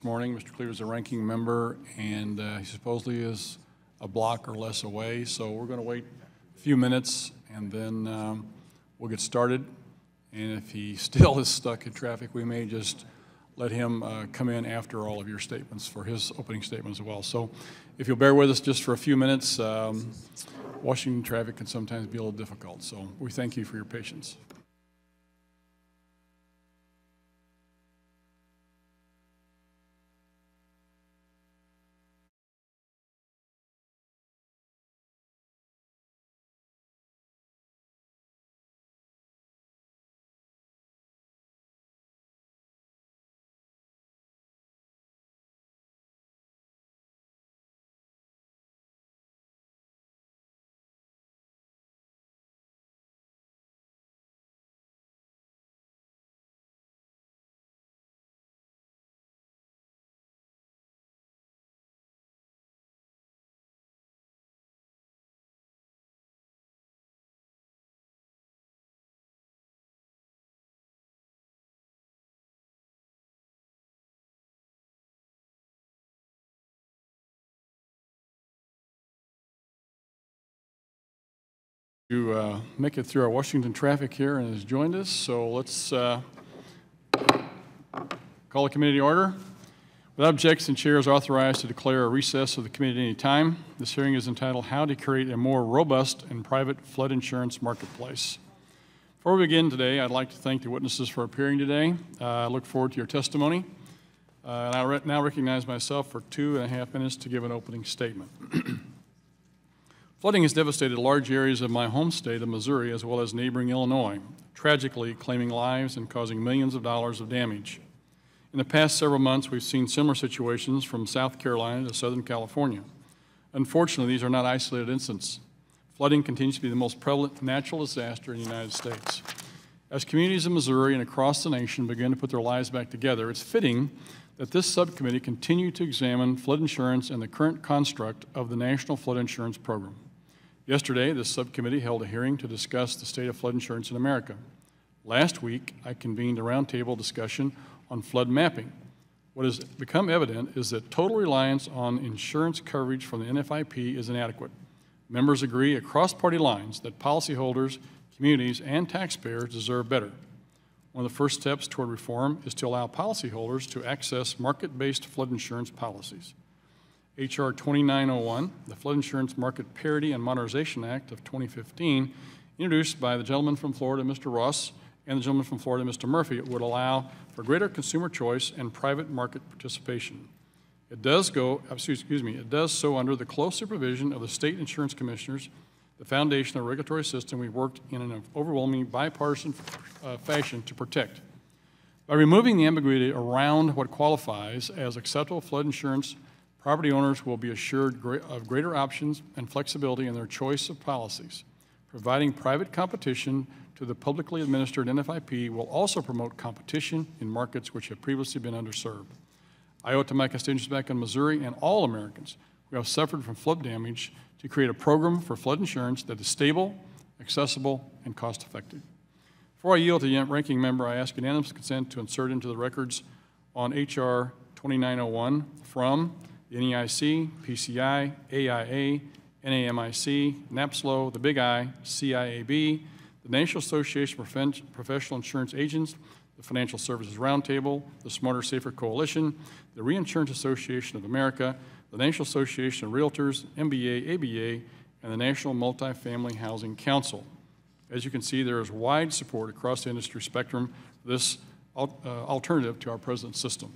Morning. Mr. Cleaver is a ranking member, and he supposedly is a block or less away. So we're going to wait a few minutes, and then we'll get started. And if he still is stuck in traffic, we may just let him come in after all of your statements for his opening statement as well. So if you'll bear with us just for a few minutes, Washington traffic can sometimes be a little difficult. So we thank you for your patience. To make it through our Washington traffic here and has joined us. So let's call the committee to order. Without objection, the chair is authorized to declare a recess of the committee at any time. This hearing is entitled How to Create a More Robust and Private Flood Insurance Marketplace. Before we begin today, I'd like to thank the witnesses for appearing today. I look forward to your testimony. And I now recognize myself for 2.5 minutes to give an opening statement. Flooding has devastated large areas of my home state of Missouri as well as neighboring Illinois, tragically claiming lives and causing millions of dollars of damage. In the past several months, we've seen similar situations from South Carolina to Southern California. Unfortunately, these are not isolated incidents. Flooding continues to be the most prevalent natural disaster in the United States. As communities in Missouri and across the nation begin to put their lives back together, it's fitting that this subcommittee continue to examine flood insurance and the current construct of the National Flood Insurance Program. Yesterday, this subcommittee held a hearing to discuss the state of flood insurance in America. Last week, I convened a roundtable discussion on flood mapping. What has become evident is that total reliance on insurance coverage from the NFIP is inadequate. Members agree across party lines that policyholders, communities, and taxpayers deserve better. One of the first steps toward reform is to allow policyholders to access market-based flood insurance policies. H.R. 2901, the Flood Insurance Market Parity and Modernization Act of 2015, introduced by the gentleman from Florida, Mr. Ross, and the gentleman from Florida, Mr. Murphy, would allow for greater consumer choice and private market participation. It does so under the close supervision of the state insurance commissioners, the foundation of the regulatory system we worked in an overwhelmingly bipartisan fashion to protect. By removing the ambiguity around what qualifies as acceptable flood insurance, property owners will be assured of greater options and flexibility in their choice of policies. Providing private competition to the publicly administered NFIP will also promote competition in markets which have previously been underserved. I owe it to my constituents back in Missouri and all Americans who have suffered from flood damage to create a program for flood insurance that is stable, accessible, and cost-effective. Before I yield to the ranking member, I ask unanimous consent to insert into the records on H.R. 2901 from the NEIC, PCI, AIA, NAMIC, NAPSLO, the Big I, CIAB, the National Association of Professional Insurance Agents, the Financial Services Roundtable, the Smarter Safer Coalition, the Reinsurance Association of America, the National Association of Realtors, MBA, ABA, and the National Multifamily Housing Council. As you can see, there is wide support across the industry spectrum for this alternative to our present system.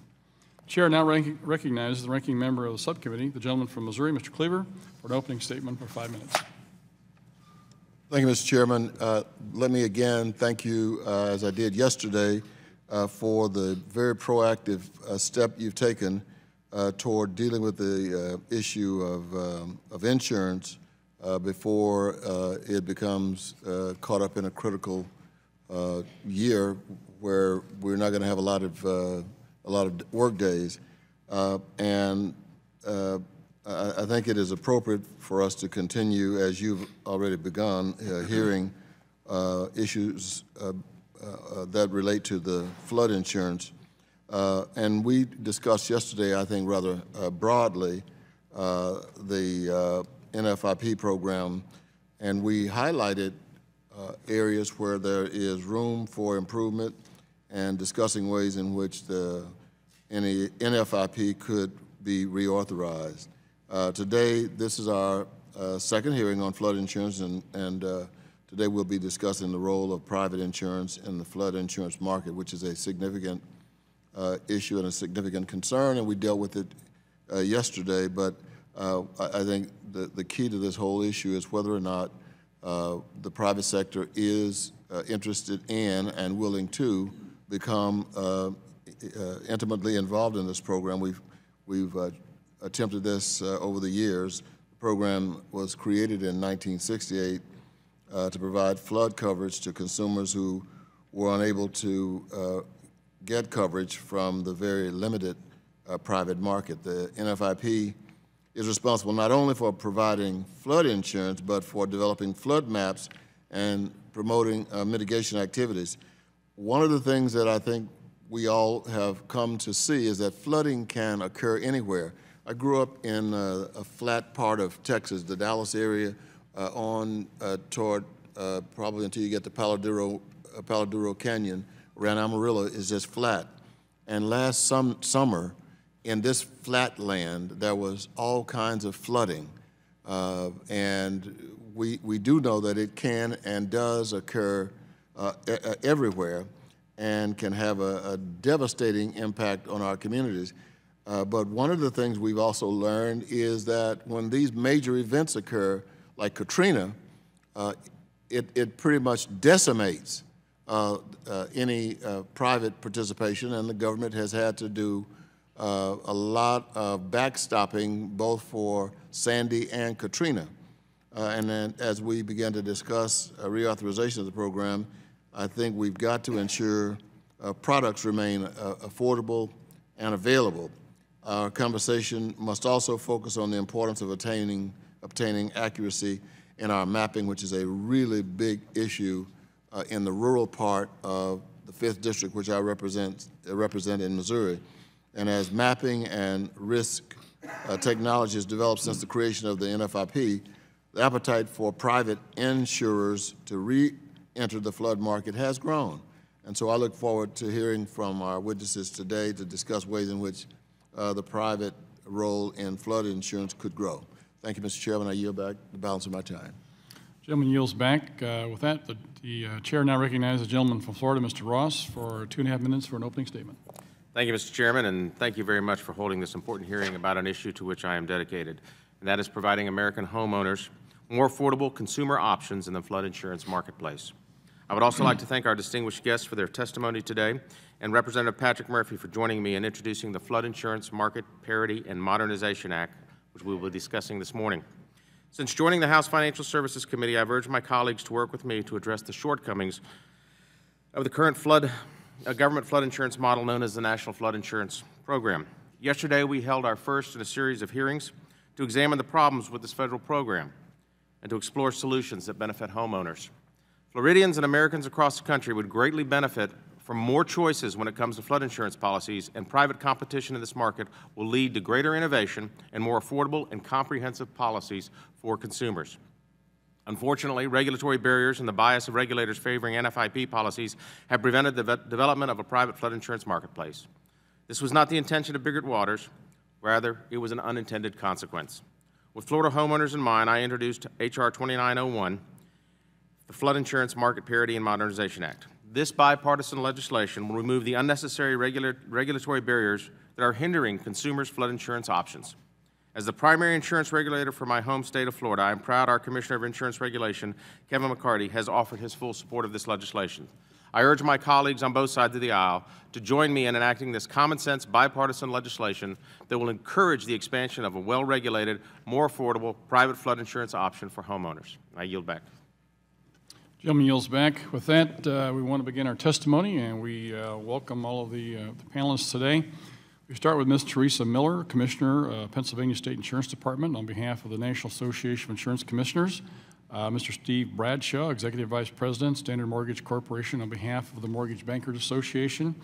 The chair now recognizes the ranking member of the subcommittee, the gentleman from Missouri, Mr. Cleaver, for an opening statement for 5 minutes. Thank you, Mr. Chairman. Let me again thank you, as I did yesterday, for the very proactive step you've taken toward dealing with the issue of insurance before it becomes caught up in a critical year where we're not going to have a lot of work days. I think it is appropriate for us to continue, as you've already begun, hearing issues that relate to the flood insurance. And we discussed yesterday, I think rather broadly, the NFIP program, and we highlighted areas where there is room for improvement and discussing ways in which any NFIP could be reauthorized. Today, this is our second hearing on flood insurance, and today we'll be discussing the role of private insurance in the flood insurance market, which is a significant issue and a significant concern, and we dealt with it yesterday, but I think the key to this whole issue is whether or not the private sector is interested in and willing to become intimately involved in this program. We've attempted this over the years. The program was created in 1968 to provide flood coverage to consumers who were unable to get coverage from the very limited private market. The NFIP is responsible not only for providing flood insurance, but for developing flood maps and promoting mitigation activities. One of the things that I think we all have come to see is that flooding can occur anywhere. I grew up in a flat part of Texas, the Dallas area, toward probably until you get to Palo Duro Canyon, around Amarillo is just flat. And last summer, in this flat land, there was all kinds of flooding. And we do know that it can and does occur everywhere and can have a devastating impact on our communities. But one of the things we've also learned is that when these major events occur, like Katrina, it pretty much decimates any private participation, and the government has had to do a lot of backstopping both for Sandy and Katrina. And then as we began to discuss reauthorization of the program, I think we've got to ensure products remain affordable and available. Our conversation must also focus on the importance of obtaining accuracy in our mapping, which is a really big issue in the rural part of the 5th District, which I represent in Missouri. And as mapping and risk technology has developed since the creation of the NFIP, the appetite for private insurers to re-enter the flood market has grown. And so I look forward to hearing from our witnesses today to discuss ways in which the private role in flood insurance could grow. Thank you, Mr. Chairman. I yield back the balance of my time. Gentleman yields back. With that, the chair now recognizes the gentleman from Florida, Mr. Ross, for 2.5 minutes for an opening statement. Thank you, Mr. Chairman, and thank you very much for holding this important hearing about an issue to which I am dedicated, and that is providing American homeowners more affordable consumer options in the flood insurance marketplace. I would also like to thank our distinguished guests for their testimony today, and Representative Patrick Murphy for joining me in introducing the Flood Insurance Market Parity and Modernization Act, which we will be discussing this morning. Since joining the House Financial Services Committee, I've urged my colleagues to work with me to address the shortcomings of the current government flood insurance model known as the National Flood Insurance Program. Yesterday, we held our first in a series of hearings to examine the problems with this federal program and to explore solutions that benefit homeowners. Floridians and Americans across the country would greatly benefit from more choices when it comes to flood insurance policies, and private competition in this market will lead to greater innovation and more affordable and comprehensive policies for consumers. Unfortunately, regulatory barriers and the bias of regulators favoring NFIP policies have prevented the development of a private flood insurance marketplace. This was not the intention of Biggert Waters. Rather, it was an unintended consequence. With Florida homeowners in mind, I introduced H.R. 2901, the Flood Insurance Market Parity and Modernization Act. This bipartisan legislation will remove the unnecessary regulatory barriers that are hindering consumers' flood insurance options. As the primary insurance regulator for my home state of Florida, I am proud our Commissioner of Insurance Regulation, Kevin McCarty, has offered his full support of this legislation. I urge my colleagues on both sides of the aisle to join me in enacting this common-sense bipartisan legislation that will encourage the expansion of a well-regulated, more affordable private flood insurance option for homeowners. I yield back. Gentleman yields back. With that, we want to begin our testimony, and we welcome all of the panelists today. We start with Ms. Teresa Miller, Commissioner, Pennsylvania State Insurance Department, on behalf of the National Association of Insurance Commissioners. Mr. Steve Bradshaw, Executive Vice President, Standard Mortgage Corporation, on behalf of the Mortgage Bankers Association.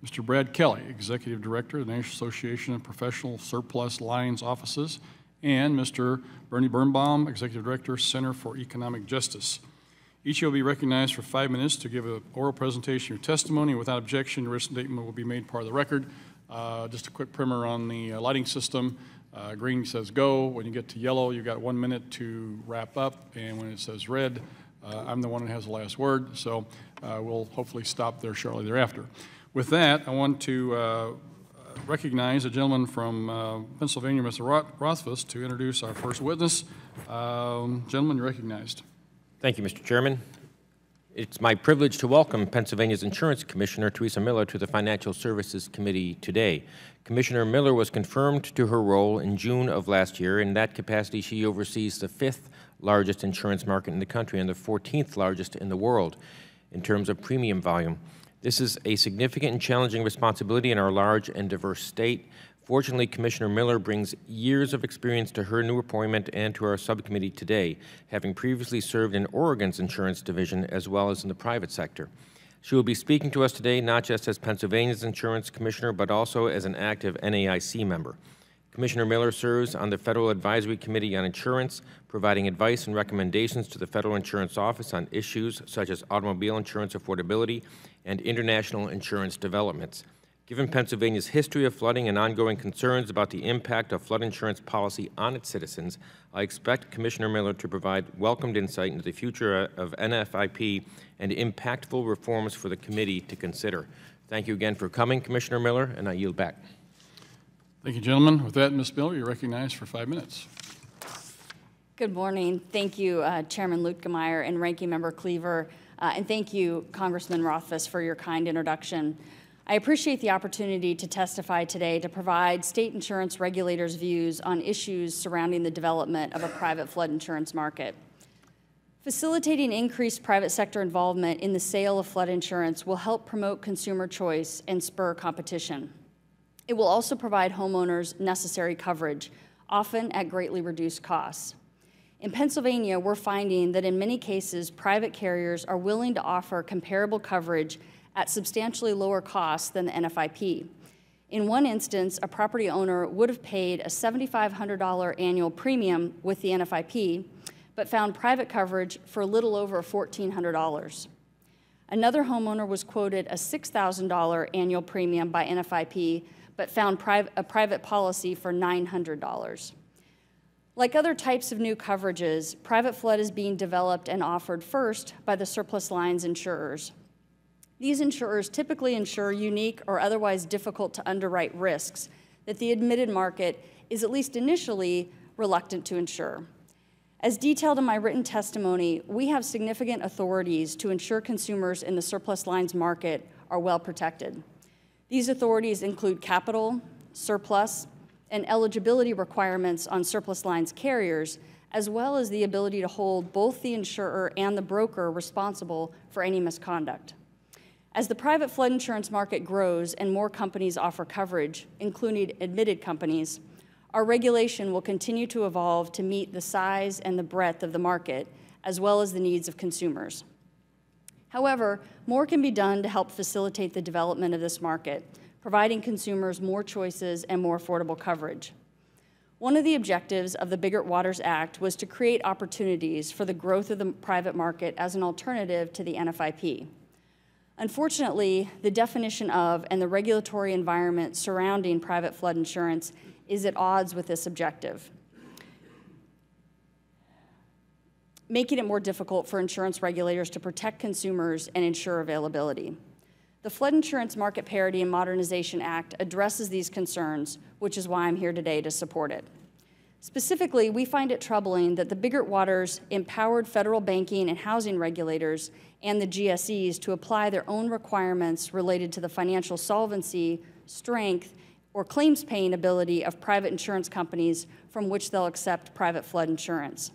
Mr. Brad Kelly, Executive Director of the National Association of Professional Surplus Lines Offices, and Mr. Bernie Birnbaum, Executive Director, Center for Economic Justice. Each will be recognized for 5 minutes to give an oral presentation or testimony. Without objection, your written statement will be made part of the record. Just a quick primer on the lighting system. Green says go. When you get to yellow, you've got 1 minute to wrap up. And when it says red, I'm the one that has the last word. So we'll hopefully stop there shortly thereafter. With that, I want to recognize a gentleman from Pennsylvania, Mr. Rothfuss, to introduce our first witness. Gentleman, you're recognized. Thank you, Mr. Chairman. It's my privilege to welcome Pennsylvania's Insurance Commissioner, Teresa Miller, to the Financial Services Committee today. Commissioner Miller was confirmed to her role in June of last year. In that capacity, she oversees the 5th largest insurance market in the country and the 14th largest in the world in terms of premium volume. This is a significant and challenging responsibility in our large and diverse state. Fortunately, Commissioner Miller brings years of experience to her new appointment and to our subcommittee today, having previously served in Oregon's insurance division as well as in the private sector. She will be speaking to us today not just as Pennsylvania's insurance commissioner, but also as an active NAIC member. Commissioner Miller serves on the Federal Advisory Committee on Insurance, providing advice and recommendations to the Federal Insurance Office on issues such as automobile insurance affordability and international insurance developments. Given Pennsylvania's history of flooding and ongoing concerns about the impact of flood insurance policy on its citizens, I expect Commissioner Miller to provide welcomed insight into the future of NFIP and impactful reforms for the committee to consider. Thank you again for coming, Commissioner Miller, and I yield back. Thank you, gentlemen. With that, Ms. Miller, you're recognized for 5 minutes. Good morning. Thank you, Chairman Lutkemeyer and Ranking Member Cleaver, and thank you, Congressman Rothfuss, for your kind introduction. I appreciate the opportunity to testify today to provide state insurance regulators' views on issues surrounding the development of a private flood insurance market. Facilitating increased private sector involvement in the sale of flood insurance will help promote consumer choice and spur competition. It will also provide homeowners necessary coverage, often at greatly reduced costs. In Pennsylvania, we're finding that in many cases, private carriers are willing to offer comparable coverage at substantially lower costs than the NFIP. In one instance, a property owner would have paid a $7,500 annual premium with the NFIP, but found private coverage for a little over $1,400. Another homeowner was quoted a $6,000 annual premium by NFIP, but found a private policy for $900. Like other types of new coverages, private flood is being developed and offered first by the surplus lines insurers. These insurers typically insure unique or otherwise difficult to underwrite risks that the admitted market is at least initially reluctant to insure. As detailed in my written testimony, we have significant authorities to ensure consumers in the surplus lines market are well protected. These authorities include capital, surplus, and eligibility requirements on surplus lines carriers, as well as the ability to hold both the insurer and the broker responsible for any misconduct. As the private flood insurance market grows and more companies offer coverage, including admitted companies, our regulation will continue to evolve to meet the size and the breadth of the market, as well as the needs of consumers. However, more can be done to help facilitate the development of this market, providing consumers more choices and more affordable coverage. One of the objectives of the Biggert-Waters Act was to create opportunities for the growth of the private market as an alternative to the NFIP. Unfortunately, the definition of and the regulatory environment surrounding private flood insurance is at odds with this objective, making it more difficult for insurance regulators to protect consumers and ensure availability. The Flood Insurance Market Parity and Modernization Act addresses these concerns, which is why I'm here today to support it. Specifically, we find it troubling that the Biggert-Waters empowered federal banking and housing regulators and the GSEs to apply their own requirements related to the financial solvency, strength, or claims-paying ability of private insurance companies from which they'll accept private flood insurance.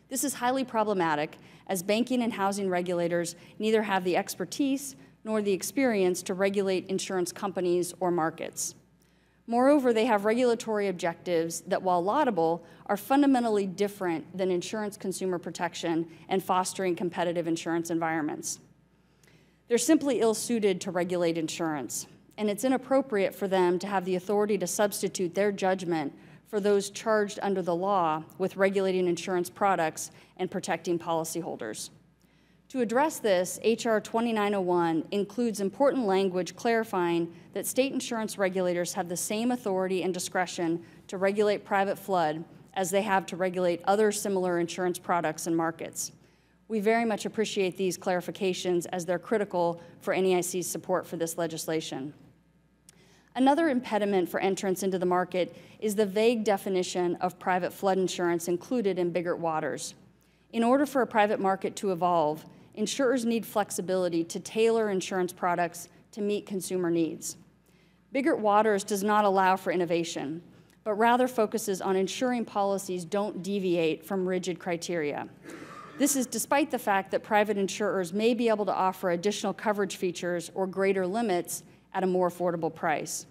This is highly problematic, as banking and housing regulators neither have the expertise nor the experience to regulate insurance companies or markets. Moreover, they have regulatory objectives that, while laudable, are fundamentally different than insurance consumer protection and fostering competitive insurance environments. They're simply ill-suited to regulate insurance, and it's inappropriate for them to have the authority to substitute their judgment for those charged under the law with regulating insurance products and protecting policyholders. To address this, H.R. 2901 includes important language clarifying that state insurance regulators have the same authority and discretion to regulate private flood as they have to regulate other similar insurance products and markets. We very much appreciate these clarifications as they're critical for NEIC's support for this legislation. Another impediment for entrance into the market is the vague definition of private flood insurance included in Biggert Waters. In order for a private market to evolve, insurers need flexibility to tailor insurance products to meet consumer needs. Biggert Waters does not allow for innovation, but rather focuses on ensuring policies don't deviate from rigid criteria. This is despite the fact that private insurers may be able to offer additional coverage features or greater limits at a more affordable price.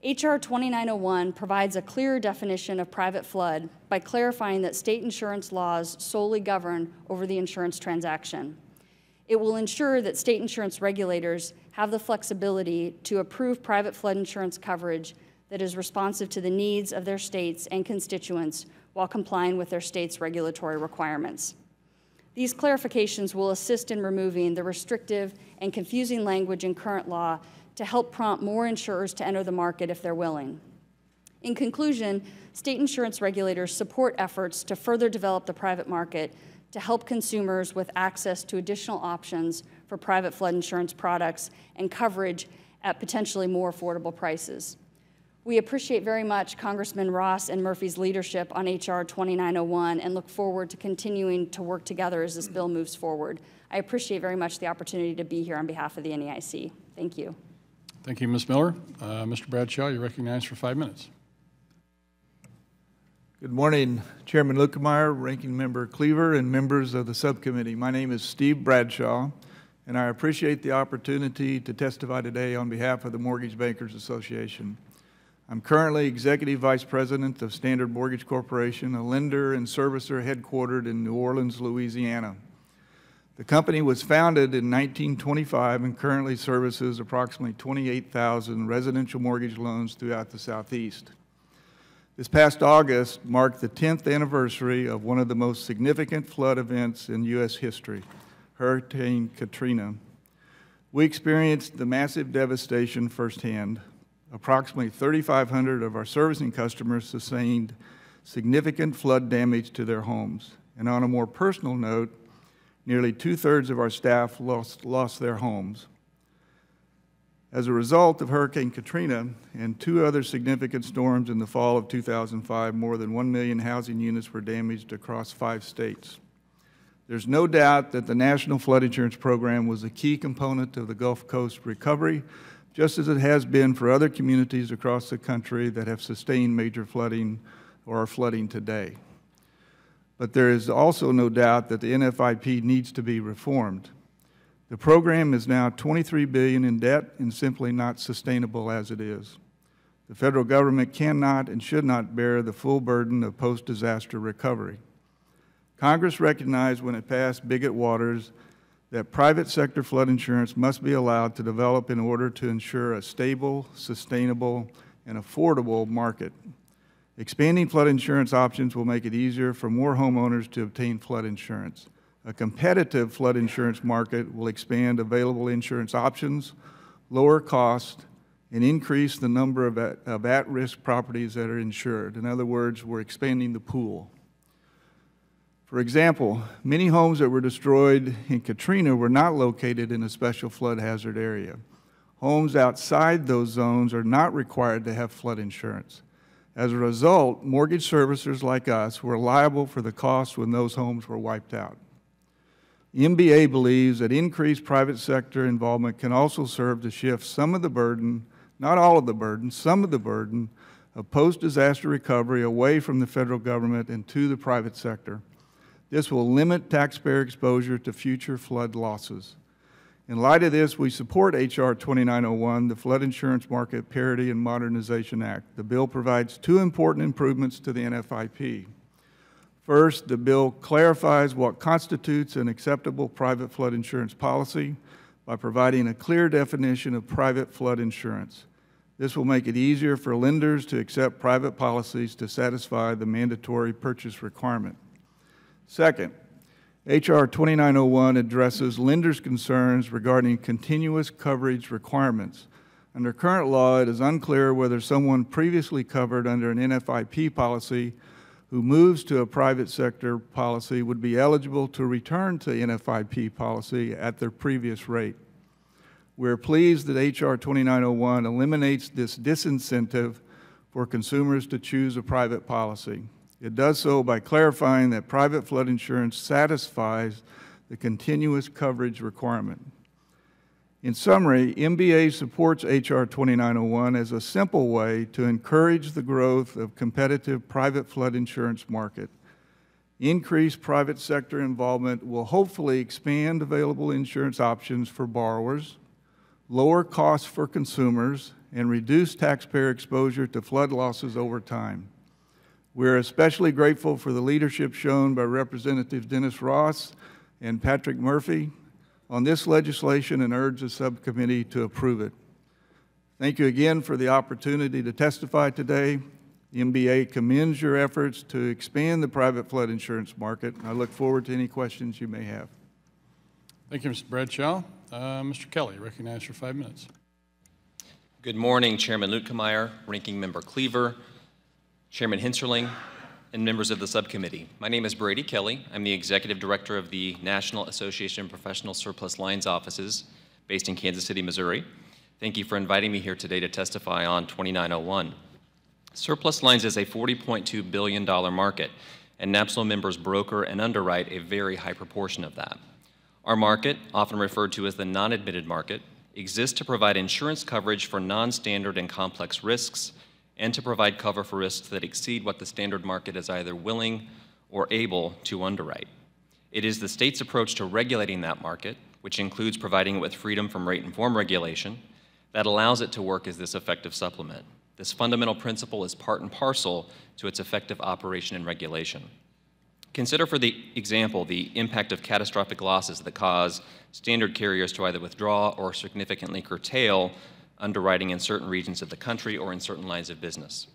H.R. 2901 provides a clearer definition of private flood by clarifying that state insurance laws solely govern over the insurance transaction. It will ensure that state insurance regulators have the flexibility to approve private flood insurance coverage that is responsive to the needs of their states and constituents while complying with their state's regulatory requirements. These clarifications will assist in removing the restrictive and confusing language in current law to help prompt more insurers to enter the market if they're willing. In conclusion, state insurance regulators support efforts to further develop the private market to help consumers with access to additional options for private flood insurance products and coverage at potentially more affordable prices. We appreciate very much Congressman Ross and Murphy's leadership on H.R. 2901 and look forward to continuing to work together as this bill moves forward. I appreciate very much the opportunity to be here on behalf of the NEIC. Thank you. Thank you, Ms. Miller. Mr. Bradshaw, you're recognized for 5 minutes. Good morning, Chairman Luetkemeyer, Ranking Member Cleaver, and members of the subcommittee. My name is Steve Bradshaw, and I appreciate the opportunity to testify today on behalf of the Mortgage Bankers Association. I'm currently Executive Vice President of Standard Mortgage Corporation, a lender and servicer headquartered in New Orleans, Louisiana. The company was founded in 1925 and currently services approximately 28,000 residential mortgage loans throughout the Southeast. This past August marked the 10th anniversary of one of the most significant flood events in U.S. history, Hurricane Katrina. We experienced the massive devastation firsthand. Approximately 3,500 of our servicing customers sustained significant flood damage to their homes. And on a more personal note, nearly 2/3 of our staff lost their homes. As a result of Hurricane Katrina and 2 other significant storms in the fall of 2005, more than 1 million housing units were damaged across 5 states. There's no doubt that the National Flood Insurance Program was a key component of the Gulf Coast recovery, just as it has been for other communities across the country that have sustained major flooding or are flooding today. But there is also no doubt that the NFIP needs to be reformed. The program is now $23 billion in debt and simply not sustainable as it is. The federal government cannot and should not bear the full burden of post-disaster recovery. Congress recognized when it passed Biggert Waters that private sector flood insurance must be allowed to develop in order to ensure a stable, sustainable, and affordable market. Expanding flood insurance options will make it easier for more homeowners to obtain flood insurance. A competitive flood insurance market will expand available insurance options, lower costs, and increase the number of at-risk properties that are insured. In other words, we're expanding the pool. For example, many homes that were destroyed in Katrina were not located in a special flood hazard area. Homes outside those zones are not required to have flood insurance. As a result, mortgage servicers like us were liable for the costs when those homes were wiped out. The MBA believes that increased private sector involvement can also serve to shift some of the burden, not all of the burden, some of the burden of post-disaster recovery away from the federal government and to the private sector. This will limit taxpayer exposure to future flood losses. In light of this, we support H.R. 2901, the Flood Insurance Market Parity and Modernization Act. The bill provides 2 important improvements to the NFIP. First, the bill clarifies what constitutes an acceptable private flood insurance policy by providing a clear definition of private flood insurance. This will make it easier for lenders to accept private policies to satisfy the mandatory purchase requirement. Second, H.R. 2901 addresses lenders' concerns regarding continuous coverage requirements. Under current law, it is unclear whether someone previously covered under an NFIP policy who moves to a private sector policy would be eligible to return to NFIP policy at their previous rate. We are pleased that H.R. 2901 eliminates this disincentive for consumers to choose a private policy. It does so by clarifying that private flood insurance satisfies the continuous coverage requirement. In summary, MBA supports H.R. 2901 as a simple way to encourage the growth of competitive private flood insurance market. Increased private sector involvement will hopefully expand available insurance options for borrowers, lower costs for consumers, and reduce taxpayer exposure to flood losses over time. We are especially grateful for the leadership shown by Representatives Dennis Ross and Patrick Murphy on this legislation and urge the subcommittee to approve it. Thank you again for the opportunity to testify today. The MBA commends your efforts to expand the private flood insurance market. I look forward to any questions you may have. Thank you, Mr. Bradshaw. Mr. Kelly, recognize for 5 minutes. Good morning, Chairman Luetkemeyer, Ranking Member Cleaver, Chairman Hinserling, and members of the subcommittee. My name is Brady Kelly. I'm the Executive Director of the National Association of Professional Surplus Lines Offices based in Kansas City, Missouri. Thank you for inviting me here today to testify on 2901. Surplus lines is a $40.2 billion market, and NAPSLO members broker and underwrite a very high proportion of that. Our market, often referred to as the non-admitted market, exists to provide insurance coverage for non-standard and complex risks and to provide cover for risks that exceed what the standard market is either willing or able to underwrite. It is the state's approach to regulating that market, which includes providing it with freedom from rate and form regulation, that allows it to work as this effective supplement. This fundamental principle is part and parcel to its effective operation and regulation. Consider, for the example, the impact of catastrophic losses that cause standard carriers to either withdraw or significantly curtail underwriting in certain regions of the country or in certain lines of business.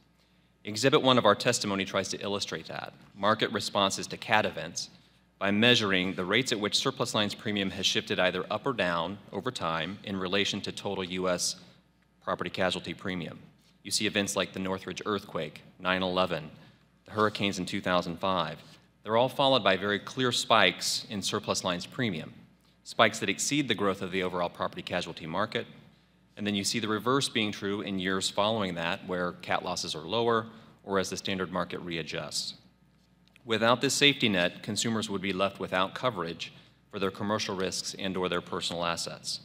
Exhibit 1 of our testimony tries to illustrate that. Market responses to CAT events by measuring the rates at which surplus lines premium has shifted either up or down over time in relation to total U.S. property casualty premium. You see events like the Northridge earthquake, 9/11, the hurricanes in 2005. They're all followed by very clear spikes in surplus lines premium, spikes that exceed the growth of the overall property casualty market. And then you see the reverse being true in years following that, where CAT losses are lower or as the standard market readjusts. Without this safety net, consumers would be left without coverage for their commercial risks and/or their personal assets.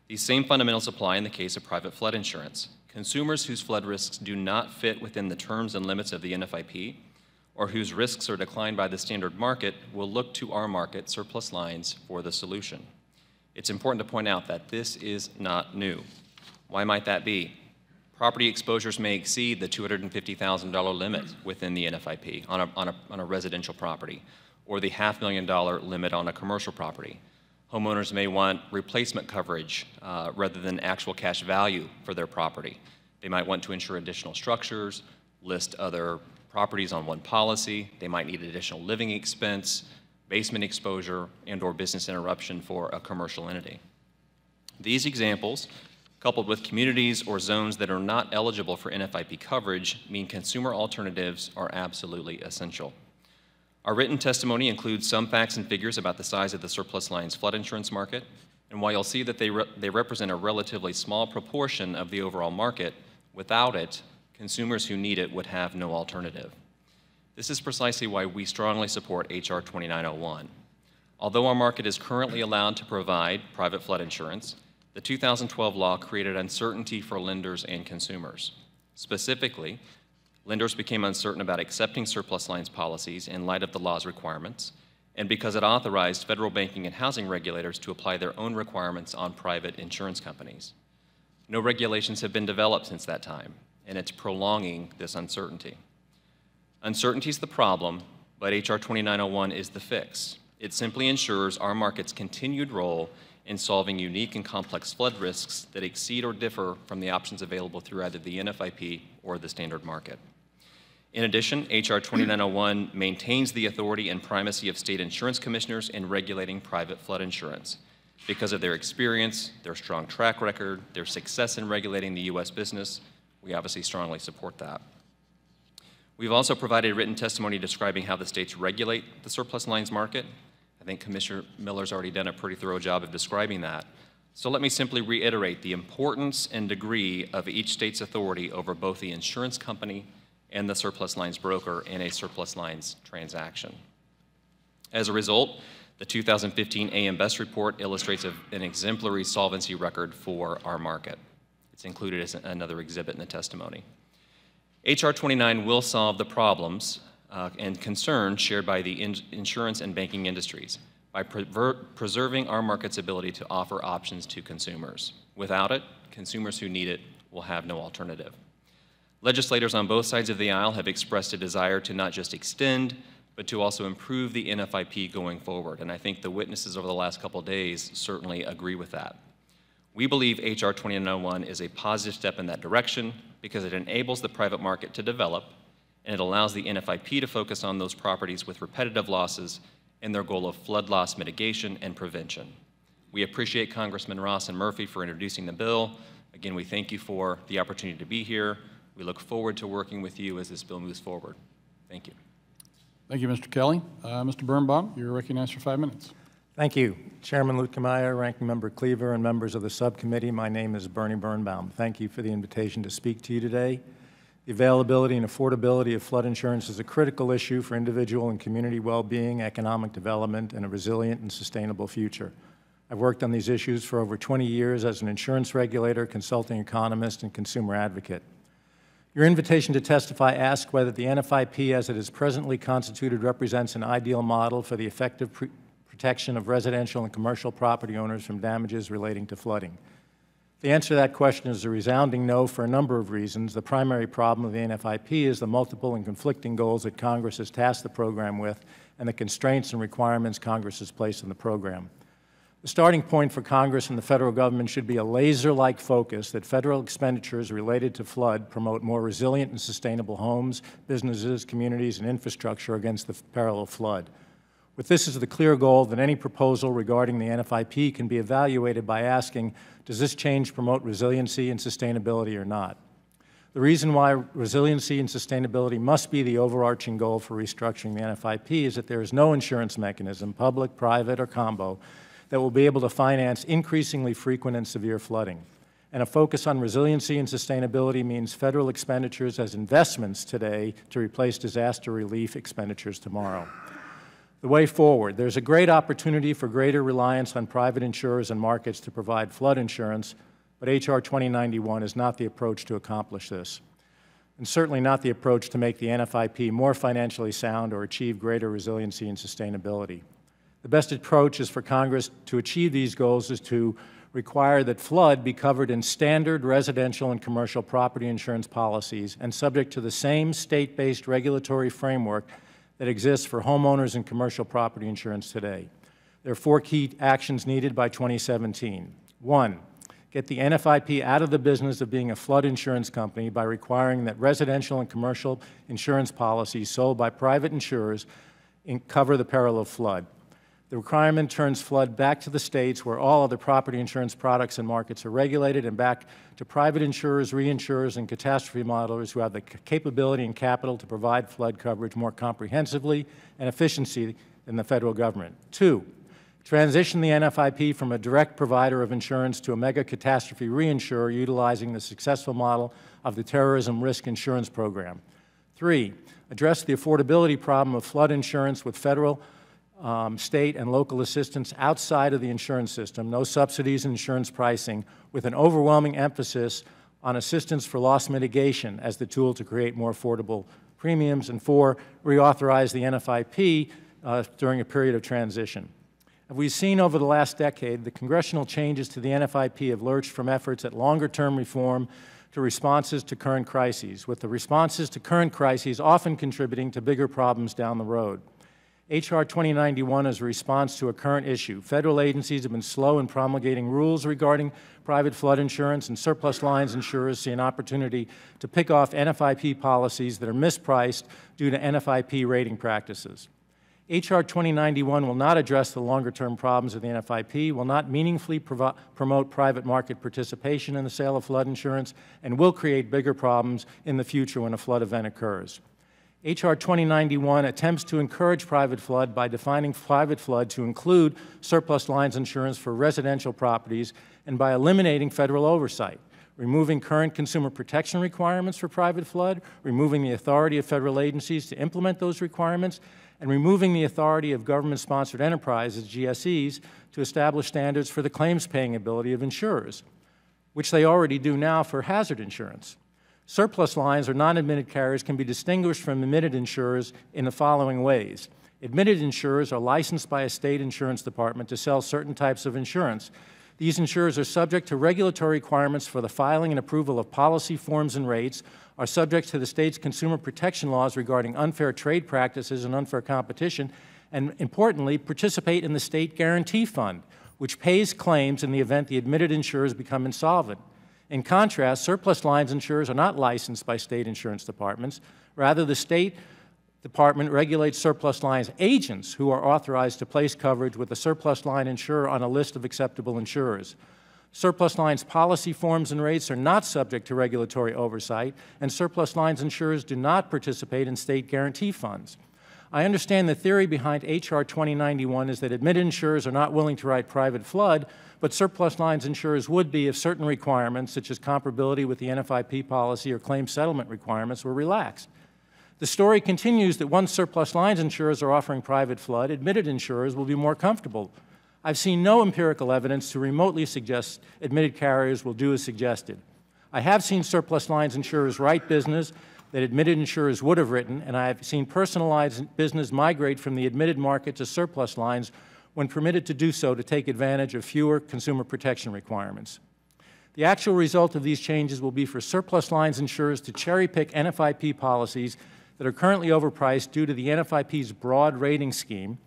These same fundamentals apply in the case of private flood insurance. Consumers whose flood risks do not fit within the terms and limits of the NFIP or whose risks are declined by the standard market will look to our market, surplus lines, for the solution. It's important to point out that this is not new. Why might that be? Property exposures may exceed the $250,000 limit within the NFIP on a residential property, or the $500,000 limit on a commercial property. Homeowners may want replacement coverage rather than actual cash value for their property. They might want to insure additional structures, list other properties on one policy. They might need additional living expense, basement exposure, and/or business interruption for a commercial entity. These examples, coupled with communities or zones that are not eligible for NFIP coverage, mean consumer alternatives are absolutely essential. Our written testimony includes some facts and figures about the size of the surplus lines flood insurance market, and while you'll see that they represent a relatively small proportion of the overall market, without it, consumers who need it would have no alternative. This is precisely why we strongly support H.R. 2901. Although our market is currently allowed to provide private flood insurance, the 2012 law created uncertainty for lenders and consumers. Specifically, lenders became uncertain about accepting surplus lines policies in light of the law's requirements, and because it authorized federal banking and housing regulators to apply their own requirements on private insurance companies. No regulations have been developed since that time, and it's prolonging this uncertainty. Uncertainty is the problem, but H.R. 2901 is the fix. It simply ensures our market's continued role in solving unique and complex flood risks that exceed or differ from the options available through either the NFIP or the standard market. In addition, H.R. 2901 maintains the authority and primacy of state insurance commissioners in regulating private flood insurance. Because of their experience, their strong track record, their success in regulating the U.S. business, we obviously strongly support that. We've also provided written testimony describing how the states regulate the surplus lines market. I think Commissioner Miller's already done a pretty thorough job of describing that. So let me simply reiterate the importance and degree of each state's authority over both the insurance company and the surplus lines broker in a surplus lines transaction. As a result, the 2015 AM Best report illustrates an exemplary solvency record for our market. It's included as another exhibit in the testimony. H.R. 29 will solve the problems and concerns shared by the insurance and banking industries by preserving our market's ability to offer options to consumers. Without it, consumers who need it will have no alternative. Legislators on both sides of the aisle have expressed a desire to not just extend, but to also improve the NFIP going forward, and I think the witnesses over the last couple of days certainly agree with that. We believe H.R. 2901 is a positive step in that direction because it enables the private market to develop, and it allows the NFIP to focus on those properties with repetitive losses and their goal of flood loss mitigation and prevention. We appreciate Congressman Ross and Murphy for introducing the bill. Again, we thank you for the opportunity to be here. We look forward to working with you as this bill moves forward. Thank you. Thank you, Mr. Kelly. Mr. Birnbaum, you're recognized for 5 minutes. Thank you. Chairman Luetkemeyer, Ranking Member Cleaver, and members of the subcommittee, my name is Bernie Birnbaum. Thank you for the invitation to speak to you today. The availability and affordability of flood insurance is a critical issue for individual and community well-being, economic development, and a resilient and sustainable future. I've worked on these issues for over 20 years as an insurance regulator, consulting economist, and consumer advocate. Your invitation to testify asks whether the NFIP as it is presently constituted represents an ideal model for the effective protection of residential and commercial property owners from damages relating to flooding. The answer to that question is a resounding no for a number of reasons. The primary problem of the NFIP is the multiple and conflicting goals that Congress has tasked the program with and the constraints and requirements Congress has placed on the program. The starting point for Congress and the federal government should be a laser-like focus that federal expenditures related to flood promote more resilient and sustainable homes, businesses, communities, and infrastructure against the peril of flood. With this as the clear goal, that any proposal regarding the NFIP can be evaluated by asking, does this change promote resiliency and sustainability or not? The reason why resiliency and sustainability must be the overarching goal for restructuring the NFIP is that there is no insurance mechanism, public, private, or combo, that will be able to finance increasingly frequent and severe flooding. And a focus on resiliency and sustainability means federal expenditures as investments today to replace disaster relief expenditures tomorrow. The way forward, there's a great opportunity for greater reliance on private insurers and markets to provide flood insurance, but H.R. 2091 is not the approach to accomplish this, and certainly not the approach to make the NFIP more financially sound or achieve greater resiliency and sustainability. The best approach is for Congress to achieve these goals is to require that flood be covered in standard residential and commercial property insurance policies and subject to the same state-based regulatory framework that exists for homeowners and commercial property insurance today. There are 4 key actions needed by 2017. 1, get the NFIP out of the business of being a flood insurance company by requiring that residential and commercial insurance policies sold by private insurers cover the peril of flood. The requirement turns flood back to the states where all other property insurance products and markets are regulated and back to private insurers, reinsurers, and catastrophe modelers who have the capability and capital to provide flood coverage more comprehensively and efficiently than the federal government. 2, transition the NFIP from a direct provider of insurance to a mega catastrophe reinsurer utilizing the successful model of the Terrorism Risk Insurance Program. 3, address the affordability problem of flood insurance with federal, state, and local assistance outside of the insurance system, no subsidies and insurance pricing, with an overwhelming emphasis on assistance for loss mitigation as the tool to create more affordable premiums. And 4, reauthorize the NFIP during a period of transition. As we've seen over the last decade, the congressional changes to the NFIP have lurched from efforts at longer-term reform to responses to current crises, with the responses to current crises often contributing to bigger problems down the road. H.R. 2091 is a response to a current issue. Federal agencies have been slow in promulgating rules regarding private flood insurance, and surplus lines insurers see an opportunity to pick off NFIP policies that are mispriced due to NFIP rating practices. H.R. 2091 will not address the longer-term problems of the NFIP, will not meaningfully promote private market participation in the sale of flood insurance, and will create bigger problems in the future when a flood event occurs. H.R. 2091 attempts to encourage private flood by defining private flood to include surplus lines insurance for residential properties and by eliminating federal oversight, removing current consumer protection requirements for private flood, removing the authority of federal agencies to implement those requirements, and removing the authority of government-sponsored enterprises, GSEs, to establish standards for the claims-paying ability of insurers, which they already do now for hazard insurance. Surplus lines or non-admitted carriers can be distinguished from admitted insurers in the following ways. Admitted insurers are licensed by a state insurance department to sell certain types of insurance. These insurers are subject to regulatory requirements for the filing and approval of policy forms and rates, are subject to the state's consumer protection laws regarding unfair trade practices and unfair competition, and importantly, participate in the state guarantee fund, which pays claims in the event the admitted insurers become insolvent. In contrast, surplus lines insurers are not licensed by state insurance departments. Rather, the State Department regulates surplus lines agents who are authorized to place coverage with a surplus line insurer on a list of acceptable insurers. Surplus lines policy forms and rates are not subject to regulatory oversight, and surplus lines insurers do not participate in state guarantee funds. I understand the theory behind H.R. 2091 is that admitted insurers are not willing to write private flood, but surplus lines insurers would be if certain requirements, such as comparability with the NFIP policy or claim settlement requirements, were relaxed. The story continues that once surplus lines insurers are offering private flood, admitted insurers will be more comfortable. I've seen no empirical evidence to remotely suggest admitted carriers will do as suggested. I have seen surplus lines insurers write business that admitted insurers would have written, and I have seen personalized business migrate from the admitted market to surplus lines when permitted to do so to take advantage of fewer consumer protection requirements. The actual result of these changes will be for surplus lines insurers to cherry-pick NFIP policies that are currently overpriced due to the NFIP's broad rating scheme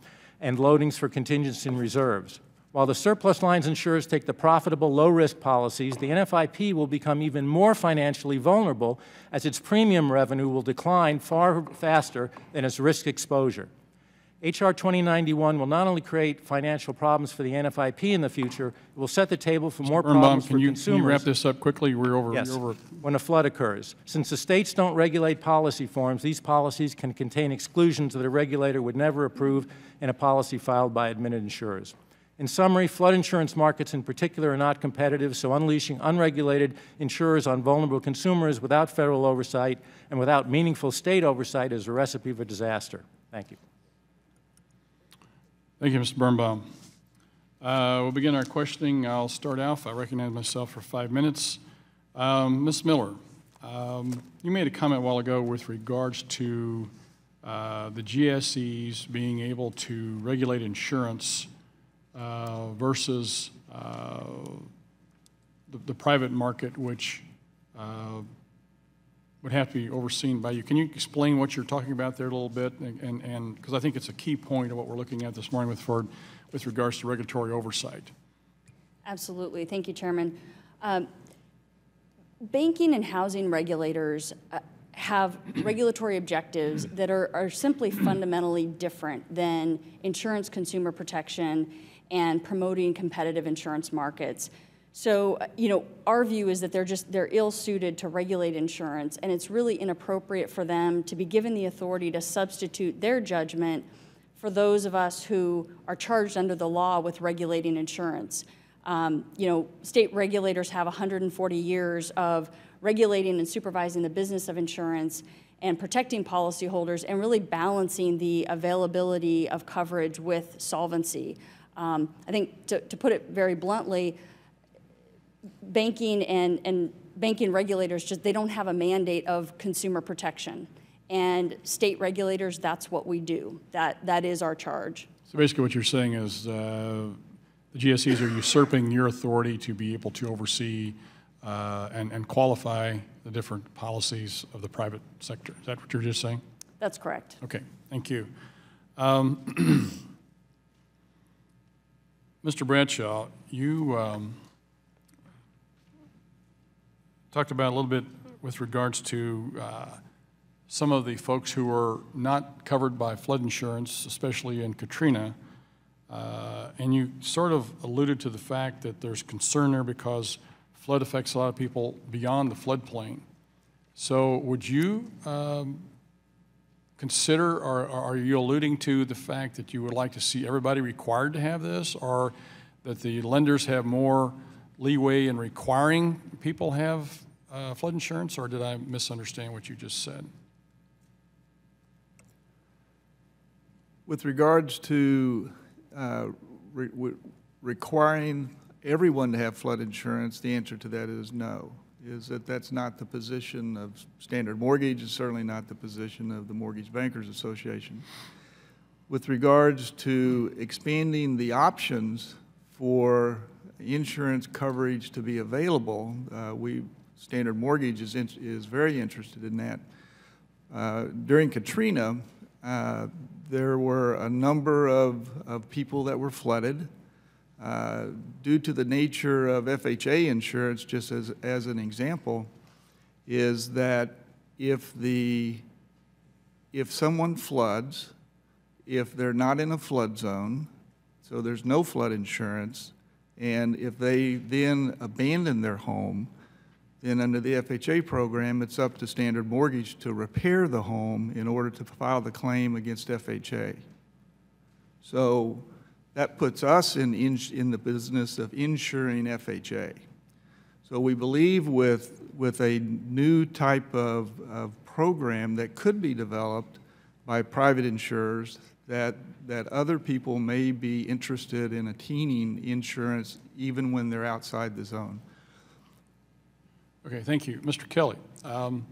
and loadings for contingency and reserves. While the surplus lines insurers take the profitable, low-risk policies, the NFIP will become even more financially vulnerable as its premium revenue will decline far faster than its risk exposure. H.R. 2091 will not only create financial problems for the NFIP in the future, it will set the table for more problems for consumers. Can you wrap this up quickly? We're over. Yes, when a flood occurs. Since the states don't regulate policy forms, these policies can contain exclusions that a regulator would never approve in a policy filed by admitted insurers. In summary, flood insurance markets in particular are not competitive, so unleashing unregulated insurers on vulnerable consumers without federal oversight and without meaningful state oversight is a recipe for disaster. Thank you. Thank you, Mr. Birnbaum. We'll begin our questioning. I'll start off. I recognize myself for 5 minutes. Ms. Miller, you made a comment a while ago with regards to the GSEs being able to regulate insurance versus the private market, which would have to be overseen by you. Can you explain what you're talking about there a little bit? And because I think it's a key point of what we're looking at this morning with regards to regulatory oversight. Absolutely. Thank you, Chairman. Banking and housing regulators have regulatory objectives that are simply fundamentally different than insurance consumer protection and promoting competitive insurance markets. So, our view is that they're ill-suited to regulate insurance, and it's really inappropriate for them to be given the authority to substitute their judgment for those of us who are charged under the law with regulating insurance. State regulators have 140 years of regulating and supervising the business of insurance and protecting policyholders and really balancing the availability of coverage with solvency. I think to put it very bluntly, banking and banking regulators they don't have a mandate of consumer protection, and state regulators, that's what we do. That is our charge. So basically, what you're saying is the GSEs are usurping your authority to be able to oversee and qualify the different policies of the private sector. Is that what you're just saying? That's correct. Okay, thank you. Mr. Bradshaw, you talked about a little bit with regards to some of the folks who were not covered by flood insurance, especially in Katrina, and you sort of alluded to the fact that there's concern there because flood affects a lot of people beyond the floodplain. So would you consider, or are you alluding to the fact that you would like to see everybody required to have this, or that the lenders have more leeway in requiring people have flood insurance, or did I misunderstand what you just said? With regards to requiring everyone to have flood insurance, the answer to that is no. That's not the position of Standard Mortgage. It's certainly not the position of the Mortgage Bankers Association. With regards to expanding the options for insurance coverage to be available, Standard Mortgage is very interested in that. During Katrina, there were a number of people that were flooded. Due to the nature of FHA insurance, just as an example, is that if someone floods, if they're not in a flood zone, so there's no flood insurance, and if they then abandon their home, then under the FHA program, it's up to Standard Mortgage to repair the home in order to file the claim against FHA. So that puts us in the business of insuring FHA. So we believe with a new type of program that could be developed by private insurers that other people may be interested in attaining insurance even when they're outside the zone. Okay, thank you. Mr. Kelly. Mr.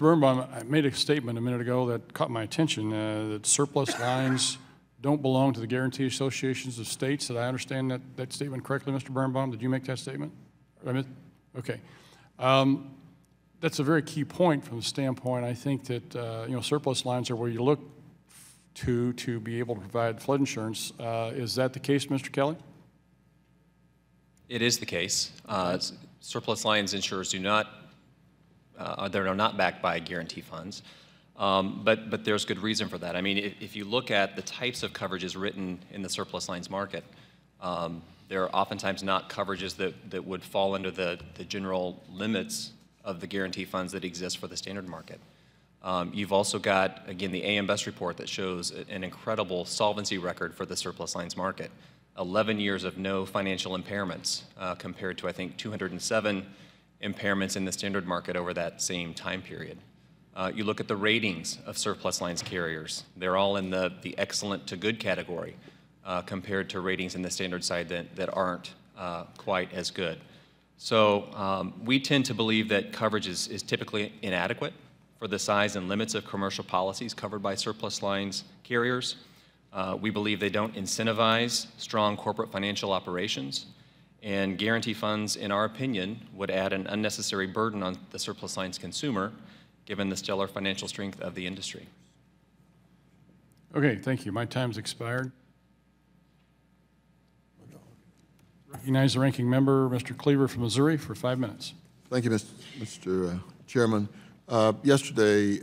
Birnbaum, I made a statement a minute ago that caught my attention, that surplus lines don't belong to the guarantee associations of states. Did I understand that statement correctly, Mr. Birnbaum? Did you make that statement? Okay. That's a very key point from the standpoint, I think that surplus lines are where you look to be able to provide flood insurance. Is that the case, Mr. Kelly? It is the case. Surplus lines insurers do not, they're not backed by guarantee funds, but there's good reason for that. I mean, if you look at the types of coverages written in the surplus lines market, there are oftentimes not coverages that would fall under the general limits of the guarantee funds that exist for the standard market. You've also got, again, the AM Best report that shows an incredible solvency record for the surplus lines market. 11 years of no financial impairments compared to, I think, 207 impairments in the standard market over that same time period. You look at the ratings of surplus lines carriers. They're all in the excellent to good category compared to ratings in the standard side that aren't quite as good. So we tend to believe that coverage is typically inadequate for the size and limits of commercial policies covered by surplus lines carriers. We believe they don't incentivize strong corporate financial operations, and guarantee funds, in our opinion, would add an unnecessary burden on the surplus lines consumer, given the stellar financial strength of the industry. Okay, thank you. My time's expired. Recognize the ranking member, Mr. Cleaver from Missouri, for 5 minutes. Thank you, Mr. Chairman. Yesterday,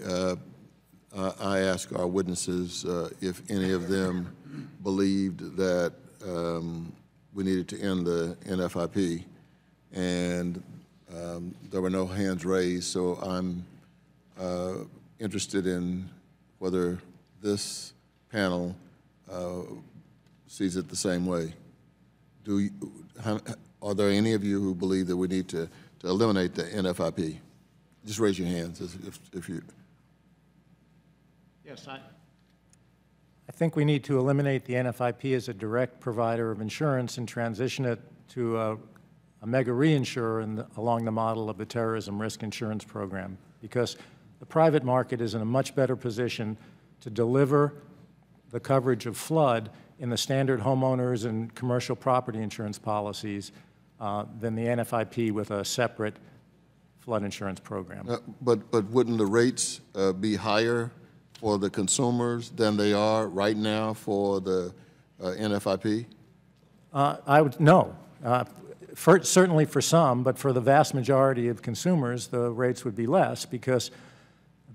I asked our witnesses if any of them believed that we needed to end the NFIP, and there were no hands raised, so I'm interested in whether this panel sees it the same way. Are there any of you who believe that we need to eliminate the NFIP? Just raise your hands if you... Yes, I think we need to eliminate the NFIP as a direct provider of insurance and transition it to a mega reinsurer along the model of the terrorism risk insurance program, because the private market is in a much better position to deliver the coverage of flood in the standard homeowners and commercial property insurance policies than the NFIP with a separate flood insurance program. But wouldn't the rates be higher for the consumers than they are right now for the NFIP? I would, no. Certainly for some, but for the vast majority of consumers, the rates would be less because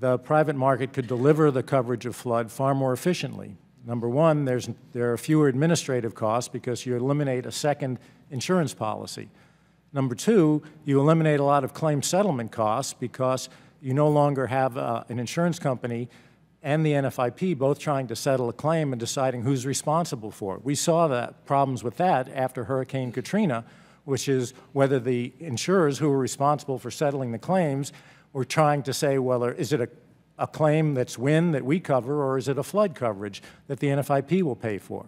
the private market could deliver the coverage of flood far more efficiently. Number one, there are fewer administrative costs because you eliminate a second insurance policy. Number two, you eliminate a lot of claim settlement costs because you no longer have an insurance company and the NFIP both trying to settle a claim and deciding who's responsible for it. We saw that problems with that after Hurricane Katrina, which is whether the insurers who were responsible for settling the claims were trying to say, well, is it a claim that's wind that we cover, or is it a flood coverage that the NFIP will pay for?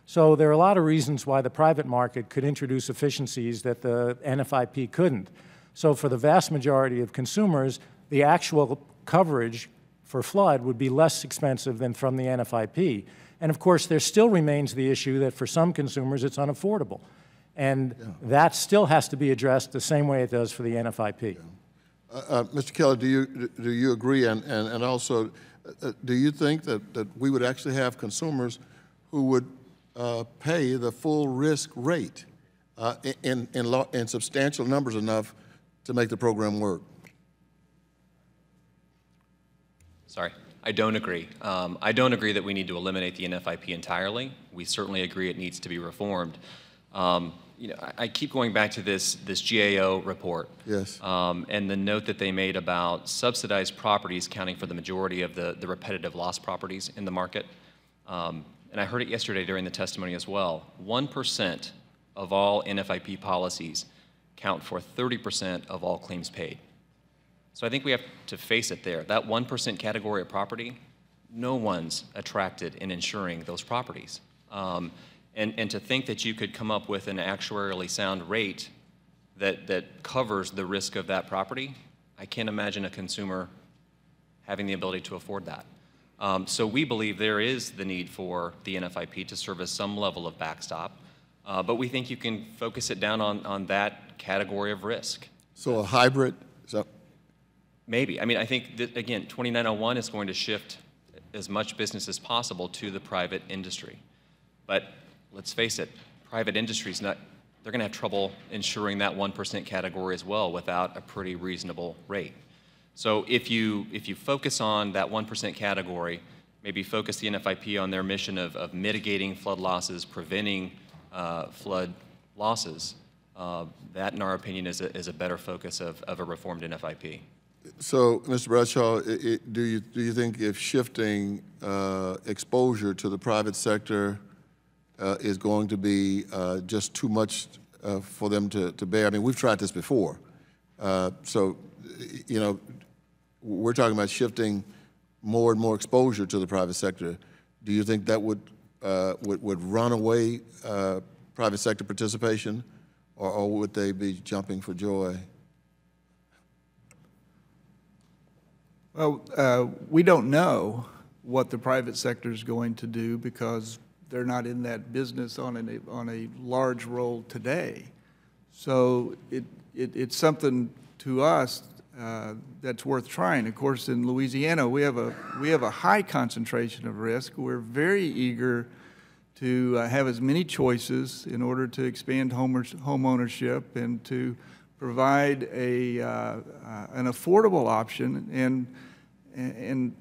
So there are a lot of reasons why the private market could introduce efficiencies that the NFIP couldn't. So for the vast majority of consumers, the actual coverage for flood would be less expensive than from the NFIP. And of course, there still remains the issue that for some consumers, it's unaffordable. And that still has to be addressed the same way it does for the NFIP. Mr. Kelly, do you agree, and also, do you think that we would actually have consumers who would pay the full risk rate in substantial numbers enough to make the program work? Sorry, I don't agree. I don't agree that we need to eliminate the NFIP entirely. We certainly agree it needs to be reformed. You know, I keep going back to this GAO report. Yes. And the note that they made about subsidized properties counting for the majority of the repetitive loss properties in the market. And I heard it yesterday during the testimony as well. 1% of all NFIP policies count for 30% of all claims paid. So I think we have to face it there. That 1% category of property, no one's attracted in insuring those properties. And to think that you could come up with an actuarially sound rate that covers the risk of that property, I can't imagine a consumer having the ability to afford that. So we believe there is the need for the NFIP to serve as some level of backstop, but we think you can focus it down on that category of risk. So a hybrid? Maybe. I mean, I think that, again, 2901 is going to shift as much business as possible to the private industry. But let's face it, private industry's not, they're going to have trouble insuring that 1% category as well without a pretty reasonable rate. So if you focus on that 1% category, maybe focus the NFIP on their mission of mitigating flood losses, preventing flood losses, that, in our opinion, is a better focus of a reformed NFIP. So, Mr. Bradshaw, do you think if shifting exposure to the private sector is going to be just too much for them to bear? I mean, we've tried this before. So, you know, we're talking about shifting more and more exposure to the private sector. Do you think that would run away private sector participation, or would they be jumping for joy? Well, we don't know what the private sector is going to do because they're not in that business on a large role today. So it's something to us that's worth trying. Of course, in Louisiana, we have a high concentration of risk. We're very eager to have as many choices in order to expand home ownership and to provide an affordable option. And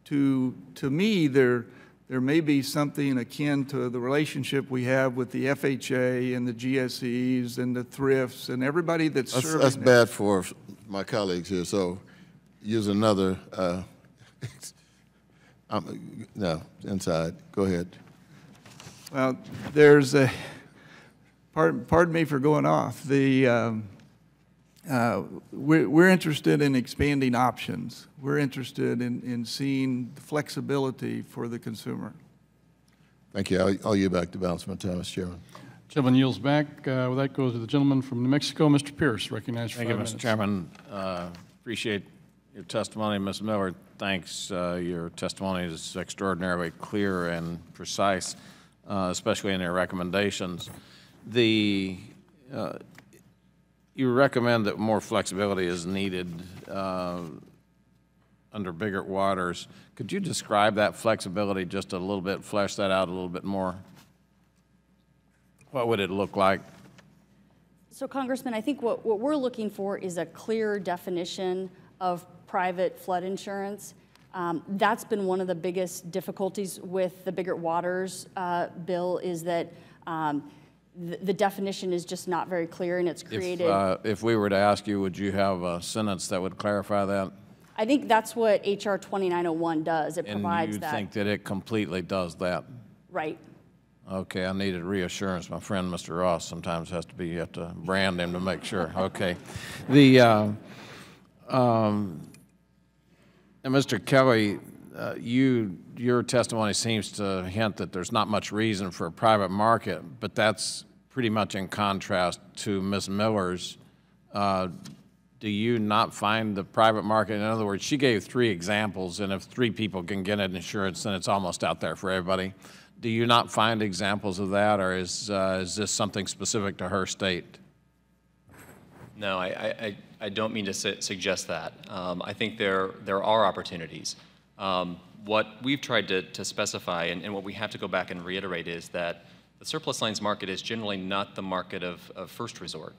to me, there may be something akin to the relationship we have with the FHA and the GSEs and the thrifts and everybody that's serving. That's bad for my colleagues here, so use another, no, inside, go ahead. Well, there's a, pardon me for going off, we're interested in expanding options. We're interested in seeing flexibility for the consumer. Thank you. I'll yield back to balance my time, Mr. Chairman. Gentleman yields back. With that goes to the gentleman from New Mexico, Mr. Pierce, recognized for 5 minutes. Thank you, Mr. Chairman. Appreciate your testimony. Ms. Miller, thanks. Your testimony is extraordinarily clear and precise, especially in your recommendations. You recommend that more flexibility is needed. under bigger waters. Could you describe that flexibility just a little bit, flesh that out a little bit more? What would it look like? So, Congressman, I think what we're looking for is a clear definition of private flood insurance. That's been one of the biggest difficulties with the Bigger Waters bill, is that the definition is just not very clear, and it's created. If we were to ask you, would you have a sentence that would clarify that? I think that's what H.R. 2901 does. It provides and that. you think that it completely does that? Right. Okay, I needed reassurance. My friend, Mr. Ross, sometimes has to be, you have to brand him to make sure. Okay. And Mr. Kelly, your testimony seems to hint that there's not much reason for a private market, but that's pretty much in contrast to Ms. Miller's. Do you not find the private market? In other words, she gave 3 examples, and if 3 people can get an insurance, then it's almost out there for everybody. Do you not find examples of that, or is this something specific to her state? No, I don't mean to suggest that. I think there are opportunities. What we've tried to specify, and what we have to go back and reiterate, is that the surplus lines market is generally not the market of first resort.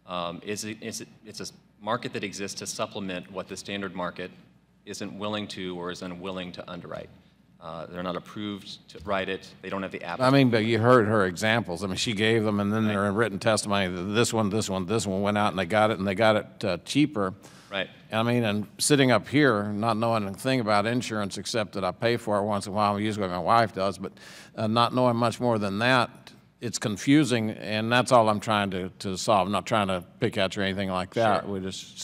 It's a market that exists to supplement what the standard market isn't willing to or is unwilling to underwrite. They're not approved to write it. They don't have the appetite. I mean, but you heard her examples. I mean, she gave them, and then they're in written testimony that this one went out, and they got it cheaper. Right. I mean, and sitting up here, not knowing a thing about insurance except that I pay for it once in a while, usually my wife does, but not knowing much more than that, it's confusing, and that's all I'm trying to solve. I'm not trying to pick at you or anything like that. Sure. We just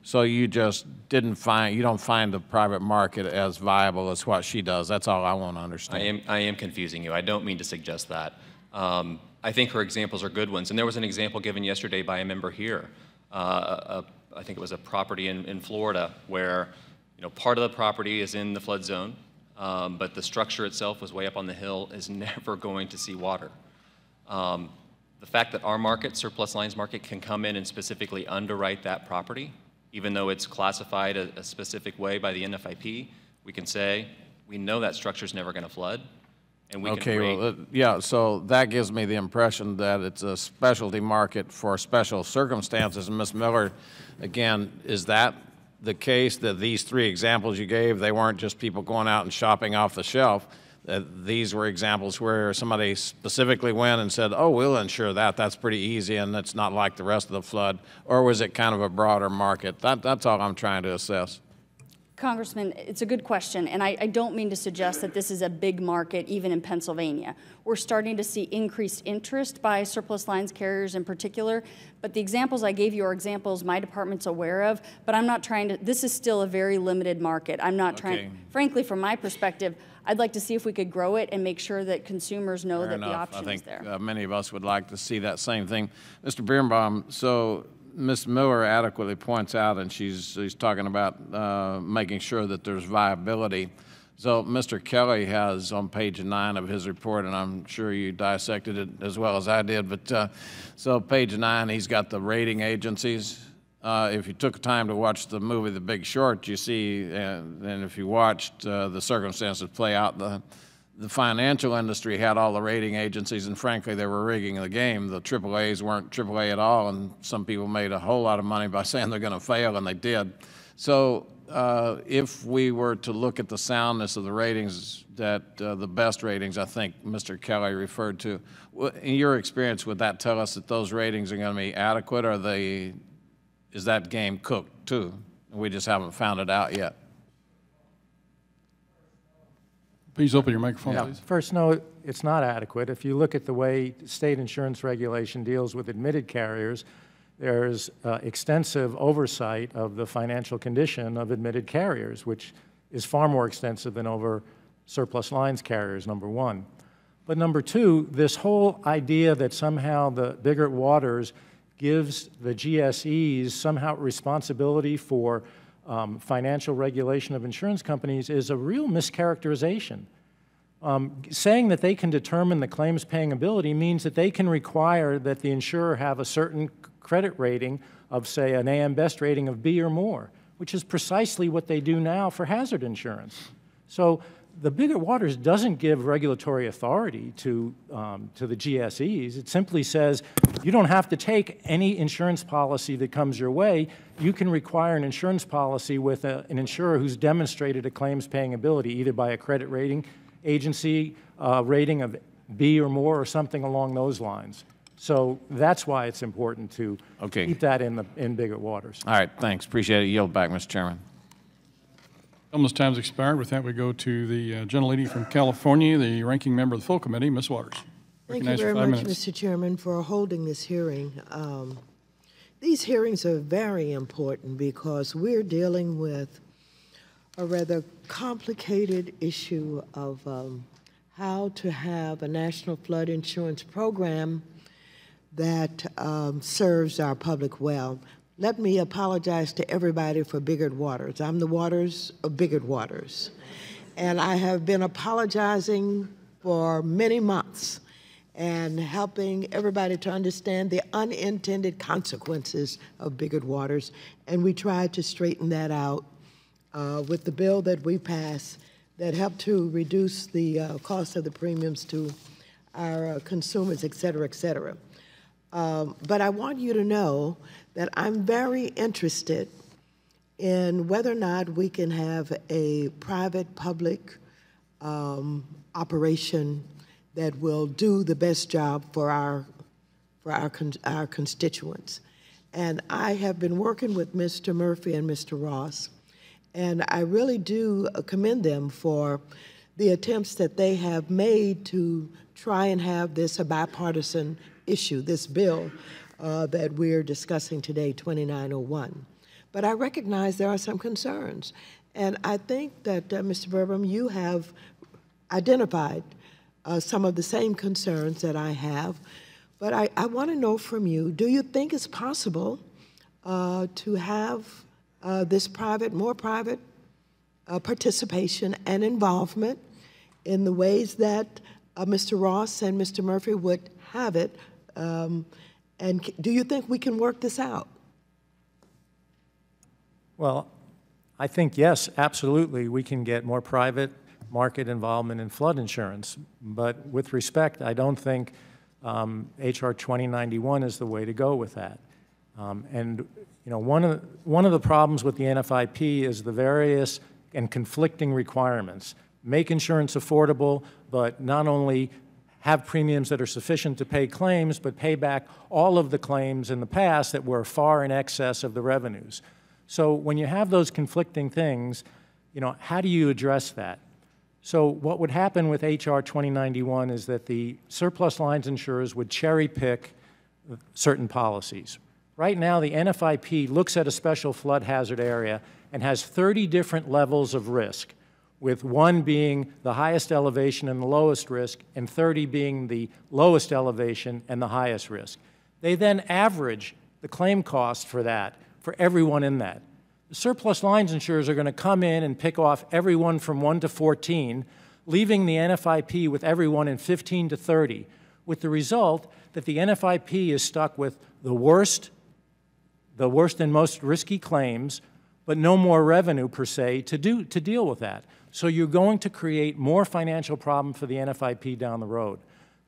so you just don't find the private market as viable as what she does. That's all I want to understand. I am confusing you. I don't mean to suggest that. I think her examples are good ones, and there was an example given yesterday by a member here. I think it was a property in Florida where, part of the property is in the flood zone, but the structure itself was way up on the hill, is never going to see water. The fact that our market, surplus lines market, can come in and specifically underwrite that property, even though it's classified a specific way by the NFIP, we can say, we know that structure's never going to flood, and we can rate. Well, yeah, so that gives me the impression that it's a specialty market for special circumstances. And Ms. Miller, again, is that the case, that these 3 examples you gave, they weren't just people going out and shopping off the shelf? That these were examples where somebody specifically went and said, oh, we'll insure that, that's pretty easy, and it's not like the rest of the flood? Or was it kind of a broader market? That's all I'm trying to assess. Congressman, it's a good question, and I don't mean to suggest that this is a big market even in Pennsylvania. We're starting to see increased interest by surplus lines carriers in particular, but the examples I gave you are examples my department's aware of, but I'm not trying to, this is still a very limited market. I'm not trying, frankly, from my perspective, I'd like to see if we could grow it and make sure that consumers know that the option is there. I think many of us would like to see that same thing. Mr. Birnbaum, so Ms. Miller adequately points out, and she's talking about making sure that there's viability. So Mr. Kelly has on page 9 of his report, and I'm sure you dissected it as well as I did, but so page 9, he's got the rating agencies. If you took time to watch the movie The Big Short, you see, and if you watched the circumstances play out, the financial industry had all the rating agencies, and frankly, they were rigging the game. The AAAs weren't AAA at all, and some people made a whole lot of money by saying they're going to fail, and they did. So if we were to look at the soundness of the ratings, that the best ratings I think Mr. Kelly referred to, in your experience, would that tell us that those ratings are going to be adequate, or is that game cooked too? We just haven't found it out yet. Please open your microphone, please. First, no, it's not adequate. If you look at the way state insurance regulation deals with admitted carriers, there's extensive oversight of the financial condition of admitted carriers, which is far more extensive than over surplus lines carriers, number one. But number two, this whole idea that somehow the Bigger Waters gives the GSEs somehow responsibility for financial regulation of insurance companies is a real mischaracterization. Saying that they can determine the claims paying ability means that they can require that the insurer have a certain credit rating of, say, an AM Best rating of B or more, which is precisely what they do now for hazard insurance. So the bigger waters doesn't give regulatory authority to the GSEs. It simply says you don't have to take any insurance policy that comes your way. You can require an insurance policy with an insurer who's demonstrated a claims-paying ability, either by a credit rating agency rating of B or more or something along those lines. So that's why it's important to keep that in bigger waters. All right, thanks. Appreciate it. Yield back, Mr. Chairman. Almost time's expired. With that, we go to the gentlelady from California, the ranking member of the full committee, Ms. Waters. Thank you very much, Mr. Chairman, for holding this hearing. These hearings are very important because we're dealing with a rather complicated issue of how to have a national flood insurance program that serves our public well. Let me apologize to everybody for Biggert Waters. I'm the Waters of Biggert Waters. And I have been apologizing for many months and helping everybody to understand the unintended consequences of Biggert Waters. And we tried to straighten that out with the bill that we passed that helped to reduce the cost of the premiums to our consumers, et cetera, et cetera. But I want you to know that I'm very interested in whether or not we can have a private-public operation that will do the best job for our constituents. And I have been working with Mr. Murphy and Mr. Ross, and I really do commend them for the attempts that they have made to try and have this a bipartisan issue, this bill that we're discussing today, 2901. But I recognize there are some concerns. And I think that, Mr. Burbam, you have identified some of the same concerns that I have. But I want to know from you, do you think it's possible to have this more private participation and involvement in the ways that Mr. Ross and Mr. Murphy would have it? And do you think we can work this out? Well, I think, yes, absolutely, we can get more private market involvement in flood insurance. But with respect, I don't think H.R. 2091 is the way to go with that. And you know, one of the problems with the NFIP is the various and conflicting requirements. Make insurance affordable, but not only have premiums that are sufficient to pay claims, but pay back all of the claims in the past that were far in excess of the revenues. So when you have those conflicting things, you know, how do you address that? So what would happen with H.R. 2091 is that the surplus lines insurers would cherry pick certain policies. Right now, the NFIP looks at a special flood hazard area and has 30 different levels of risk, with 1 being the highest elevation and the lowest risk, and 30 being the lowest elevation and the highest risk. They then average the claim cost for that, for everyone in that. The surplus lines insurers are going to come in and pick off everyone from 1 to 14, leaving the NFIP with everyone in 15 to 30, with the result that the NFIP is stuck with the worst and most risky claims, but no more revenue per se to deal with that. So you're going to create more financial problem for the NFIP down the road.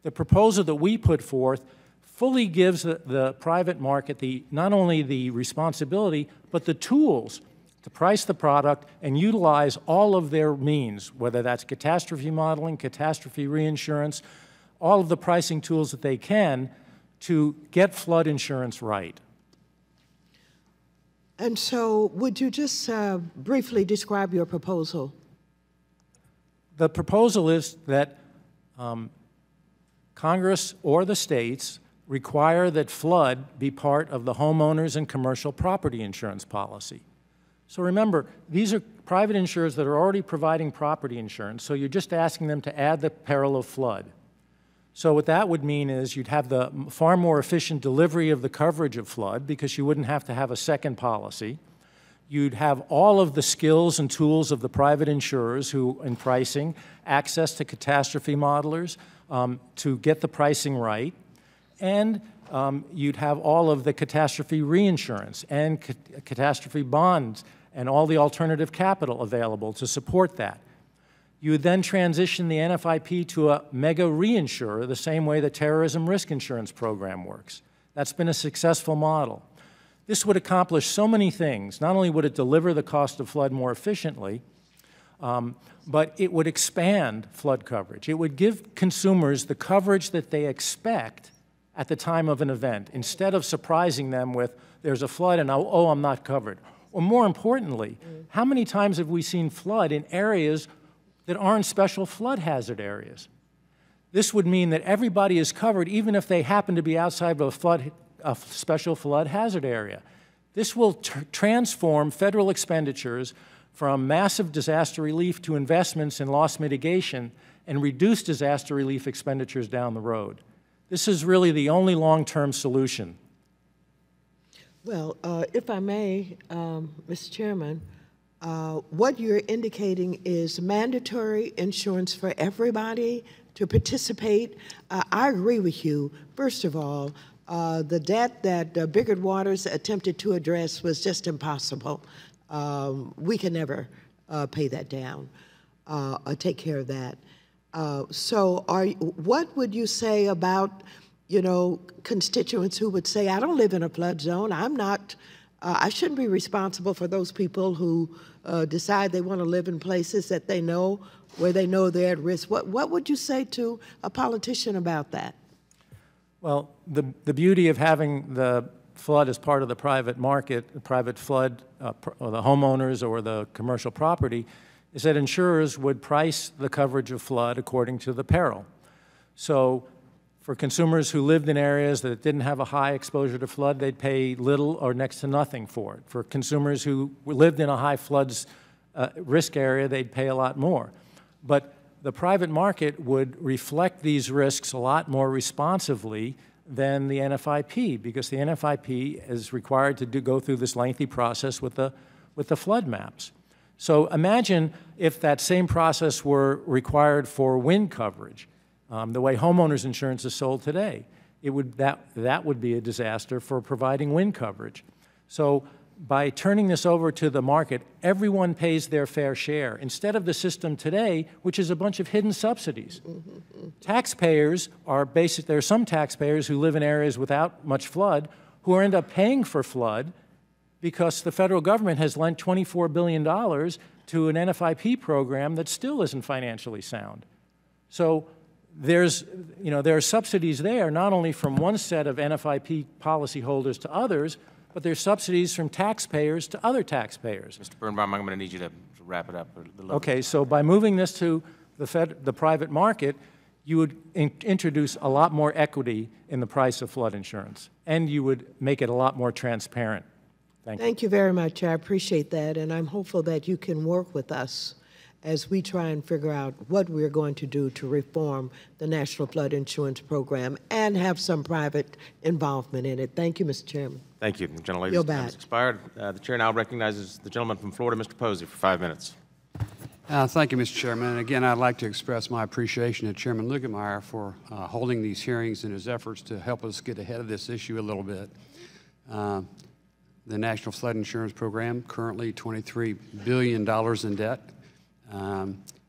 The proposal that we put forth fully gives the private market not only the responsibility, but the tools to price the product and utilize all of their means, whether that's catastrophe modeling, catastrophe reinsurance, all of the pricing tools that they can to get flood insurance right. And so would you just briefly describe your proposal? The proposal is that Congress or the states require that flood be part of the homeowners and commercial property insurance policy. So remember, these are private insurers that are already providing property insurance, so you're just asking them to add the peril of flood. So what that would mean is you'd have the far more efficient delivery of the coverage of flood because you wouldn't have to have a second policy. You'd have all of the skills and tools of the private insurers who, in pricing, access to catastrophe modelers to get the pricing right. And you'd have all of the catastrophe reinsurance and catastrophe bonds and all the alternative capital available to support that. You would then transition the NFIP to a mega reinsurer the same way the terrorism risk insurance program works. That's been a successful model. This would accomplish so many things. Not only would it deliver the cost of flood more efficiently, but it would expand flood coverage. It would give consumers the coverage that they expect at the time of an event, instead of surprising them with, there's a flood and, oh, I'm not covered. Or more importantly, how many times have we seen flood in areas that aren't special flood hazard areas? This would mean that everybody is covered even if they happen to be outside of a special flood hazard area. This will transform federal expenditures from massive disaster relief to investments in loss mitigation and reduce disaster relief expenditures down the road. This is really the only long-term solution. Well, if I may, Mr. Chairman, what you're indicating is mandatory insurance for everybody to participate. I agree with you. First of all, the debt that Biggert Waters attempted to address was just impossible. We can never pay that down or take care of that. So what would you say about, constituents who would say, I don't live in a flood zone, I'm not, I shouldn't be responsible for those people who decide they want to live in places that they know, where they know they're at risk. What would you say to a politician about that? Well, the beauty of having the flood as part of the private market, the private flood, or the homeowners or the commercial property, is that insurers would price the coverage of flood according to the peril. So for consumers who lived in areas that didn't have a high exposure to flood, they'd pay little or next to nothing for it. For consumers who lived in a high floods risk area, they'd pay a lot more. But the private market would reflect these risks a lot more responsively than the NFIP, because the NFIP is required to go through this lengthy process with the flood maps. So imagine if that same process were required for wind coverage, the way homeowners insurance is sold today. That would be a disaster for providing wind coverage. So by turning this over to the market, everyone pays their fair share, instead of the system today, which is a bunch of hidden subsidies. Taxpayers are there are some taxpayers who live in areas without much flood who end up paying for flood because the federal government has lent $24 billion to an NFIP program that still isn't financially sound. So there are subsidies there, not only from one set of NFIP policyholders to others, but there's subsidies from taxpayers to other taxpayers. Mr. Birnbaum, I'm going to need you to wrap it up a little. Okay, so by moving this to the private market, you would introduce a lot more equity in the price of flood insurance, and you would make it a lot more transparent. Thank you very much. I appreciate that, and I'm hopeful that you can work with us as we try and figure out what we're going to do to reform the National Flood Insurance Program and have some private involvement in it. Thank you, Mr. Chairman. Thank you. Gentlelady's time has expired. The chair now recognizes the gentleman from Florida, Mr. Posey, for 5 minutes. Thank you, Mr. Chairman. And again, I'd like to express my appreciation to Chairman Lugemeyer for holding these hearings and his efforts to help us get ahead of this issue a little bit. The National Flood Insurance Program, currently $23 billion in debt.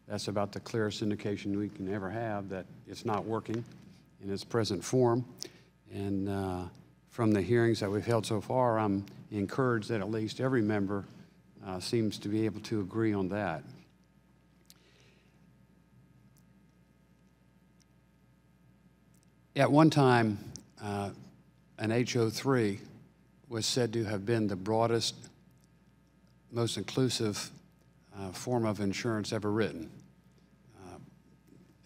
That's about the clearest indication we can ever have that it's not working in its present form. And from the hearings that we've held so far, I'm encouraged that at least every member seems to be able to agree on that. At one time, an HO3 was said to have been the broadest, most inclusive form of insurance ever written.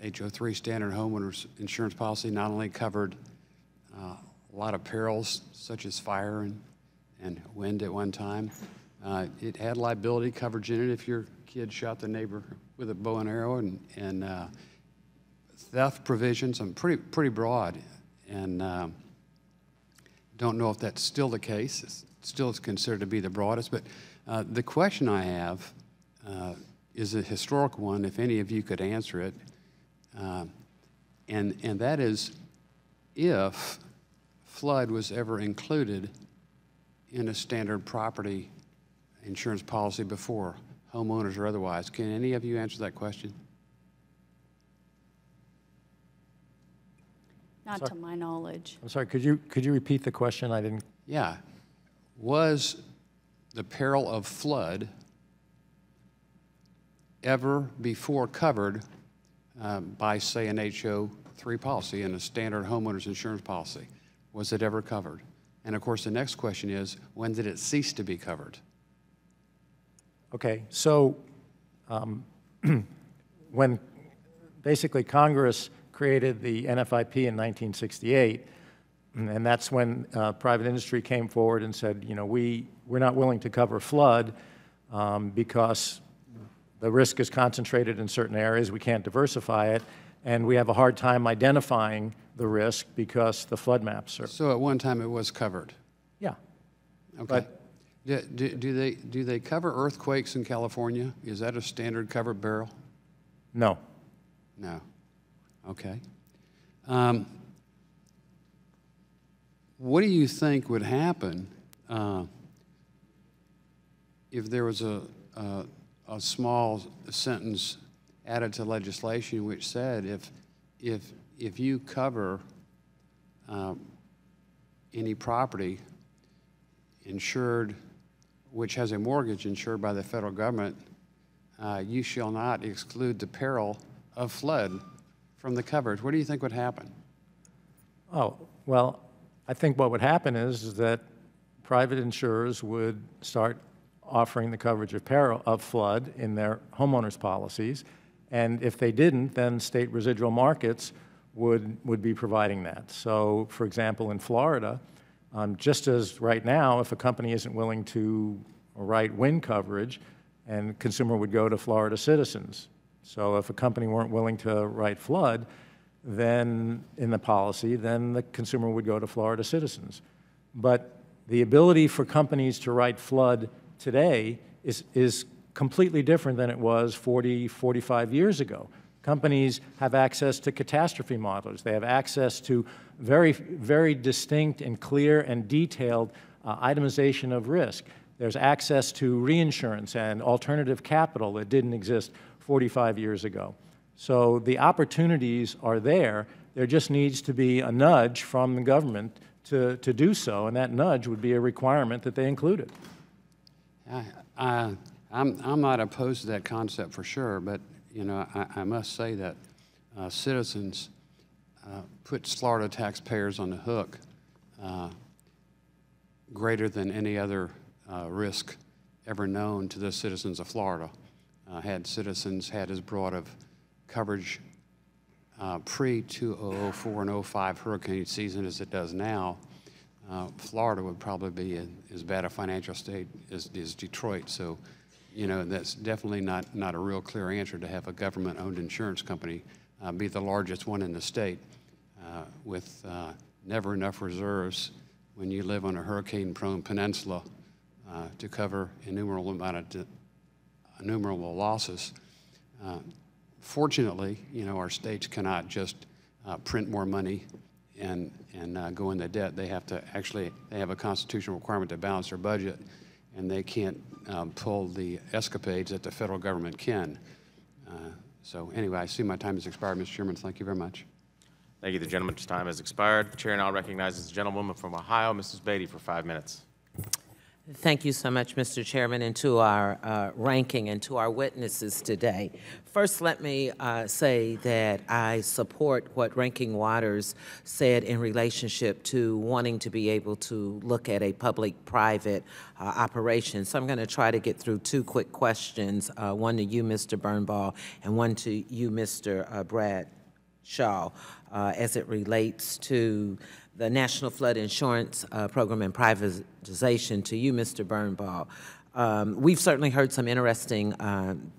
HO3 standard homeowners insurance policy not only covered a lot of perils such as fire and wind at one time, it had liability coverage in it if your kid shot the neighbor with a bow and arrow, and theft provisions, pretty broad, and don't know if that's still the case. It's still considered to be the broadest, but the question I have is a historic one, if any of you could answer it, and that is if flood was ever included in a standard property insurance policy before, homeowners or otherwise. Can any of you answer that question? Not to my knowledge. I'm sorry, could you repeat the question? I didn't. Yeah. Was the peril of flood ever before covered by, say, an HO3 policy and a standard homeowners insurance policy? Was it ever covered? And of course, the next question is, when did it cease to be covered? Okay, so when basically Congress created the NFIP in 1968, and that's when private industry came forward and said, you know, we're not willing to cover flood because the risk is concentrated in certain areas, we can't diversify it, and we have a hard time identifying the risk because the flood maps are. So at one time it was covered? Yeah. Okay. But do they cover earthquakes in California? Is that a standard covered barrel? No. No. Okay. What do you think would happen if there was a small sentence added to legislation which said if you cover any property insured, which has a mortgage insured by the federal government, you shall not exclude the peril of flood from the coverage? What do you think would happen? Oh, well, I think what would happen is that private insurers would start offering the coverage of peril of flood in their homeowners policies, and if they didn't, then state residual markets would be providing that. So, for example, in Florida, just as right now, if a company isn't willing to write wind coverage, and consumer would go to Florida Citizens. So if a company weren't willing to write flood, then in the policy, then the consumer would go to Florida Citizens. But the ability for companies to write flood today is completely different than it was 40, 45 years ago. Companies have access to catastrophe modelers. They have access to very, very distinct and clear and detailed itemization of risk. There's access to reinsurance and alternative capital that didn't exist 45 years ago. So the opportunities are there. There just needs to be a nudge from the government to do so, and that nudge would be a requirement that they include it. I'm not opposed to that concept for sure, but you know, I must say that Citizens puts Florida taxpayers on the hook greater than any other risk ever known to the citizens of Florida. Had Citizens had as broad of coverage pre-2004 and 05 hurricane season as it does now, Florida would probably be in as bad a financial state as Detroit. So, you know, that's definitely not a real clear answer to have a government-owned insurance company be the largest one in the state with never enough reserves when you live on a hurricane-prone peninsula to cover innumerable losses. Fortunately, you know, our states cannot just print more money and go into debt. They have to actually, they have a constitutional requirement to balance their budget, and they can't pull the escapades that the federal government can. So anyway, I see my time has expired, Mr. Chairman. Thank you very much. Thank you. The gentleman's time has expired. The chair now recognizes the gentlewoman from Ohio, Mrs. Beatty, for 5 minutes. Thank you so much, Mr. Chairman, and to our ranking and to our witnesses today. First, let me say that I support what Ranking Waters said in relationship to wanting to be able to look at a public-private operation. So I'm going to try to get through two quick questions, one to you, Mr. Birnbaum, and one to you, Mr. Bradshaw, as it relates to the National Flood Insurance Program and privatization. To you, Mr. Birnbaum. We've certainly heard some interesting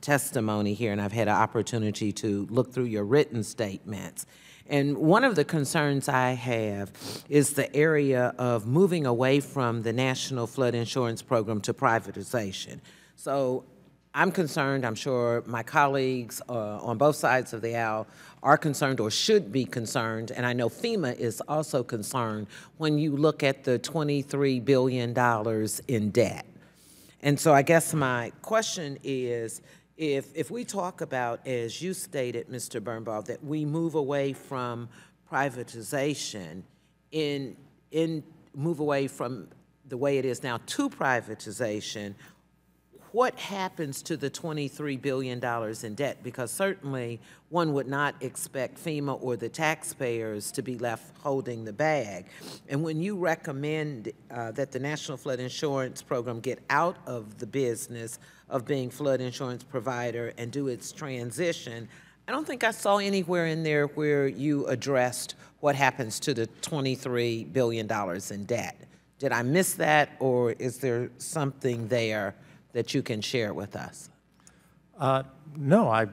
testimony here, and I've had an opportunity to look through your written statements. And one of the concerns I have is the area of moving away from the National Flood Insurance Program to privatization. So I'm concerned, I'm sure my colleagues on both sides of the aisle are concerned or should be concerned, and I know FEMA is also concerned when you look at the $23 billion in debt. And so I guess my question is, if we talk about, as you stated, Mr. Birnbaum, that we move away from privatization, move away from the way it is now to privatization, what happens to the $23 billion in debt? Because certainly one would not expect FEMA or the taxpayers to be left holding the bag. And when you recommend that the National Flood Insurance Program get out of the business of being flood insurance provider and do its transition, I don't think I saw anywhere in there where you addressed what happens to the $23 billion in debt. Did I miss that, or is there something there that you can share with us? No,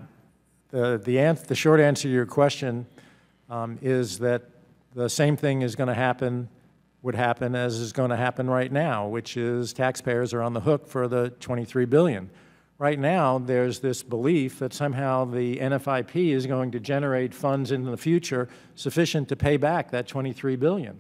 the short answer to your question is that the same thing is going to happen, would happen as is going to happen right now, which is taxpayers are on the hook for the $23 billion. Right now, there's this belief that somehow the NFIP is going to generate funds in the future sufficient to pay back that $23 billion.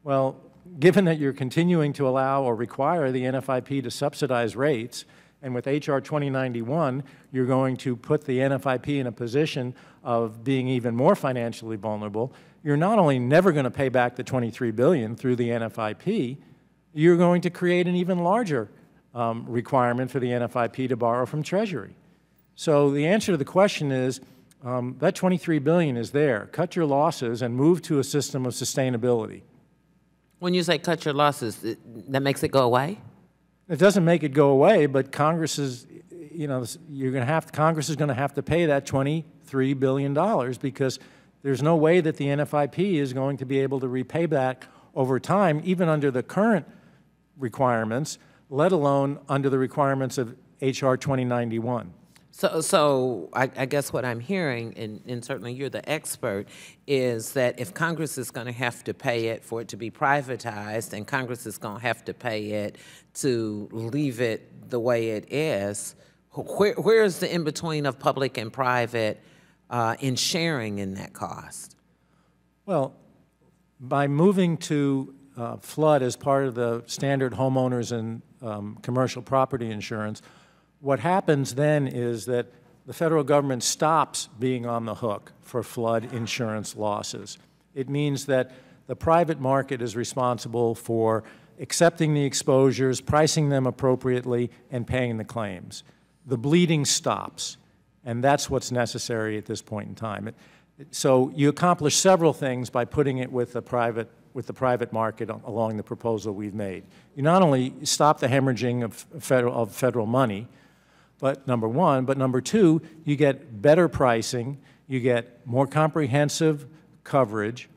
Well, given that you're continuing to allow or require the NFIP to subsidize rates, and with H.R. 2091, you're going to put the NFIP in a position of being even more financially vulnerable, you're not only never going to pay back the $23 billion through the NFIP, you're going to create an even larger requirement for the NFIP to borrow from Treasury. So the answer to the question is that $23 billion is there. Cut your losses and move to a system of sustainability. When you say cut your losses, that makes it go away? It doesn't make it go away, but Congress is, Congress is going to have to pay that $23 billion because there's no way that the NFIP is going to be able to repay back over time, even under the current requirements, let alone under the requirements of H.R. 2091. So I guess what I'm hearing, and certainly you're the expert, is that if Congress is going to have to pay it for it to be privatized, and Congress is going to have to pay it to leave it the way it is, where is the in-between of public and private in sharing in that cost? Well, by moving to flood as part of the standard homeowners and commercial property insurance, what happens then is that the federal government stops being on the hook for flood insurance losses. It means that the private market is responsible for accepting the exposures, pricing them appropriately, and paying the claims. The bleeding stops, and that's what's necessary at this point in time. So you accomplish several things by putting it with the private market along the proposal we've made. You not only stop the hemorrhaging of federal money, but number one, but number two, you get better pricing, you get more comprehensive coverage,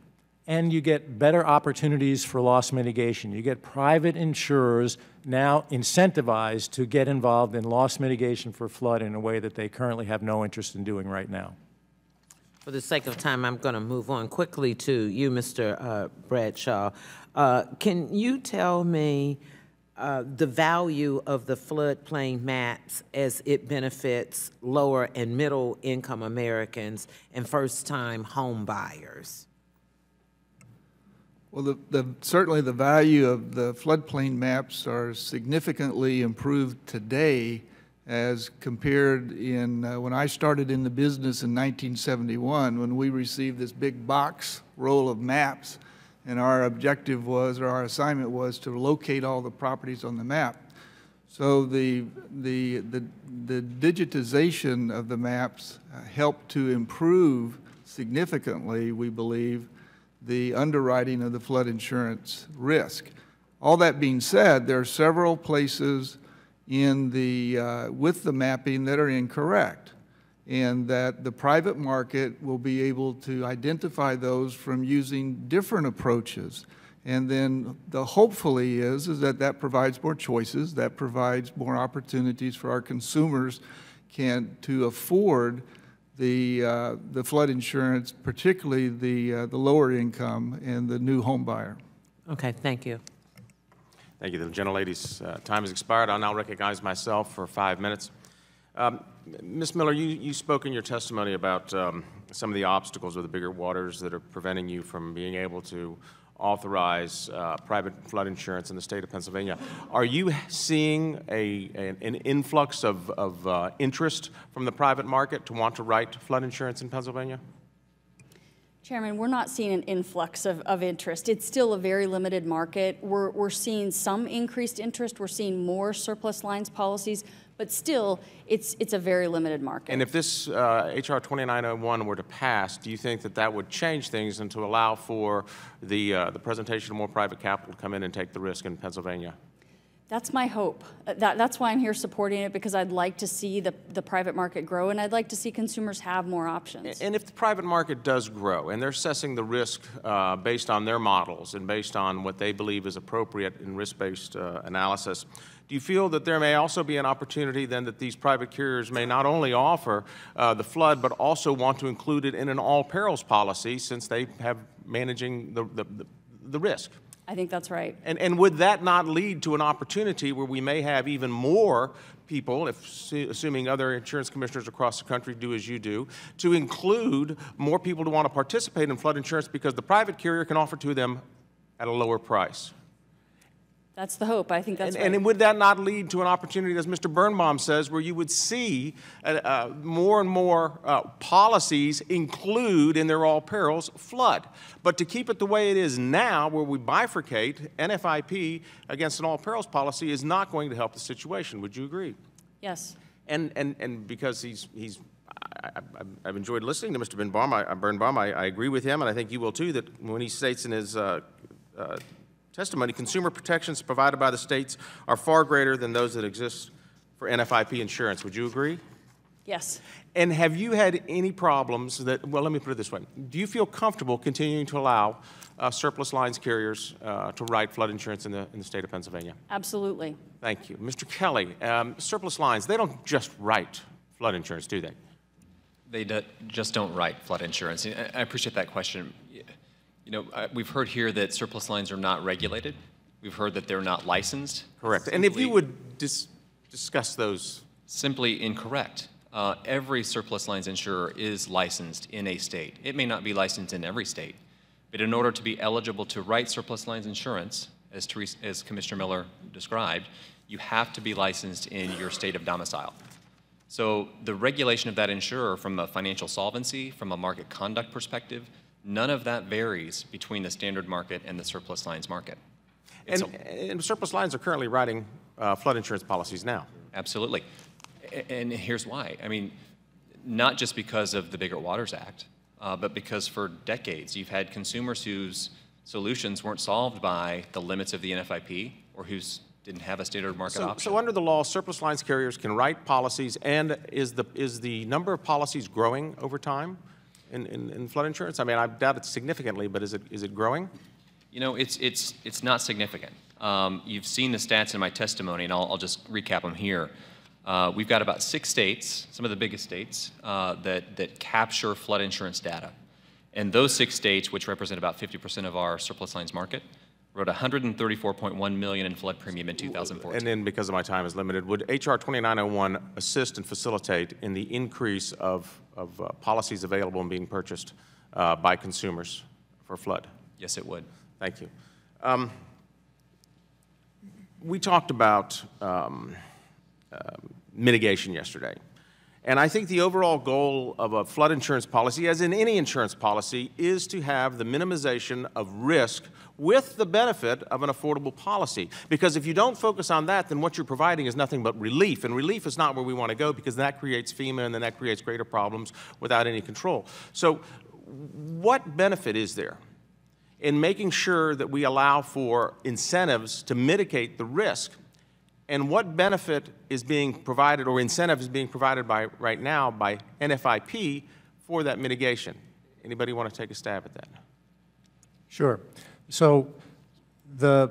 and you get better opportunities for loss mitigation. You get private insurers now incentivized to get involved in loss mitigation for flood in a way that they currently have no interest in doing right now. For the sake of time, I'm going to move on quickly to you, Mr. Bradshaw. Can you tell me the value of the floodplain maps as it benefits lower and middle income Americans and first-time home buyers? Well, certainly the value of the floodplain maps are significantly improved today as compared when I started in the business in 1971, when we received this big box roll of maps, and our objective was, or our assignment was, to locate all the properties on the map. So the digitization of the maps helped to improve significantly, we believe, the underwriting of the flood insurance risk. All that being said, there are several places in with the mapping that are incorrect, and that the private market will be able to identify those from using different approaches. And then the hopefully is that provides more choices, that provides more opportunities for our consumers to afford the flood insurance, particularly the lower income and the new home buyer. Okay, thank you. Thank you. The gentlelady's time has expired. I'll now recognize myself for 5 minutes. Ms. Miller, you spoke in your testimony about some of the obstacles with the bigger waters that are preventing you from being able to authorize private flood insurance in the state of Pennsylvania. Are you seeing an influx of interest from the private market to want to write flood insurance in Pennsylvania? Chairman, we're not seeing an influx of interest. It's still a very limited market. We're seeing some increased interest. We're seeing more surplus lines policies, but still, it's a very limited market. And if this H.R. 2901 were to pass, do you think that that would change things and to allow for the presentation of more private capital to come in and take the risk in Pennsylvania? That's my hope. That's why I'm here supporting it, because I'd like to see the private market grow, and I'd like to see consumers have more options. And if the private market does grow, and they're assessing the risk based on their models and based on what they believe is appropriate in risk-based analysis, do you feel that there may also be an opportunity then that these private carriers may not only offer the flood, but also want to include it in an all-perils policy since they have managing the risk? I think that's right. And would that not lead to an opportunity where we may have even more people, assuming other insurance commissioners across the country do as you do, to include more people to want to participate in flood insurance because the private carrier can offer to them at a lower price? That's the hope. I think that's right. And would that not lead to an opportunity, as Mr. Birnbaum says, where you would see more and more policies include in their all perils flood? But to keep it the way it is now, where we bifurcate NFIP against an all perils policy, is not going to help the situation. Would you agree? Yes. And because I've enjoyed listening to Mr. Birnbaum. I agree with him, and I think you will too, that when he states in his testimony, consumer protections provided by the states are far greater than those that exist for NFIP insurance. Would you agree? Yes. And have you had any problems that, well, let me put it this way. Do you feel comfortable continuing to allow surplus lines carriers to write flood insurance in the state of Pennsylvania? Absolutely. Thank you. Mr. Kelly, surplus lines, they don't just write flood insurance, do they? They just don't write flood insurance. I appreciate that question. You know, we've heard here that surplus lines are not regulated. We've heard that they're not licensed. Correct. And if you would discuss those. Simply incorrect. Every surplus lines insurer is licensed in a state. It may not be licensed in every state, but in order to be eligible to write surplus lines insurance, as Commissioner Miller described, you have to be licensed in your state of domicile. So the regulation of that insurer from a financial solvency, from a market conduct perspective, none of that varies between the standard market and the surplus lines market. And surplus lines are currently writing flood insurance policies now. Absolutely. And here's why. I mean, not just because of the Bigger Waters Act, but because for decades you've had consumers whose solutions weren't solved by the limits of the NFIP or whose didn't have a standard market option. So under the law, surplus lines carriers can write policies, and is the number of policies growing over time in flood insurance? I mean, I doubt it significantly, but is it growing? You know, it's not significant. You've seen the stats in my testimony, and I'll just recap them here. We've got about 6 states, some of the biggest states, that capture flood insurance data. And those 6 states, which represent about 50% of our surplus lines market, wrote $134.1 million in flood premium in 2014. And then, because of my time is limited, would H.R. 2901 assist and facilitate in the increase of policies available and being purchased by consumers for flood? Yes, it would. Thank you. We talked about mitigation yesterday. And I think the overall goal of a flood insurance policy, as in any insurance policy, is to have the minimization of risk with the benefit of an affordable policy. Because if you don't focus on that, then what you're providing is nothing but relief. And relief is not where we want to go, because that creates FEMA, and then that creates greater problems without any control. So what benefit is there in making sure that we allow for incentives to mitigate the risk? And what benefit is being provided, or incentive is being provided by right now by NFIP for that mitigation? Anybody want to take a stab at that? Sure. So the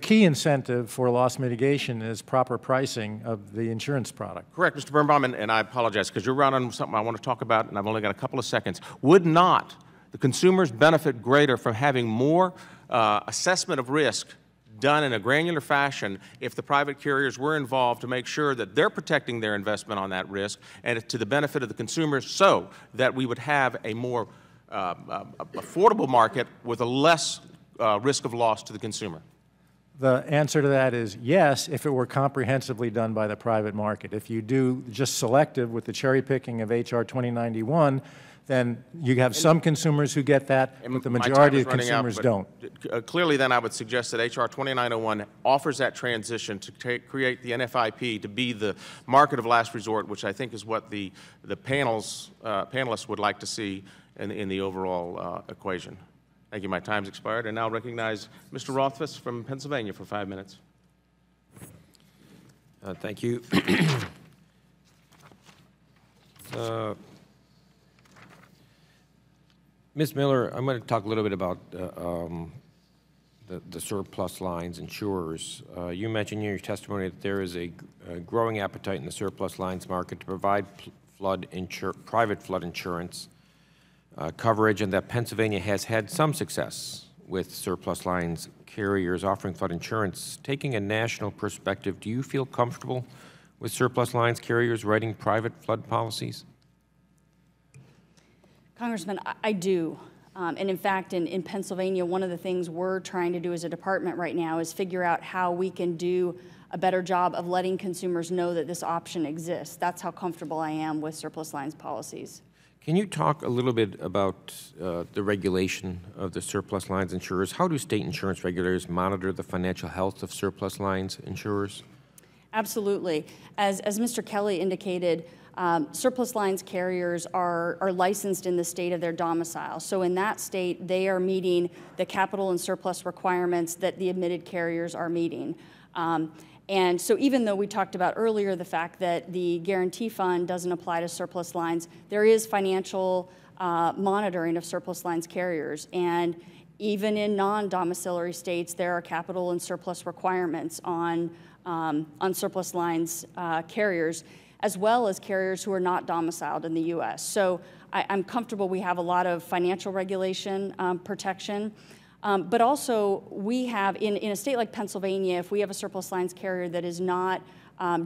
key incentive for loss mitigation is proper pricing of the insurance product. Correct, Mr. Birnbaum, and I apologize because you're running something I want to talk about, and I've only got a couple of seconds. Would not the consumers benefit greater from having more assessment of risk done in a granular fashion if the private carriers were involved to make sure that they're protecting their investment on that risk and to the benefit of the consumers, so that we would have a more affordable market with a less risk of loss to the consumer? The answer to that is yes, if it were comprehensively done by the private market. If you do just selective with the cherry picking of H.R. 2091, then you have some consumers who get that, but the majority of consumers don't. Clearly, then, I would suggest that H.R. 2901 offers that transition to create the NFIP to be the market of last resort, which I think is what the panelists would like to see in the overall equation. Thank you. My time's expired. And now recognize Mr. Rothfuss from Pennsylvania for 5 minutes. Thank you. Ms. Miller, I'm going to talk a little bit about the surplus lines insurers. You mentioned in your testimony that there is a growing appetite in the surplus lines market to provide private flood insurance coverage, and that Pennsylvania has had some success with surplus lines carriers offering flood insurance. Taking a national perspective, do you feel comfortable with surplus lines carriers writing private flood policies? Congressman, I do. And in fact, in Pennsylvania, one of the things we're trying to do as a department right now is figure out how we can do a better job of letting consumers know that this option exists. That's how comfortable I am with surplus lines policies. Can you talk a little bit about the regulation of the surplus lines insurers? How do state insurance regulators monitor the financial health of surplus lines insurers? Absolutely. As Mr. Kelly indicated, surplus lines carriers are licensed in the state of their domicile. So in that state, they are meeting the capital and surplus requirements that the admitted carriers are meeting. And so even though we talked about earlier the fact that the guarantee fund doesn't apply to surplus lines, there is financial monitoring of surplus lines carriers. And even in non-domiciliary states, there are capital and surplus requirements on surplus lines carriers, as well as carriers who are not domiciled in the U.S. So I'm comfortable we have a lot of financial regulation protection. But also, we have, in a state like Pennsylvania, if we have a surplus lines carrier that is not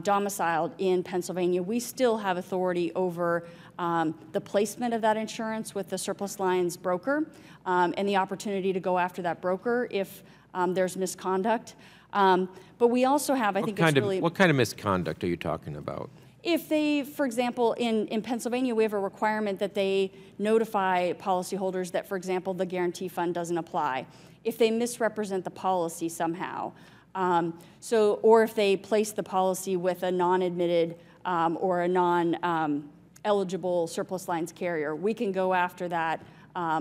domiciled in Pennsylvania, we still have authority over the placement of that insurance with the surplus lines broker and the opportunity to go after that broker if there's misconduct. But we also have, I think it's really... What kind of misconduct are you talking about? If they, for example, in Pennsylvania, we have a requirement that they notify policyholders that, for example, the guarantee fund doesn't apply. If they misrepresent the policy somehow, or if they place the policy with a non-admitted or a non-eligible surplus lines carrier, we can go after that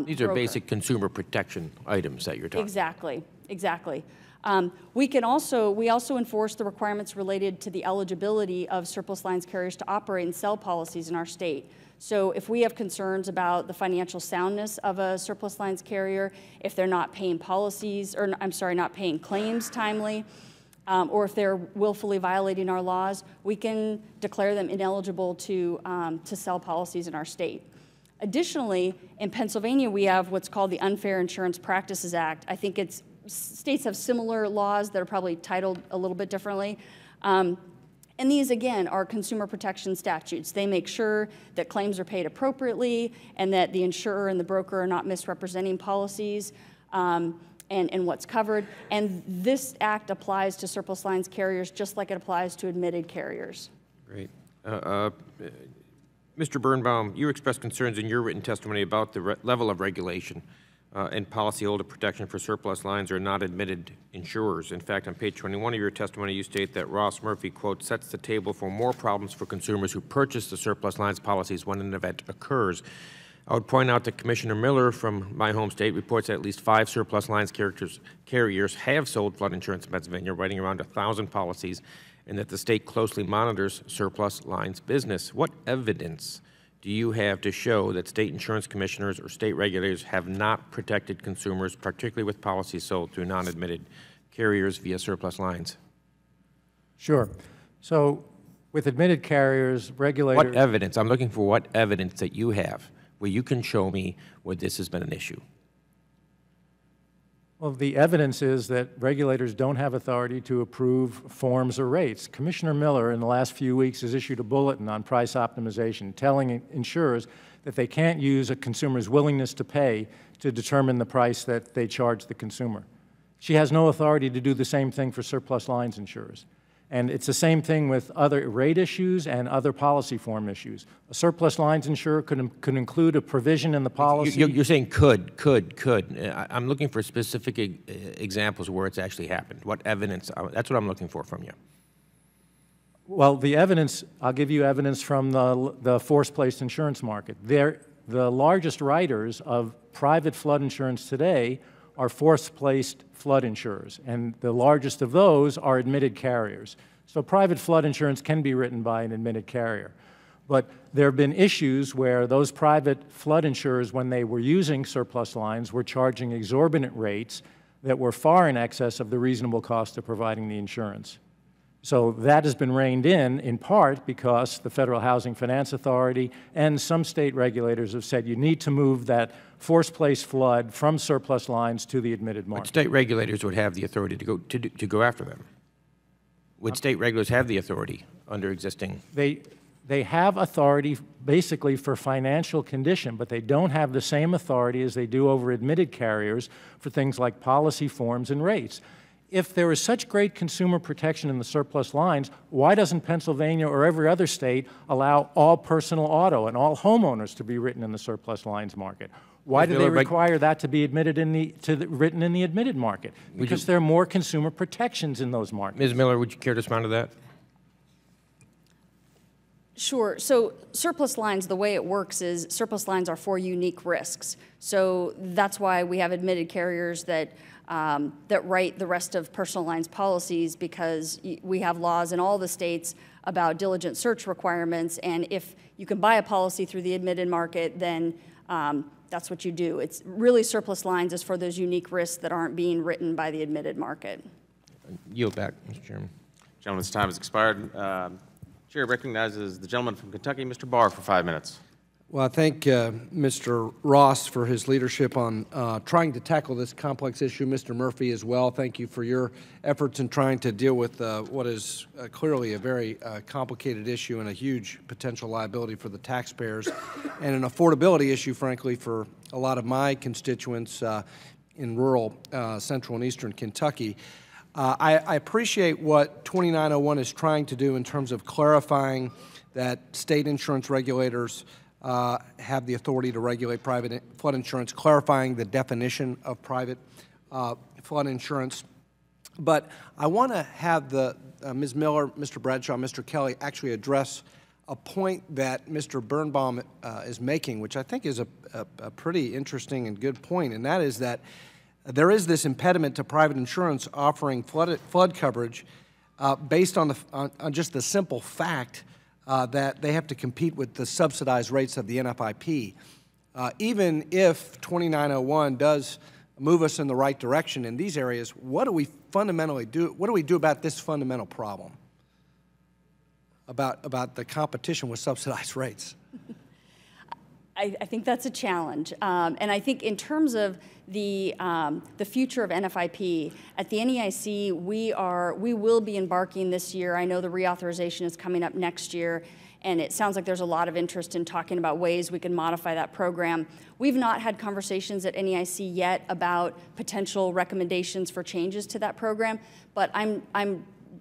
These are basic consumer protection items that you're talking about. Exactly. We also enforce the requirements related to the eligibility of surplus lines carriers to operate and sell policies in our state. So if we have concerns about the financial soundness of a surplus lines carrier, if they're not paying not paying claims timely, or if they're willfully violating our laws, we can declare them ineligible to sell policies in our state. Additionally, in Pennsylvania, we have what's called the Unfair Insurance Practices Act. I think states have similar laws that are probably titled a little bit differently. And these, again, are consumer protection statutes. They make sure that claims are paid appropriately and that the insurer and the broker are not misrepresenting policies and what's covered. And this act applies to surplus lines carriers just like it applies to admitted carriers. Great. Mr. Birnbaum, you expressed concerns in your written testimony about the level of regulation and policyholder protection for surplus lines or not admitted insurers. In fact, on page 21 of your testimony, you state that Ross Murphy, quote, sets the table for more problems for consumers who purchase the surplus lines policies when an event occurs. I would point out that Commissioner Miller from my home state reports that at least 5 surplus lines carriers have sold flood insurance in Pennsylvania, writing around 1,000 policies, and that the state closely monitors surplus lines business. What evidence do you have to show that state insurance commissioners or state regulators have not protected consumers, particularly with policies sold through non-admitted carriers via surplus lines? Sure. So with admitted carriers, regulators... What evidence? I'm looking for what evidence that you have where you can show me where this has been an issue. Well, the evidence is that regulators don't have authority to approve forms or rates. Commissioner Miller, in the last few weeks, has issued a bulletin on price optimization, telling insurers that they can't use a consumer's willingness to pay to determine the price that they charge the consumer. She has no authority to do the same thing for surplus lines insurers. And it's the same thing with other rate issues and other policy form issues. A surplus lines insurer could include a provision in the policy. You're saying could. I'm looking for specific examples where it's actually happened. What evidence? That's what I'm looking for from you. Well, the evidence, I'll give you evidence from the force-placed insurance market. The largest writers of private flood insurance today are force-placed flood insurers, and the largest of those are admitted carriers. So private flood insurance can be written by an admitted carrier. But there have been issues where those private flood insurers, when they were using surplus lines, were charging exorbitant rates that were far in excess of the reasonable cost of providing the insurance. So that has been reined in part because the Federal Housing Finance Authority and some state regulators have said you need to move that force-placed flood from surplus lines to the admitted market. But state regulators would have the authority to go after them. Would state regulators have the authority under existing? They have authority basically for financial condition, but they don't have the same authority as they do over admitted carriers for things like policy forms and rates. If there is such great consumer protection in the surplus lines, why doesn't Pennsylvania or every other state allow all personal auto and all homeowners to be written in the surplus lines market? Why do they require that to be admitted written in the admitted market? Because there are more consumer protections in those markets. Ms. Miller, would you care to respond to that? Sure. So surplus lines, the way it works is surplus lines are for unique risks. So that's why we have admitted carriers that write the rest of personal lines policies, because we have laws in all the states about diligent search requirements, and if you can buy a policy through the admitted market, then that's what you do. It's really surplus lines is for those unique risks that aren't being written by the admitted market. Yield back, Mr. Chairman. Gentleman's time has expired. Chair recognizes the gentleman from Kentucky, Mr. Barr, for 5 minutes. Well, I thank Mr. Ross for his leadership on trying to tackle this complex issue. Mr. Murphy as well, thank you for your efforts in trying to deal with what is clearly a very complicated issue and a huge potential liability for the taxpayers and an affordability issue, frankly, for a lot of my constituents in rural central and eastern Kentucky. I appreciate what 2901 is trying to do in terms of clarifying that state insurance regulators have the authority to regulate private flood insurance, clarifying the definition of private flood insurance. But I want to have Ms. Miller, Mr. Bradshaw, Mr. Kelly actually address a point that Mr. Birnbaum is making, which I think is a pretty interesting and good point, and that is that there is this impediment to private insurance offering flood coverage based on just the simple fact that they have to compete with the subsidized rates of the NFIP. Even if 2901 does move us in the right direction in these areas, what do we fundamentally do? What do we do about this fundamental problem about the competition with subsidized rates? I think that's a challenge, and I think in terms of the future of NFIP at the NEIC, we will be embarking this year. I know the reauthorization is coming up next year, and it sounds like there's a lot of interest in talking about ways we can modify that program. We've not had conversations at NEIC yet about potential recommendations for changes to that program, but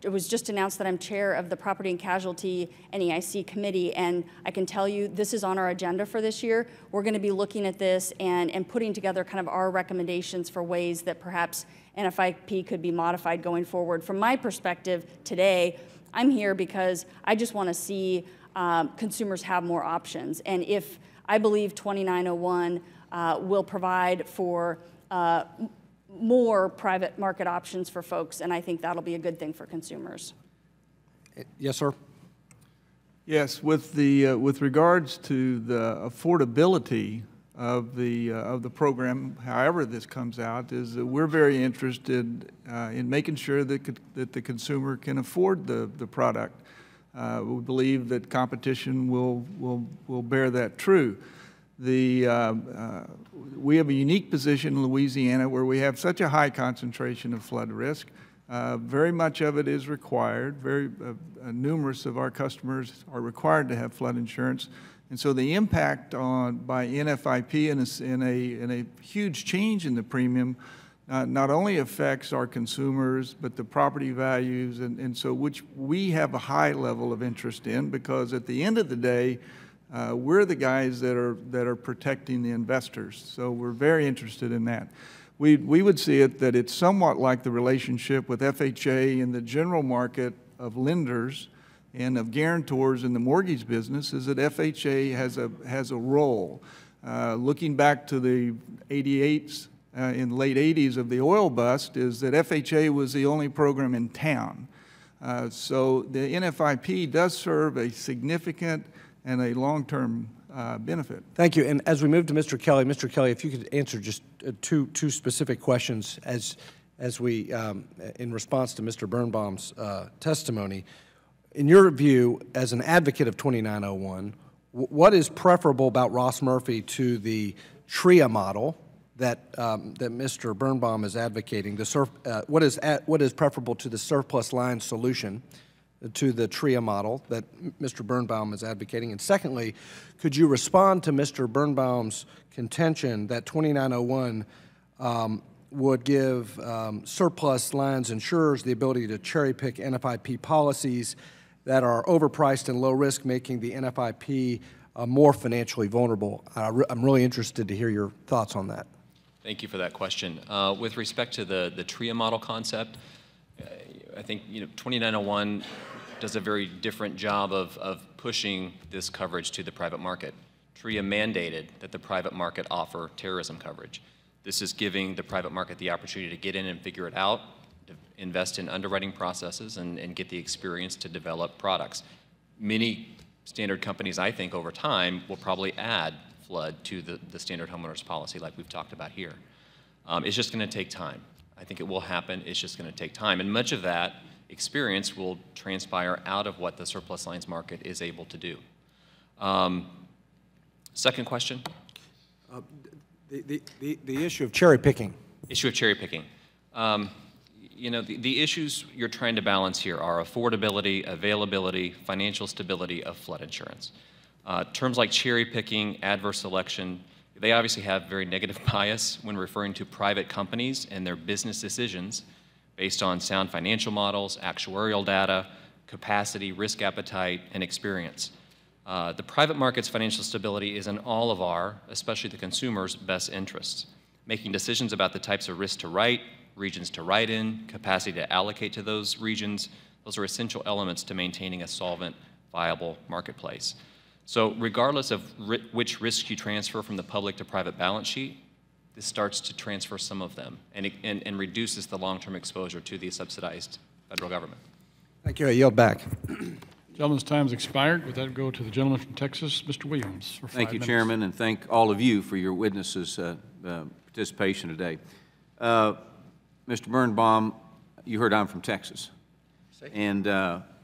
it was just announced that I'm chair of the Property and Casualty NEIC committee, and I can tell you this is on our agenda for this year. We're going to be looking at this and putting together kind of our recommendations for ways that perhaps NFIP could be modified going forward. From my perspective today, I'm here because I just want to see consumers have more options. And if I believe 2901 will provide for more private market options for folks, and I think that'll be a good thing for consumers. Yes, sir. Yes, with regards to the affordability of the program, however this comes out, is that we're very interested in making sure that the consumer can afford the product. We believe that competition will bear that true. we have a unique position in Louisiana where we have such a high concentration of flood risk. Very much of it is required. Very numerous of our customers are required to have flood insurance. And so the impact by NFIP in a huge change in the premium not only affects our consumers, but the property values, and so which we have a high level of interest in, because at the end of the day, we're the guys that are protecting the investors. So we're very interested in that. We would see it that it's somewhat like the relationship with FHA in the general market of lenders and of guarantors in the mortgage business, is that FHA has a role. Looking back to the 88s, in the late 80s of the oil bust, is that FHA was the only program in town. So the NFIP does serve a significant and a long-term benefit. Thank you. And as we move to Mr. Kelly, if you could answer just two specific questions as we, in response to Mr. Birnbaum's testimony. In your view, as an advocate of 2901, what is preferable about Ross Murphy to the TRIA model that Mr. Birnbaum is advocating? What is preferable to the surplus line solution, to the TRIA model that Mr. Birnbaum is advocating? And secondly, could you respond to Mr. Birnbaum's contention that 2901 would give surplus lines insurers the ability to cherry-pick NFIP policies that are overpriced and low risk, making the NFIP more financially vulnerable? I'm really interested to hear your thoughts on that. Thank you for that question. With respect to the TRIA model concept, I think 2901 does a very different job of pushing this coverage to the private market. TRIA mandated that the private market offer terrorism coverage. This is giving the private market the opportunity to get in and figure it out, to invest in underwriting processes, and get the experience to develop products. Many standard companies, I think, over time, will probably add flood to the standard homeowners policy like we've talked about here. It's just going to take time. I think it will happen. It's just going to take time. And much of that experience will transpire out of what the surplus lines market is able to do. Second question? The issue of cherry picking. Issue of cherry picking. The issues you're trying to balance here are affordability, availability, financial stability of flood insurance. Terms like cherry picking, adverse selection, they obviously have very negative bias when referring to private companies and their business decisions based on sound financial models, actuarial data, capacity, risk appetite, and experience. The private market's financial stability is in all of our, especially the consumer's, best interests. Making decisions about the types of risks to write, regions to write in, capacity to allocate to those regions, those are essential elements to maintaining a solvent, viable marketplace. So regardless of which risks you transfer from the public to private balance sheet, this starts to transfer some of them and reduces the long-term exposure to the subsidized federal government. Thank you. I yield back. Gentleman's time has expired. With that, go to the gentleman from Texas, Mr. Williams, for 5 minutes. Thank you, Chairman, and thank all of you for your witnesses' participation today. Mr. Birnbaum, you heard I'm from Texas. And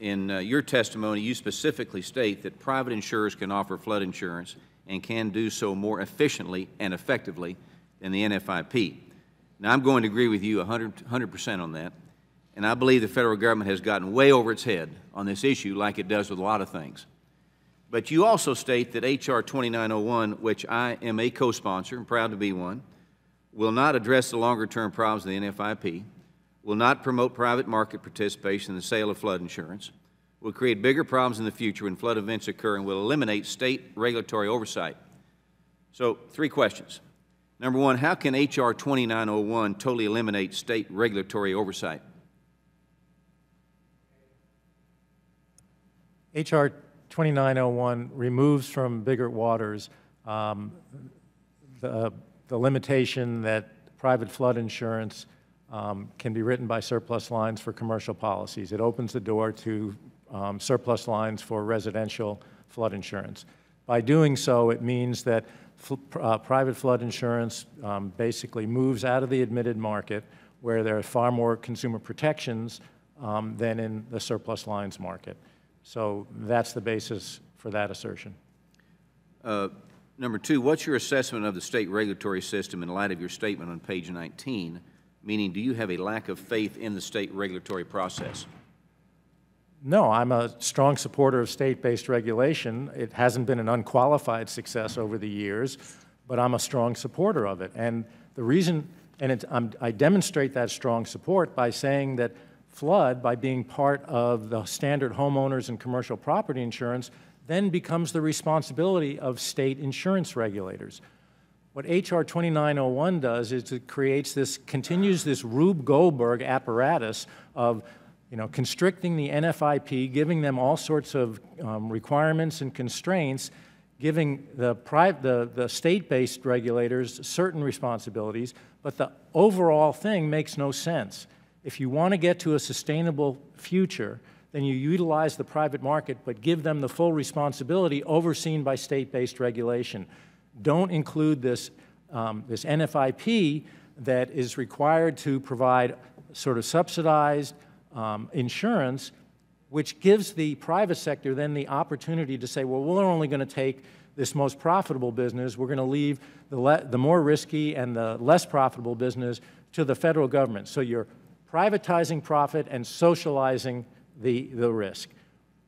in your testimony, you specifically state that private insurers can offer flood insurance and can do so more efficiently and effectively than the NFIP. Now, I'm going to agree with you 100% on that, and I believe the federal government has gotten way over its head on this issue like it does with a lot of things. But you also state that H.R. 2901, which I am a co-sponsor and proud to be one, will not address the longer-term problems of the NFIP, will not promote private market participation in the sale of flood insurance, will create bigger problems in the future when flood events occur, and will eliminate state regulatory oversight. So, 3 questions. Number 1, how can H.R. 2901 totally eliminate state regulatory oversight? H.R. 2901 removes from Biggert Waters the limitation that private flood insurance can be written by surplus lines for commercial policies. It opens the door to surplus lines for residential flood insurance. By doing so, it means that private flood insurance basically moves out of the admitted market, where there are far more consumer protections than in the surplus lines market. So that's the basis for that assertion. Number two, what's your assessment of the state regulatory system in light of your statement on page 19? Meaning, do you have a lack of faith in the state regulatory process? No, I'm a strong supporter of state-based regulation. It hasn't been an unqualified success over the years, but I'm a strong supporter of it. And the reason, and I demonstrate that strong support by saying that flood, by being part of the standard homeowners and commercial property insurance, then becomes the responsibility of state insurance regulators. What H.R. 2901 does is it creates this, continues this Rube Goldberg apparatus of constricting the NFIP, giving them all sorts of requirements and constraints, giving the state-based regulators certain responsibilities, but the overall thing makes no sense. If you want to get to a sustainable future, then you utilize the private market, but give them the full responsibility overseen by state-based regulation. Don't include this NFIP that is required to provide sort of subsidized insurance, which gives the private sector then the opportunity to say, well, we're only going to take this most profitable business. We're going to leave the more risky and the less profitable business to the federal government. So you're privatizing profit and socializing the risk.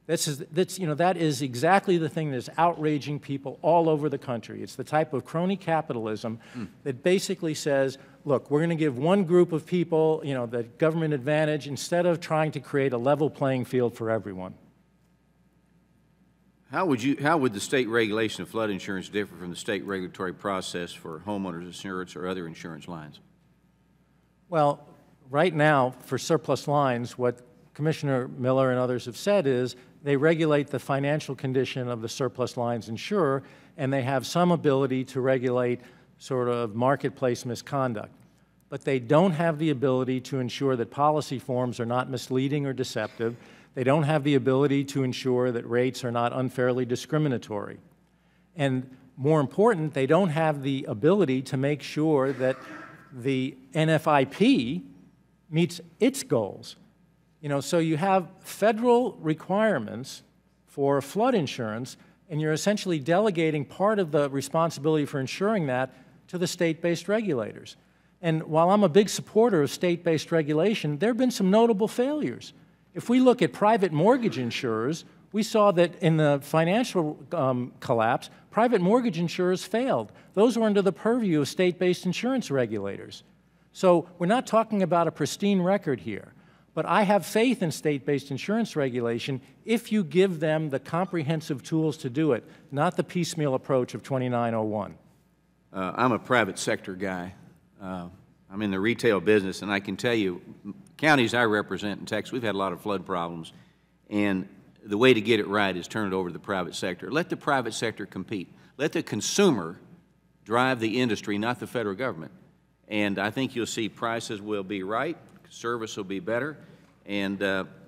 That is exactly the thing that's outraging people all over the country. It's the type of crony capitalism that basically says, look, we're going to give one group of people, the government advantage instead of trying to create a level playing field for everyone. How would the state regulation of flood insurance differ from the state regulatory process for homeowners insurance or other insurance lines? Well, right now, for surplus lines, what Commissioner Miller and others have said is they regulate the financial condition of the surplus lines insurer, and they have some ability to regulate sort of marketplace misconduct. But they don't have the ability to ensure that policy forms are not misleading or deceptive. They don't have the ability to ensure that rates are not unfairly discriminatory. And more important, they don't have the ability to make sure that the NFIP meets its goals. So you have federal requirements for flood insurance, and you're essentially delegating part of the responsibility for ensuring that to the state-based regulators. And while I'm a big supporter of state-based regulation, there have been some notable failures. If we look at private mortgage insurers, we saw that in the financial collapse, private mortgage insurers failed. Those were under the purview of state-based insurance regulators. So we're not talking about a pristine record here. But I have faith in state-based insurance regulation if you give them the comprehensive tools to do it, not the piecemeal approach of 2901. I'm a private sector guy. I'm in the retail business, and I can tell you, counties I represent in Texas, we've had a lot of flood problems, and the way to get it right is turn it over to the private sector. Let the private sector compete. Let the consumer drive the industry, not the federal government. And I think you'll see prices will be right, service will be better, and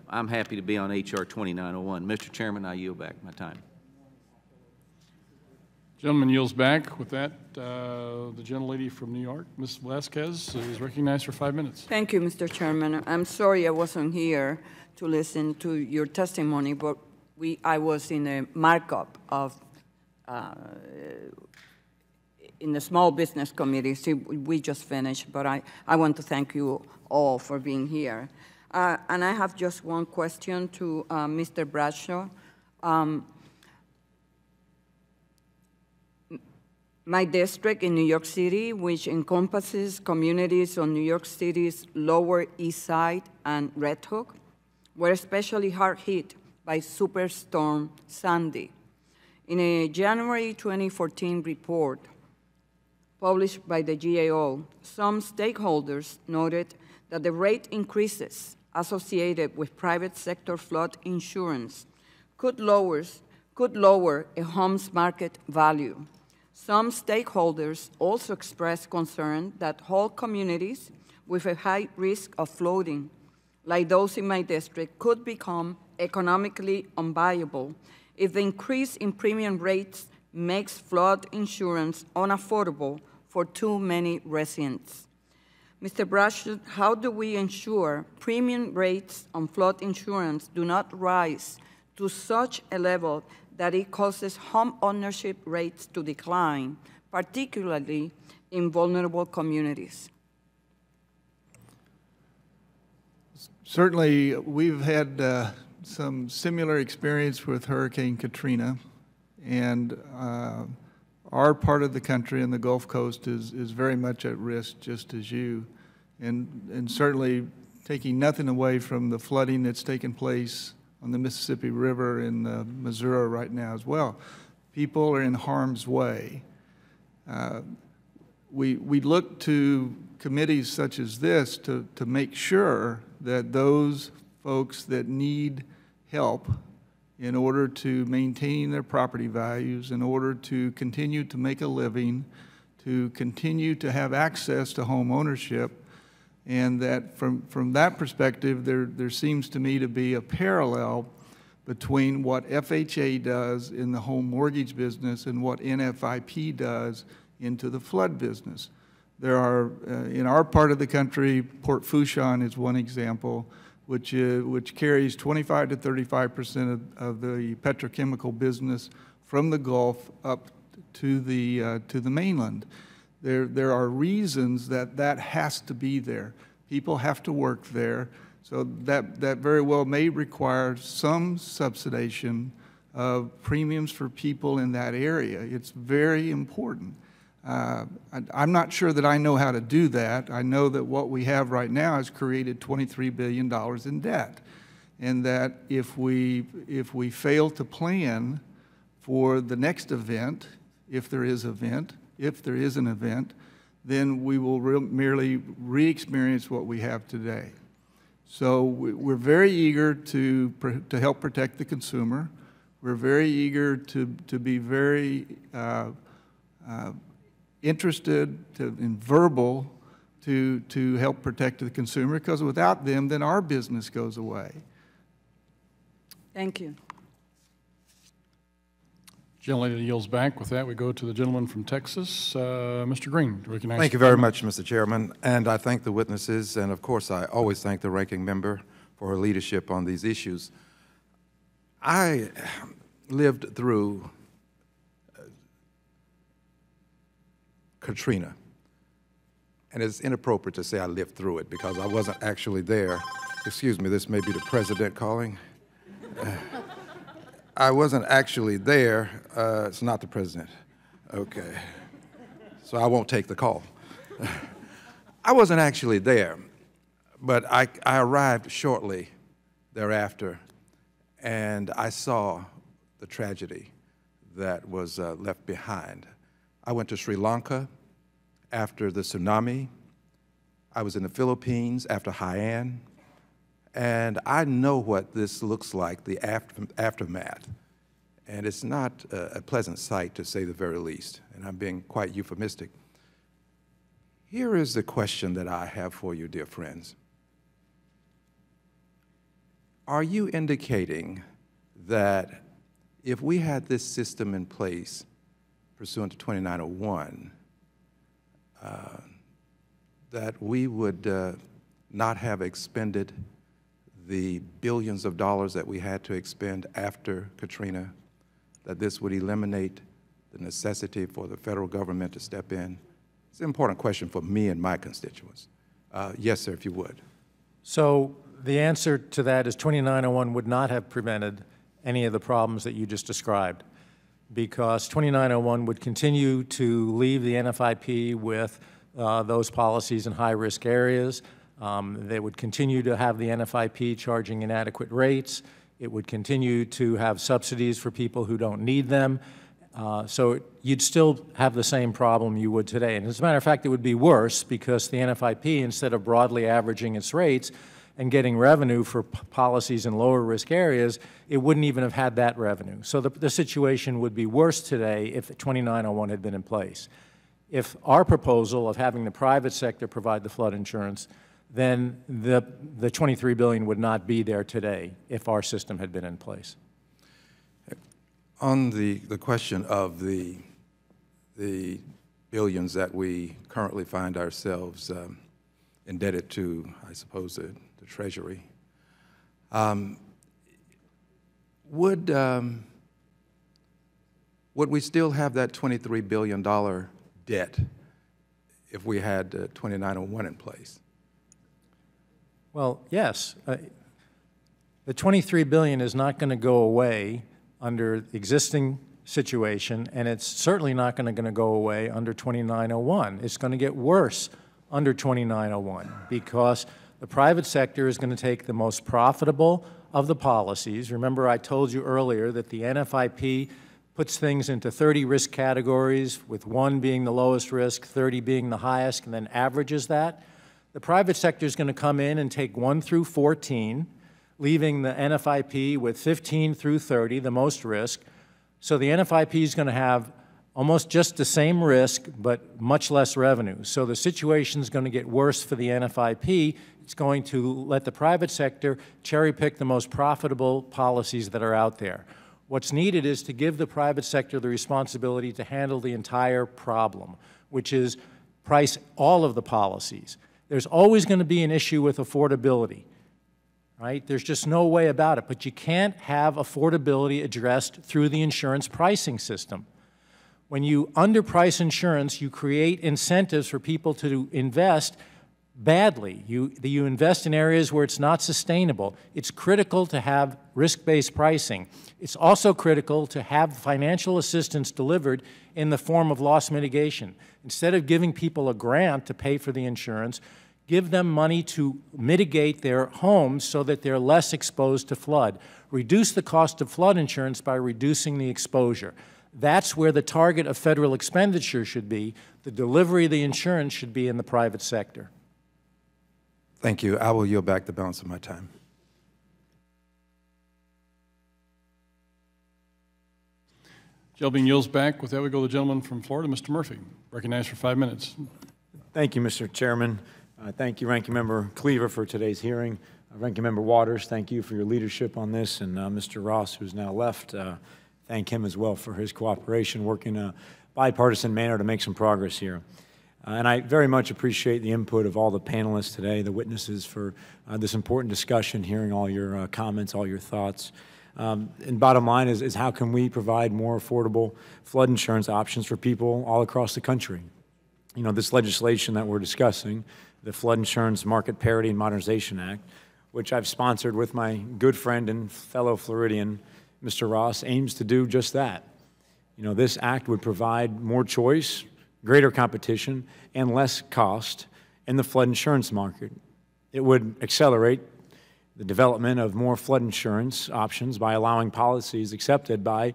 I'm happy to be on H.R. 2901. Mr. Chairman, I yield back my time. Gentleman yields back. With that, the gentlelady from New York, Ms. Velasquez, is recognized for 5 minutes. Thank you, Mr. Chairman. I'm sorry I wasn't here to listen to your testimony, but I was in a markup of in the Small Business Committee. See, we just finished, but I want to thank you all for being here. And I have just one question to Mr. Bradshaw. My district in New York City, which encompasses communities on New York City's Lower East Side and Red Hook, were especially hard hit by Superstorm Sandy. In a January 2014 report published by the GAO, some stakeholders noted that the rate increases associated with private sector flood insurance could lower a home's market value. Some stakeholders also expressed concern that whole communities with a high risk of flooding, like those in my district, could become economically unviable if the increase in premium rates makes flood insurance unaffordable for too many residents. Mr. Bradshaw, how do we ensure premium rates on flood insurance do not rise to such a level that it causes home ownership rates to decline, particularly in vulnerable communities? Certainly, we've had some similar experience with Hurricane Katrina, and our part of the country and the Gulf Coast is very much at risk, just as you, and certainly taking nothing away from the flooding that's taken place on the Mississippi River in Missouri right now as well. People are in harm's way. We look to committees such as this to make sure that those folks that need help in order to maintain their property values, in order to continue to make a living, to continue to have access to home ownership, and that from that perspective, there seems to me to be a parallel between what FHA does in the home mortgage business and what NFIP does into the flood business. There are, in our part of the country, Port Fourchon is one example, which carries 25 to 35% of the petrochemical business from the Gulf up to the mainland. There are reasons that has to be there. People have to work there, so that very well may require some subsidization of premiums for people in that area. It's very important. I'm not sure that I know how to do that. I know that what we have right now has created $23 billion in debt, and that if we fail to plan for the next event, if there is an event, then we will merely re-experience what we have today. So we're very eager to help protect the consumer. We're very eager to be very interested in verbal to help protect the consumer, because without them, then our business goes away. Thank you. Gentlelady yields back. With that, we go to the gentleman from Texas, Mr. Green. Thank you very much, Mr. Chairman, and I thank the witnesses, and of course, I always thank the ranking member for her leadership on these issues. I lived through Katrina, and it's inappropriate to say I lived through it because I wasn't actually there. Excuse me, this may be the president calling. I wasn't actually there. It's not the president. Okay. So I won't take the call. I wasn't actually there, but I arrived shortly thereafter, and I saw the tragedy that was left behind. I went to Sri Lanka after the tsunami. I was in the Philippines after Haiyan. And I know what this looks like, the aftermath. And it's not a pleasant sight, to say the very least. And I'm being quite euphemistic. Here is the question that I have for you, dear friends. Are you indicating that if we had this system in place pursuant to 2901, that we would not have expended the billions of dollars that we had to expend after Katrina, that this would eliminate the necessity for the federal government to step in? It's an important question for me and my constituents. Yes, sir, if you would. So the answer to that is 2901 would not have prevented any of the problems that you just described, because 2901 would continue to leave the NFIP with those policies in high-risk areas. They would continue to have the NFIP charging inadequate rates. It would continue to have subsidies for people who don't need them. So you'd still have the same problem you would today. And as a matter of fact, it would be worse, because the NFIP, instead of broadly averaging its rates and getting revenue for policies in lower risk areas, it wouldn't even have had that revenue. So the situation would be worse today if 2901 had been in place. If our proposal of having the private sector provide the flood insurance, then the $23 billion would not be there today if our system had been in place. On the question of the billions that we currently find ourselves indebted to, I suppose, the Treasury, would would we still have that $23 billion debt if we had 2901 in place? Well, yes. The $23 billion is not going to go away under the existing situation, and it's certainly not going to go away under 2901. It's going to get worse under 2901 because the private sector is going to take the most profitable of the policies. Remember, I told you earlier that the NFIP puts things into 30 risk categories, with 1 being the lowest risk, 30 being the highest, and then averages that. The private sector is going to come in and take 1 through 14, leaving the NFIP with 15 through 30, the most risk. So the NFIP is going to have almost just the same risk, but much less revenue. So the situation is going to get worse for the NFIP. It's going to let the private sector cherry pick the most profitable policies that are out there. What's needed is to give the private sector the responsibility to handle the entire problem, which is price all of the policies. There's always going to be an issue with affordability, right? There's just no way about it. But you can't have affordability addressed through the insurance pricing system. When you underprice insurance, you create incentives for people to invest badly. You invest in areas where it's not sustainable. It's critical to have risk-based pricing. It's also critical to have financial assistance delivered in the form of loss mitigation. Instead of giving people a grant to pay for the insurance, give them money to mitigate their homes so that they're less exposed to flood. Reduce the cost of flood insurance by reducing the exposure. That's where the target of federal expenditure should be. The delivery of the insurance should be in the private sector. Thank you. I will yield back the balance of my time. Gentleman yields back. With that, we go to the gentleman from Florida, Mr. Murphy. Recognized for 5 minutes. Thank you, Mr. Chairman. Thank you, Ranking Member Cleaver, for today's hearing. Ranking Member Waters, thank you for your leadership on this. And Mr. Ross, who's now left, thank him as well for his cooperation, working in a bipartisan manner to make some progress here. And I very much appreciate the input of all the panelists today, the witnesses, for this important discussion, hearing all your comments, all your thoughts. And bottom line is how can we provide more affordable flood insurance options for people all across the country? You know, this legislation that we're discussing, the Flood Insurance Market Parity and Modernization Act, which I've sponsored with my good friend and fellow Floridian, Mr. Ross, aims to do just that. You know, this act would provide more choice, greater competition, and less cost in the flood insurance market. It would accelerate the development of more flood insurance options by allowing policies accepted by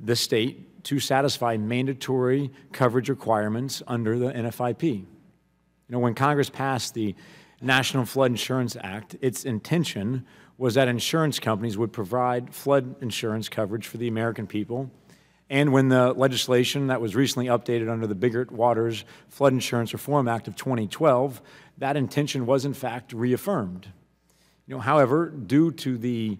the state to satisfy mandatory coverage requirements under the NFIP. You know, when Congress passed the National Flood Insurance Act, its intention was that insurance companies would provide flood insurance coverage for the American people. And when the legislation that was recently updated under the Biggert-Waters Flood Insurance Reform Act of 2012, that intention was in fact reaffirmed. You know, however, due to the,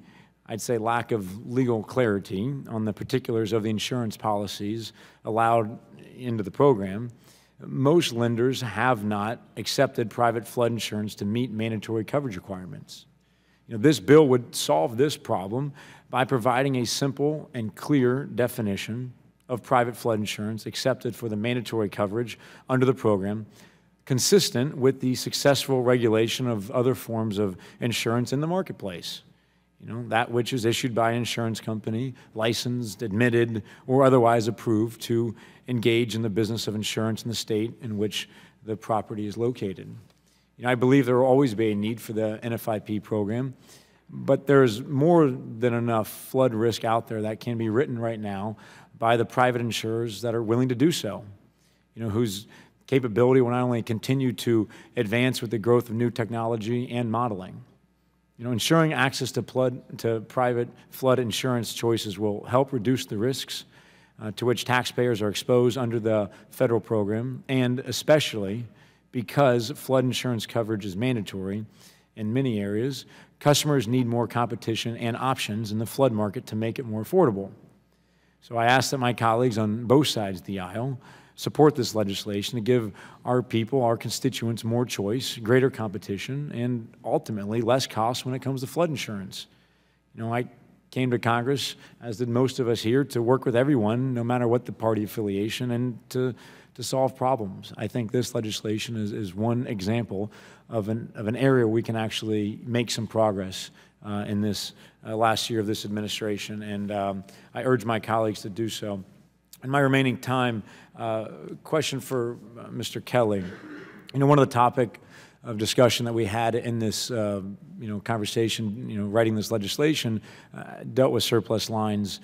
I'd say, lack of legal clarity on the particulars of the insurance policies allowed into the program, most lenders have not accepted private flood insurance to meet mandatory coverage requirements. You know, this bill would solve this problem by providing a simple and clear definition of private flood insurance accepted for the mandatory coverage under the program, consistent with the successful regulation of other forms of insurance in the marketplace. You know, that which is issued by an insurance company, licensed, admitted, or otherwise approved to engage in the business of insurance in the state in which the property is located. You know, I believe there will always be a need for the NFIP program, but there's more than enough flood risk out there that can be written right now by the private insurers that are willing to do so, you know, whose capability will not only continue to advance with the growth of new technology and modeling. You know, ensuring access to private flood insurance choices will help reduce the risks to which taxpayers are exposed under the federal program, and especially because flood insurance coverage is mandatory in many areas, customers need more competition and options in the flood market to make it more affordable. So I ask that my colleagues on both sides of the aisle support this legislation to give our people, our constituents, more choice, greater competition, and ultimately less cost when it comes to flood insurance. You know, I came to Congress, as did most of us here, to work with everyone, no matter what the party affiliation, and to solve problems. I think this legislation is one example of an area we can actually make some progress in this last year of this administration, and I urge my colleagues to do so. In my remaining time, question for Mr. Kelly. You know, one of the topic of discussion that we had in this, conversation, writing this legislation, dealt with surplus lines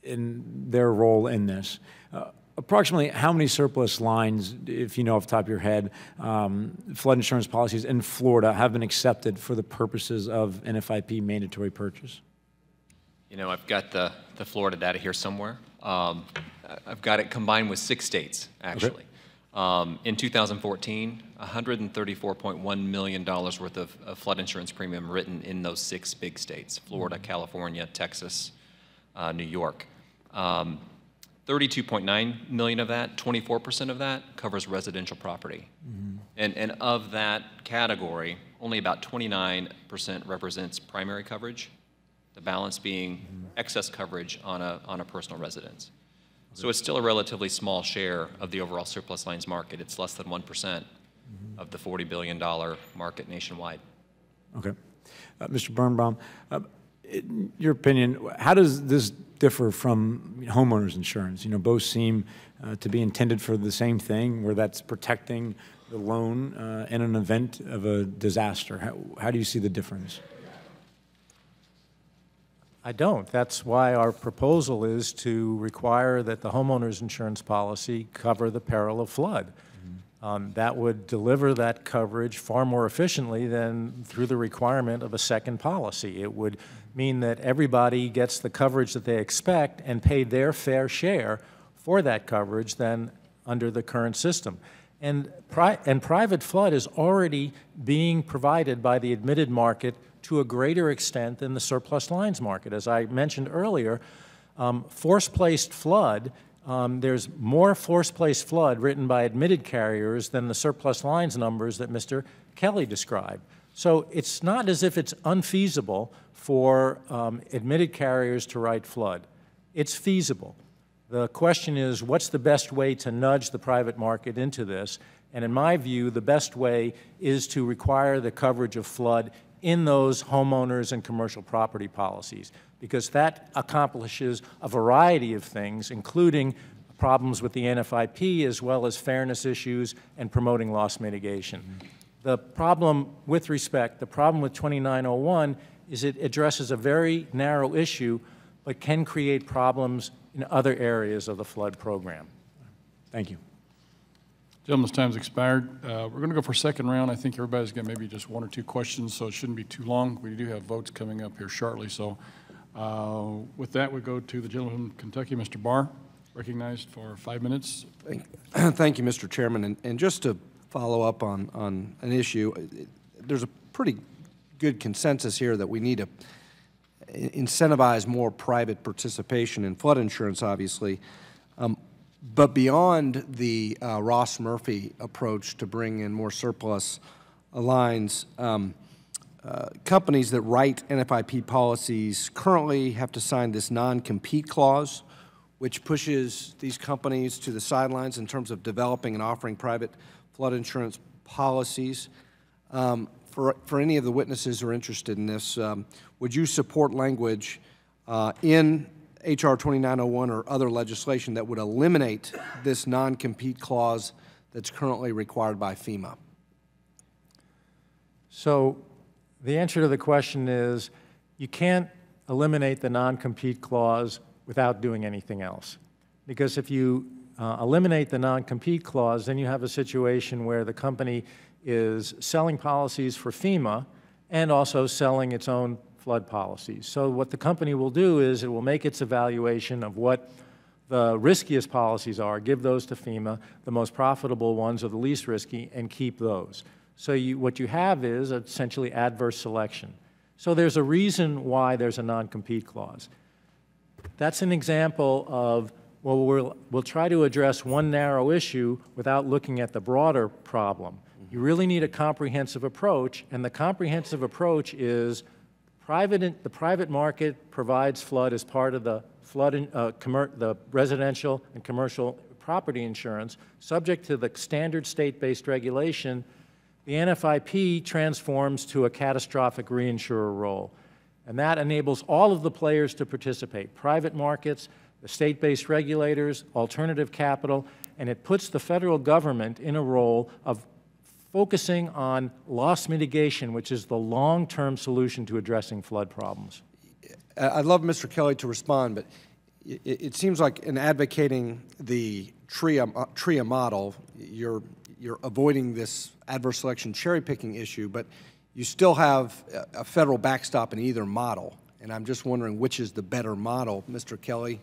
in their role in this. Approximately how many surplus lines, if you know off the top of your head, flood insurance policies in Florida have been accepted for the purposes of NFIP mandatory purchase? You know, I've got the Florida data here somewhere. I've got it combined with 6 states, actually. Okay. In 2014, $134.1 million worth of flood insurance premium written in those 6 big states: Florida, California, Texas, New York. 32.9 million of that, 24% of that, covers residential property. Mm-hmm. And of that category, only about 29% represents primary coverage, the balance being excess coverage on a personal residence. Okay. So it's still a relatively small share of the overall surplus lines market. It's less than 1% of the $40 billion market nationwide. Okay. Mr. Birnbaum, in your opinion, how does this differ from homeowners insurance? You know, both seem to be intended for the same thing, where that's protecting the loan in an event of a disaster. How do you see the difference? I don't. That's why our proposal is to require that the homeowners insurance policy cover the peril of flood. That would deliver that coverage far more efficiently than through the requirement of a second policy. It would mean that everybody gets the coverage that they expect and pay their fair share for that coverage than under the current system. And private flood is already being provided by the admitted market to a greater extent than the surplus lines market. As I mentioned earlier, force-placed flood, there's more force-placed flood written by admitted carriers than the surplus lines numbers that Mr. Kelly described. So it's not as if it's unfeasible for admitted carriers to write flood. It's feasible. The question is, what's the best way to nudge the private market into this? And in my view, the best way is to require the coverage of flood in those homeowners and commercial property policies, because that accomplishes a variety of things, including problems with the NFIP, as well as fairness issues and promoting loss mitigation. The problem with 2901 is it addresses a very narrow issue, but can create problems in other areas of the flood program. Thank you. Gentlemen's time's expired. We're going to go for a second round. I think everybody's got maybe just 1 or 2 questions, so it shouldn't be too long. We do have votes coming up here shortly. So with that, we go to the gentleman from Kentucky, Mr. Barr, recognized for 5 minutes. Thank you, Mr. Chairman. And just to follow up on an issue, there's a pretty good consensus here that we need to incentivize more private participation in flood insurance, obviously. But beyond the Ross Murphy approach to bring in more surplus lines, companies that write NFIP policies currently have to sign this non-compete clause, which pushes these companies to the sidelines in terms of developing and offering private flood insurance policies. For any of the witnesses who are interested in this, would you support language in H.R. 2901 or other legislation that would eliminate this non-compete clause that's currently required by FEMA? So the answer to the question is you can't eliminate the non-compete clause without doing anything else. Because if you eliminate the non-compete clause, then you have a situation where the company is selling policies for FEMA and also selling its own flood policies. So what the company will do is it will make its evaluation of what the riskiest policies are, give those to FEMA, the most profitable ones are the least risky, and keep those. So what you have is essentially adverse selection. So there's a reason why there's a non-compete clause. That's an example of, well, we'll try to address one narrow issue without looking at the broader problem. You really need a comprehensive approach, and the comprehensive approach is The private market provides flood as part of the the residential and commercial property insurance. Subject to the standard state-based regulation, the NFIP transforms to a catastrophic reinsurer role. And that enables all of the players to participate, private markets, the state-based regulators, alternative capital, and it puts the federal government in a role of focusing on loss mitigation, which is the long-term solution to addressing flood problems. I'd love Mr. Kelly to respond, but it seems like in advocating the TRIA model, you're avoiding this adverse selection cherry-picking issue, but you still have a federal backstop in either model, and I'm just wondering which is the better model. Mr. Kelly,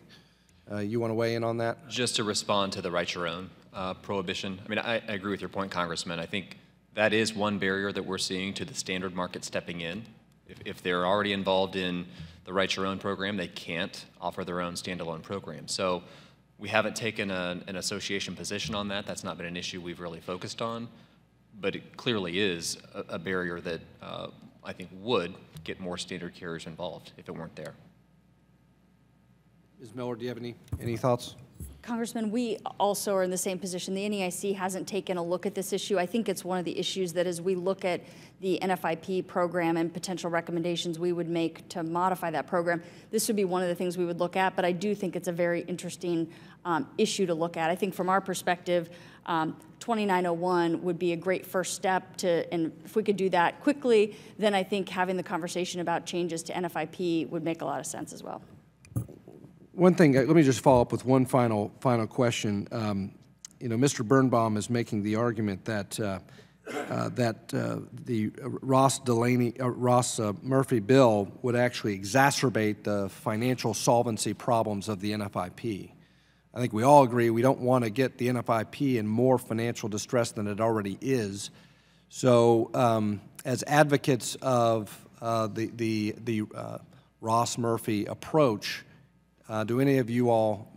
you want to weigh in on that? Just to respond to the right your own prohibition, I mean, I agree with your point, Congressman. I think that is one barrier that we're seeing to the standard market stepping in. If they're already involved in the right your own program, they can't offer their own standalone program. So we haven't taken an association position on that. That's not been an issue we've really focused on. But it clearly is a barrier that I think would get more standard carriers involved if it weren't there. Ms. Miller, do you have any thoughts? Congressman, we also are in the same position. The NEIC hasn't taken a look at this issue. I think it's one of the issues that as we look at the NFIP program and potential recommendations we would make to modify that program, this would be one of the things we would look at, but I do think it's a very interesting issue to look at. I think from our perspective, 2901 would be a great first step to, and if we could do that quickly, then I think having the conversation about changes to NFIP would make a lot of sense as well. One thing, let me just follow up with one final question. You know, Mr. Birnbaum is making the argument that the Ross-Murphy bill would actually exacerbate the financial solvency problems of the NFIP. I think we all agree we don't want to get the NFIP in more financial distress than it already is. So, as advocates of the Ross-Murphy approach, do any of you all,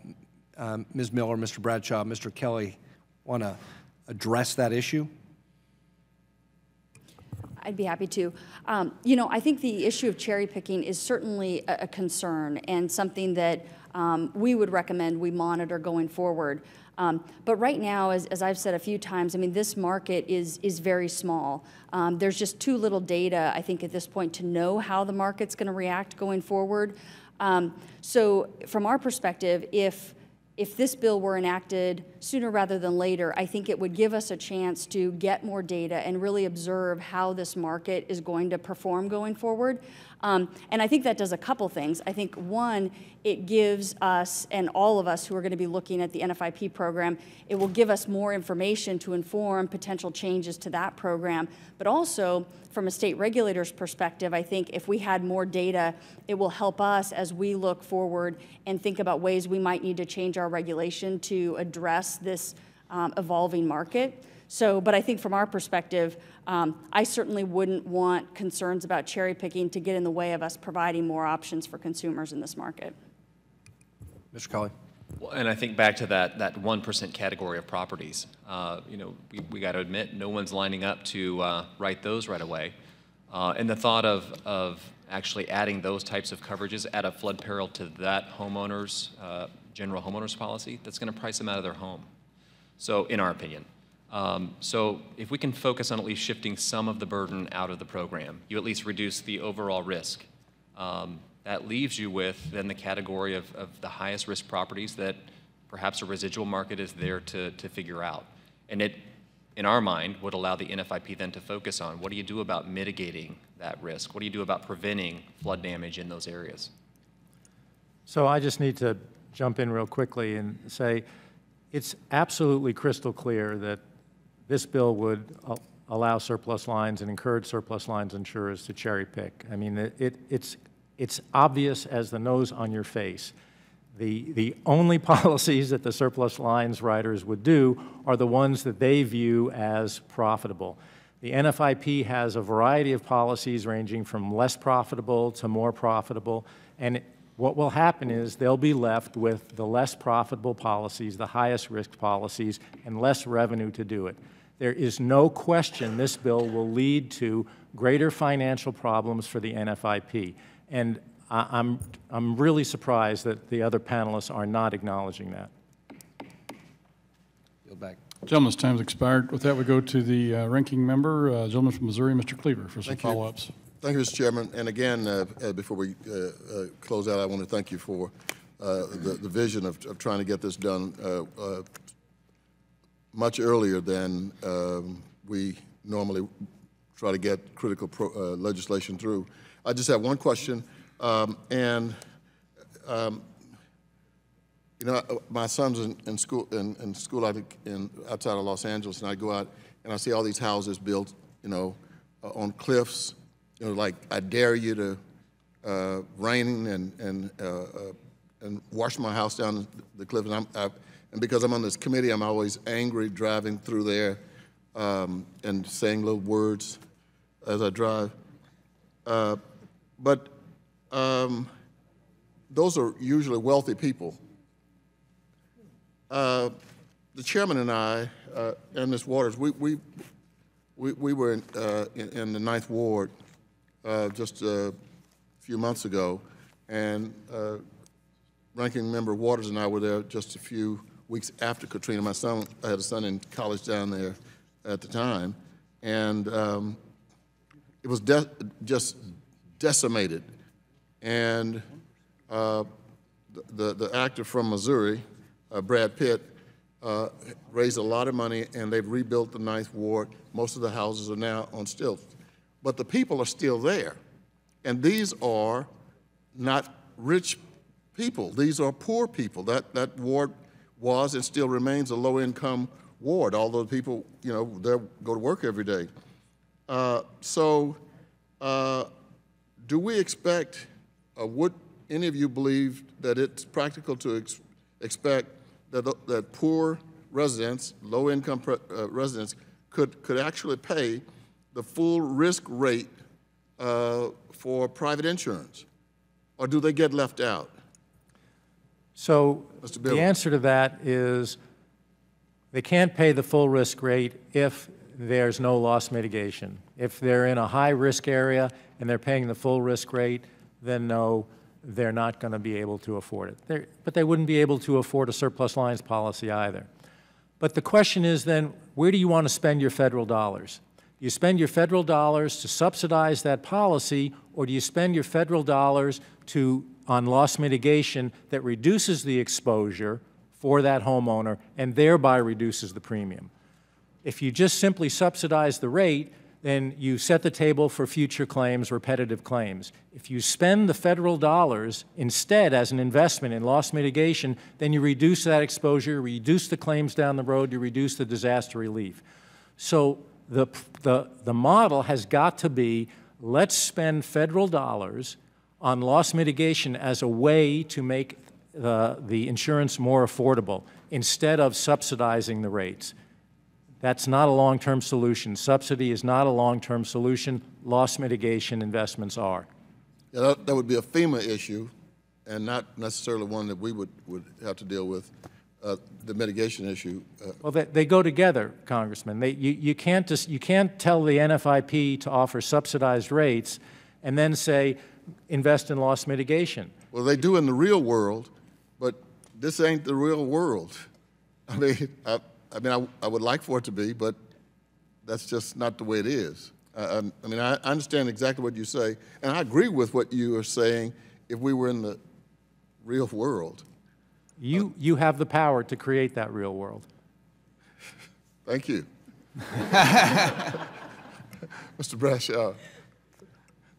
Ms. Miller, Mr. Bradshaw, Mr. Kelly, want to address that issue? I'd be happy to. You know, I think the issue of cherry picking is certainly a concern and something that we would recommend we monitor going forward. But right now, as I've said a few times, I mean, this market is very small. There's just too little data, I think, at this point to know how the market's going to react going forward. So from our perspective, if this bill were enacted sooner rather than later, I think it would give us a chance to get more data and really observe how this market is going to perform going forward. And I think that does a couple things. I think, one, it gives us and all of us who are going to be looking at the NFIP program, it will give us more information to inform potential changes to that program. But also, from a state regulator's perspective, I think if we had more data, it will help us as we look forward and think about ways we might need to change our regulation to address this evolving market. So, but I think from our perspective, I certainly wouldn't want concerns about cherry picking to get in the way of us providing more options for consumers in this market. Mr. Kelly. Well, and I think back to that 1% category of properties. You know, we got to admit, no one's lining up to write those right away. And the thought of actually adding those types of coverages at a flood peril to that homeowner's general homeowner's policy, that's going to price them out of their home. So, in our opinion. So if we can focus on at least shifting some of the burden out of the program, you at least reduce the overall risk. That leaves you with then the category of the highest risk properties that perhaps a residual market is there to figure out. And it, in our mind, would allow the NFIP then to focus on what do you do about mitigating that risk? What do you do about preventing flood damage in those areas? So I just need to jump in real quickly and say it's absolutely crystal clear that this bill would allow surplus lines and encourage surplus lines insurers to cherry pick. I mean, it's obvious as the nose on your face. The only policies that the surplus lines writers would do are the ones that they view as profitable. The NFIP has a variety of policies ranging from less profitable to more profitable, and what will happen is they'll be left with the less profitable policies, the highest risk policies, and less revenue to do it. There is no question this bill will lead to greater financial problems for the NFIP. And I'm really surprised that the other panelists are not acknowledging that. Yield back. Gentleman's time has expired. With that, we go to the ranking member, gentleman from Missouri, Mr. Cleaver, for some follow-ups. Thank you, Mr. Chairman. And again, before we close out, I want to thank you for the vision of trying to get this done much earlier than we normally try to get critical legislation through. I just have one question, you know, my son's in school outside of Los Angeles, and I go out and I see all these houses built, you know, on cliffs. You know, like I dare you to rain and wash my house down the cliff. And because I'm on this committee, I'm always angry driving through there and saying little words as I drive. But those are usually wealthy people. The chairman and I, and Ms. Waters, we were in the 9th Ward just a few months ago, and Ranking Member Waters and I were there just a few weeks after Katrina. I had a son in college down there at the time, and it was just decimated. And the actor from Missouri, Brad Pitt, raised a lot of money, and they've rebuilt the 9th Ward. Most of the houses are now on stilts. But the people are still there. And these are not rich people. These are poor people. That ward was and still remains a low-income ward, although people, you know, they go to work every day. Do we expect, would any of you believe that it's practical to expect that poor residents, low-income residents, could actually pay the full risk rate for private insurance, or do they get left out? So the answer to that is they can't pay the full risk rate if there's no loss mitigation. If they're in a high-risk area and they're paying the full risk rate, then no, they're not going to be able to afford it. But they wouldn't be able to afford a surplus lines policy either. But the question is then, where do you want to spend your federal dollars? Do you spend your federal dollars to subsidize that policy, or do you spend your federal dollars on loss mitigation that reduces the exposure for that homeowner and thereby reduces the premium? If you just simply subsidize the rate, then you set the table for future claims, repetitive claims. If you spend the federal dollars instead as an investment in loss mitigation, then you reduce that exposure, you reduce the claims down the road, you reduce the disaster relief. So the model has got to be, let's spend federal dollars on loss mitigation as a way to make the insurance more affordable instead of subsidizing the rates. That's not a long-term solution. Subsidy is not a long-term solution. Loss mitigation investments are. Yeah, that would be a FEMA issue and not necessarily one that we would have to deal with, the mitigation issue. Well, they go together, Congressman. You can't tell the NFIP to offer subsidized rates and then say, invest in loss mitigation. Well, they do in the real world, but this ain't the real world. I mean, I would like for it to be, but that's just not the way it is. I mean, I understand exactly what you say, and I agree with what you are saying if we were in the real world. You have the power to create that real world. Thank you. Mr. Bradshaw.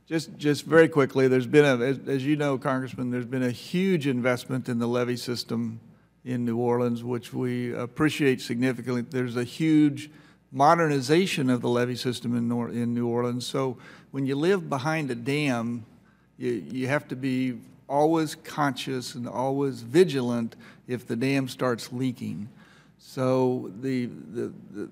Just very quickly, there's been as you know, Congressman, there's been a huge investment in the levee system in New Orleans, which we appreciate significantly. There's a huge modernization of the levee system in New Orleans. So when you live behind a dam, you have to be always conscious and always vigilant if the dam starts leaking. So the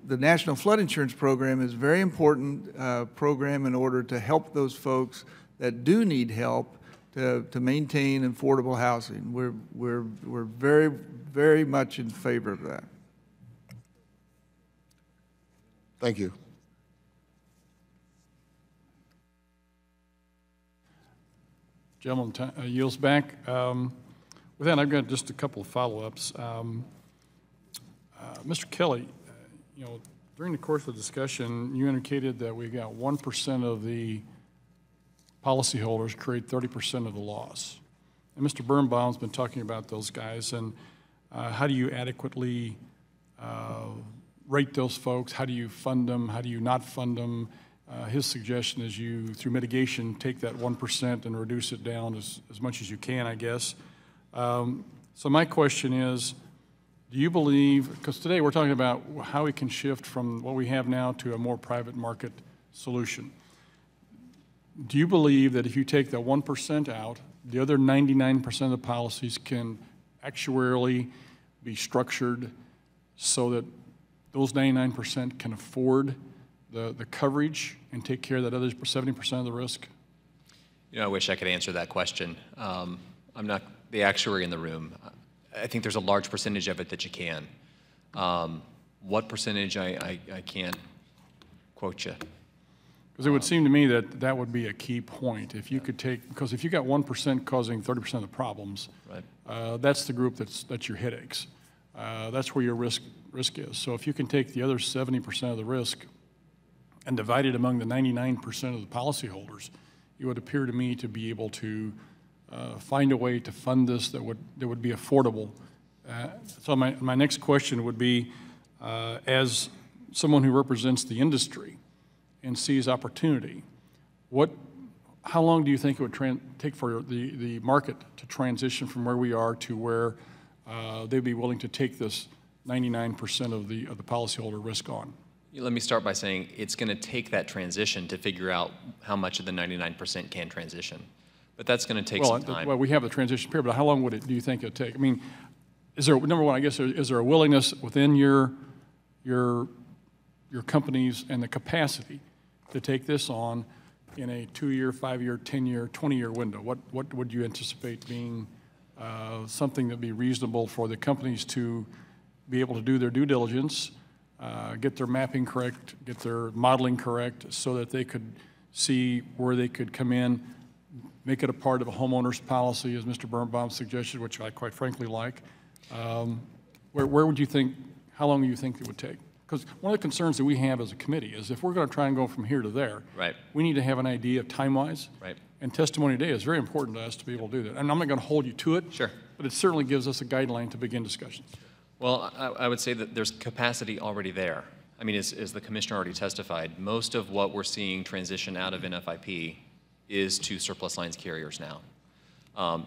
National Flood Insurance Program is a very important program in order to help those folks that do need help to maintain affordable housing. We're very, very much in favor of that. Thank you. Gentleman yields back. With that, I've got just a couple of follow-ups. Mr. Kelly, you know, during the course of the discussion, you indicated that we got 1% of the policyholders create 30% of the loss. And Mr. Birnbaum's been talking about those guys, and how do you adequately rate those folks? How do you fund them? How do you not fund them? His suggestion is you, through mitigation, take that 1% and reduce it down as much as you can, I guess. So my question is, do you believe, because today we're talking about how we can shift from what we have now to a more private market solution. Do you believe that if you take that 1% out, the other 99% of the policies can actuarially be structured so that those 99% can afford the coverage and take care of that other 70% of the risk? You know, I wish I could answer that question. I'm not the actuary in the room. I think there's a large percentage of it that you can. What percentage, I can't quote you. Because it would seem to me that that would be a key point. If you could take, because if you got 1% causing 30% of the problems, right. That's the group that's your headaches. That's where your risk is. So if you can take the other 70% of the risk and divide it among the 99% of the policyholders, it would appear to me to be able to find a way to fund this that would be affordable. So my next question would be, as someone who represents the industry and sees opportunity, how long do you think it would take for the market to transition from where we are to where they'd be willing to take this 99% of the policyholder risk on? Let me start by saying it's going to take that transition to figure out how much of the 99% can transition. But that's going to take some time. Well, we have the transition period, but how long do you think it'll take? I mean, is there, number one, I guess, is there a willingness within your companies and the capacity to take this on in a 2-year, 5-year, 10-year, 20-year window? What would you anticipate being something that would be reasonable for the companies to be able to do their due diligence, get their mapping correct, get their modeling correct, so that they could see where they could come in, make it a part of a homeowner's policy, as Mr. Birnbaum suggested, which I quite frankly like. Where would you think, how long do you think it would take? Because one of the concerns that we have as a committee is if we're going to try and go from here to there, right, we need to have an idea of time-wise. Right. And testimony today is very important to us to be able to do that. And I'm not going to hold you to it, sure, but it certainly gives us a guideline to begin discussions. Well, I would say that there's capacity already there. I mean, as the commissioner already testified, most of what we're seeing transition out of NFIP is to surplus lines carriers now.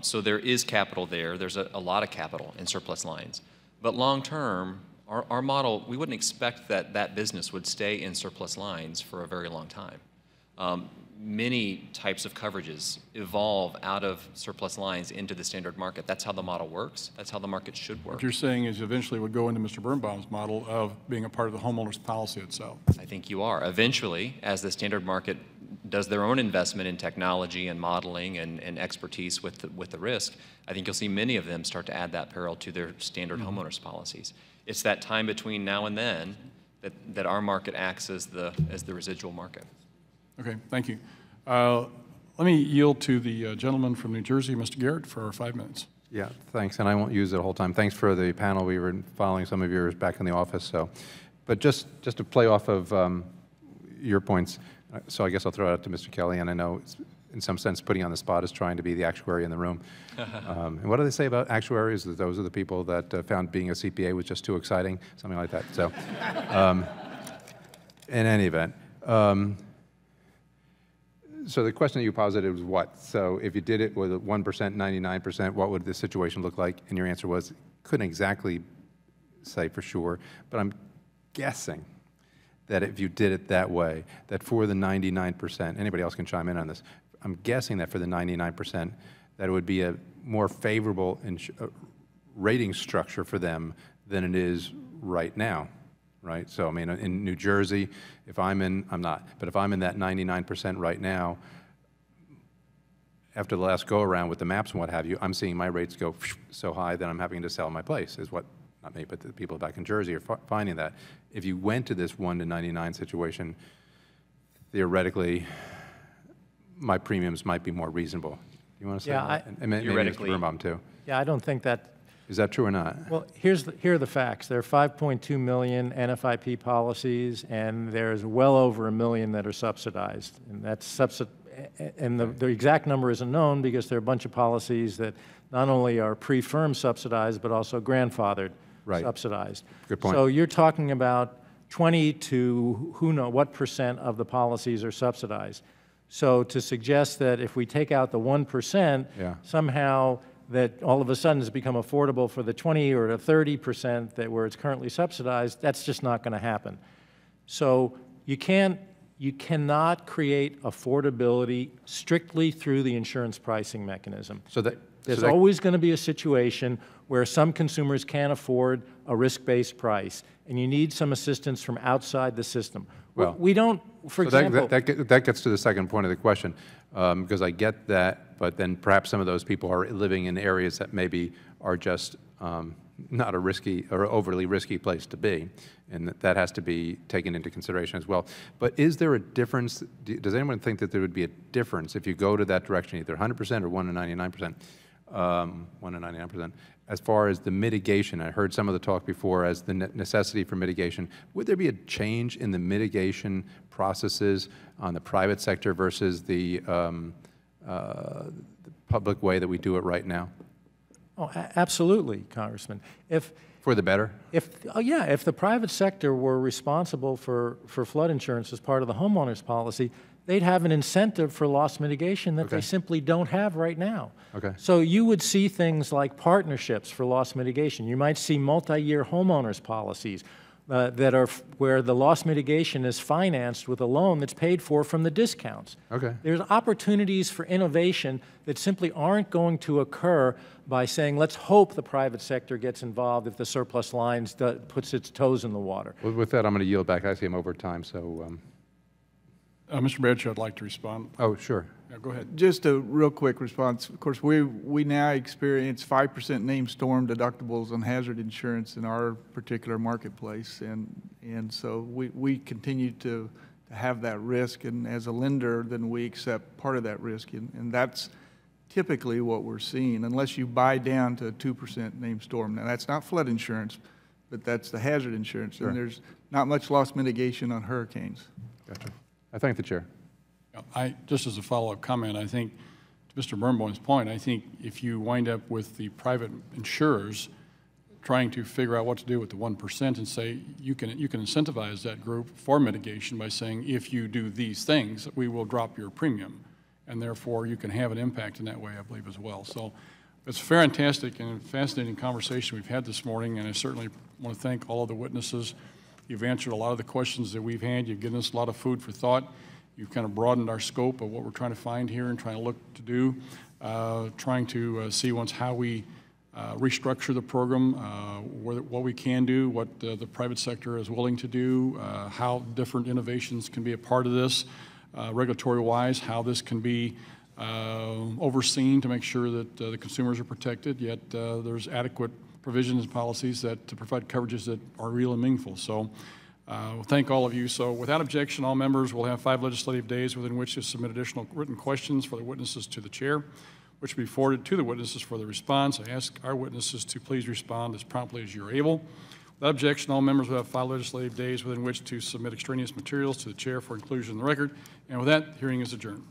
So there is capital there. There's a lot of capital in surplus lines. But long term, our model, we wouldn't expect that business would stay in surplus lines for a very long time. Many types of coverages evolve out of surplus lines into the standard market. That's how the model works. That's how the market should work. What you're saying is eventually would go into Mr. Birnbaum's model of being a part of the homeowner's policy itself. I think you are. Eventually, as the standard market does their own investment in technology and modeling and expertise with the risk, I think you'll see many of them start to add that peril to their standard homeowners policies. It's that time between now and then that our market acts as the residual market. Okay, thank you. Let me yield to the gentleman from New Jersey, Mr. Garrett, for 5 minutes. Yeah, thanks, and I won't use it the whole time. Thanks for the panel. We were following some of yours back in the office, so. But just to play off of your points, so I guess I'll throw it out to Mr. Kelly, and I know it's, in some sense, putting on the spot is trying to be the actuary in the room. And what do they say about actuaries? That those are the people that found being a CPA was just too exciting, something like that. So, in any event, so the question that you posited was what? So if you did it with 1%, 99%, what would the situation look like? And your answer was, couldn't exactly say for sure, but I'm guessing that if you did it that way, that for the 99%, anybody else can chime in on this, I'm guessing that for the 99%, that it would be a more favorable rating structure for them than it is right now, right? So, I mean, in New Jersey, if I'm in, I'm not, but if I'm in that 99% right now, after the last go-around with the maps and what have you, I'm seeing my rates go so high that I'm having to sell my place, is what not me, but the people back in Jersey are finding that if you went to this 1 to 99 situation, theoretically, my premiums might be more reasonable. You want to say that? And maybe Mr. Birnbaum too. Yeah, I don't think that. Is that true or not? Well, here are the facts. There are 5.2 million NFIP policies, and there's well over 1 million that are subsidized. And that's and the exact number isn't known because there are a bunch of policies that not only are pre-firm subsidized, but also grandfathered subsidized. Good point. So you're talking about 20 to who knows what % of the policies are subsidized. So to suggest that if we take out the 1%, somehow that all of a sudden it's become affordable for the 20 or the 30% that where it's currently subsidized, that's just not going to happen. So you cannot create affordability strictly through the insurance pricing mechanism. So there's always going to be a situation where some consumers can't afford a risk-based price, and you need some assistance from outside the system. Well, we don't, for example... That gets to the second point of the question, because I get that, but then perhaps some of those people are living in areas that maybe are just not a risky or overly risky place to be, and that has to be taken into consideration as well. But is there a difference? Does anyone think that there would be a difference if you go to that direction, either 100% or 1 to 99%? 1 to 99%. As far as the mitigation, I heard some of the talk before as the necessity for mitigation. Would there be a change in the mitigation processes on the private sector versus the public way that we do it right now? Oh, absolutely, Congressman. For the better? If the private sector were responsible for flood insurance as part of the homeowner's policy, they'd have an incentive for loss mitigation that they simply don't have right now. Okay. So you would see things like partnerships for loss mitigation. You might see multi-year homeowners policies that are where the loss mitigation is financed with a loan that's paid for from the discounts. Okay. There's opportunities for innovation that simply aren't going to occur by saying, let's hope the private sector gets involved if the surplus lines puts its toes in the water. Well, with that, I'm going to yield back. I see I'm over time, so... Mr. Bradshaw, I'd like to respond. Oh, sure. Yeah, go ahead. Just a real quick response. Of course, we now experience 5% named storm deductibles on hazard insurance in our particular marketplace, and so we continue to have that risk, and as a lender, then we accept part of that risk, and that's typically what we're seeing, unless you buy down to 2% named storm. Now, that's not flood insurance, but that's the hazard insurance, and there's not much loss mitigation on hurricanes. Gotcha. I thank the chair. Just as a follow-up comment, I think, to Mr. Birnbaum's point, I think if you wind up with the private insurers trying to figure out what to do with the 1% and say you can incentivize that group for mitigation by saying if you do these things, we will drop your premium, and therefore you can have an impact in that way, I believe, as well. So it's a fantastic and fascinating conversation we've had this morning, and I certainly want to thank all of the witnesses. You've answered a lot of the questions that we've had. You've given us a lot of food for thought. You've kind of broadened our scope of what we're trying to find here and trying to look to do, trying to see once how we restructure the program, what we can do, what the private sector is willing to do, how different innovations can be a part of this, regulatory-wise, how this can be overseen to make sure that the consumers are protected, yet there's adequate provisions and policies that to provide coverages that are real and meaningful. So thank all of you. So without objection, all members will have 5 legislative days within which to submit additional written questions for the witnesses to the chair, which will be forwarded to the witnesses for the response. I ask our witnesses to please respond as promptly as you're able. Without objection, all members will have 5 legislative days within which to submit extraneous materials to the chair for inclusion in the record. And with that, hearing is adjourned.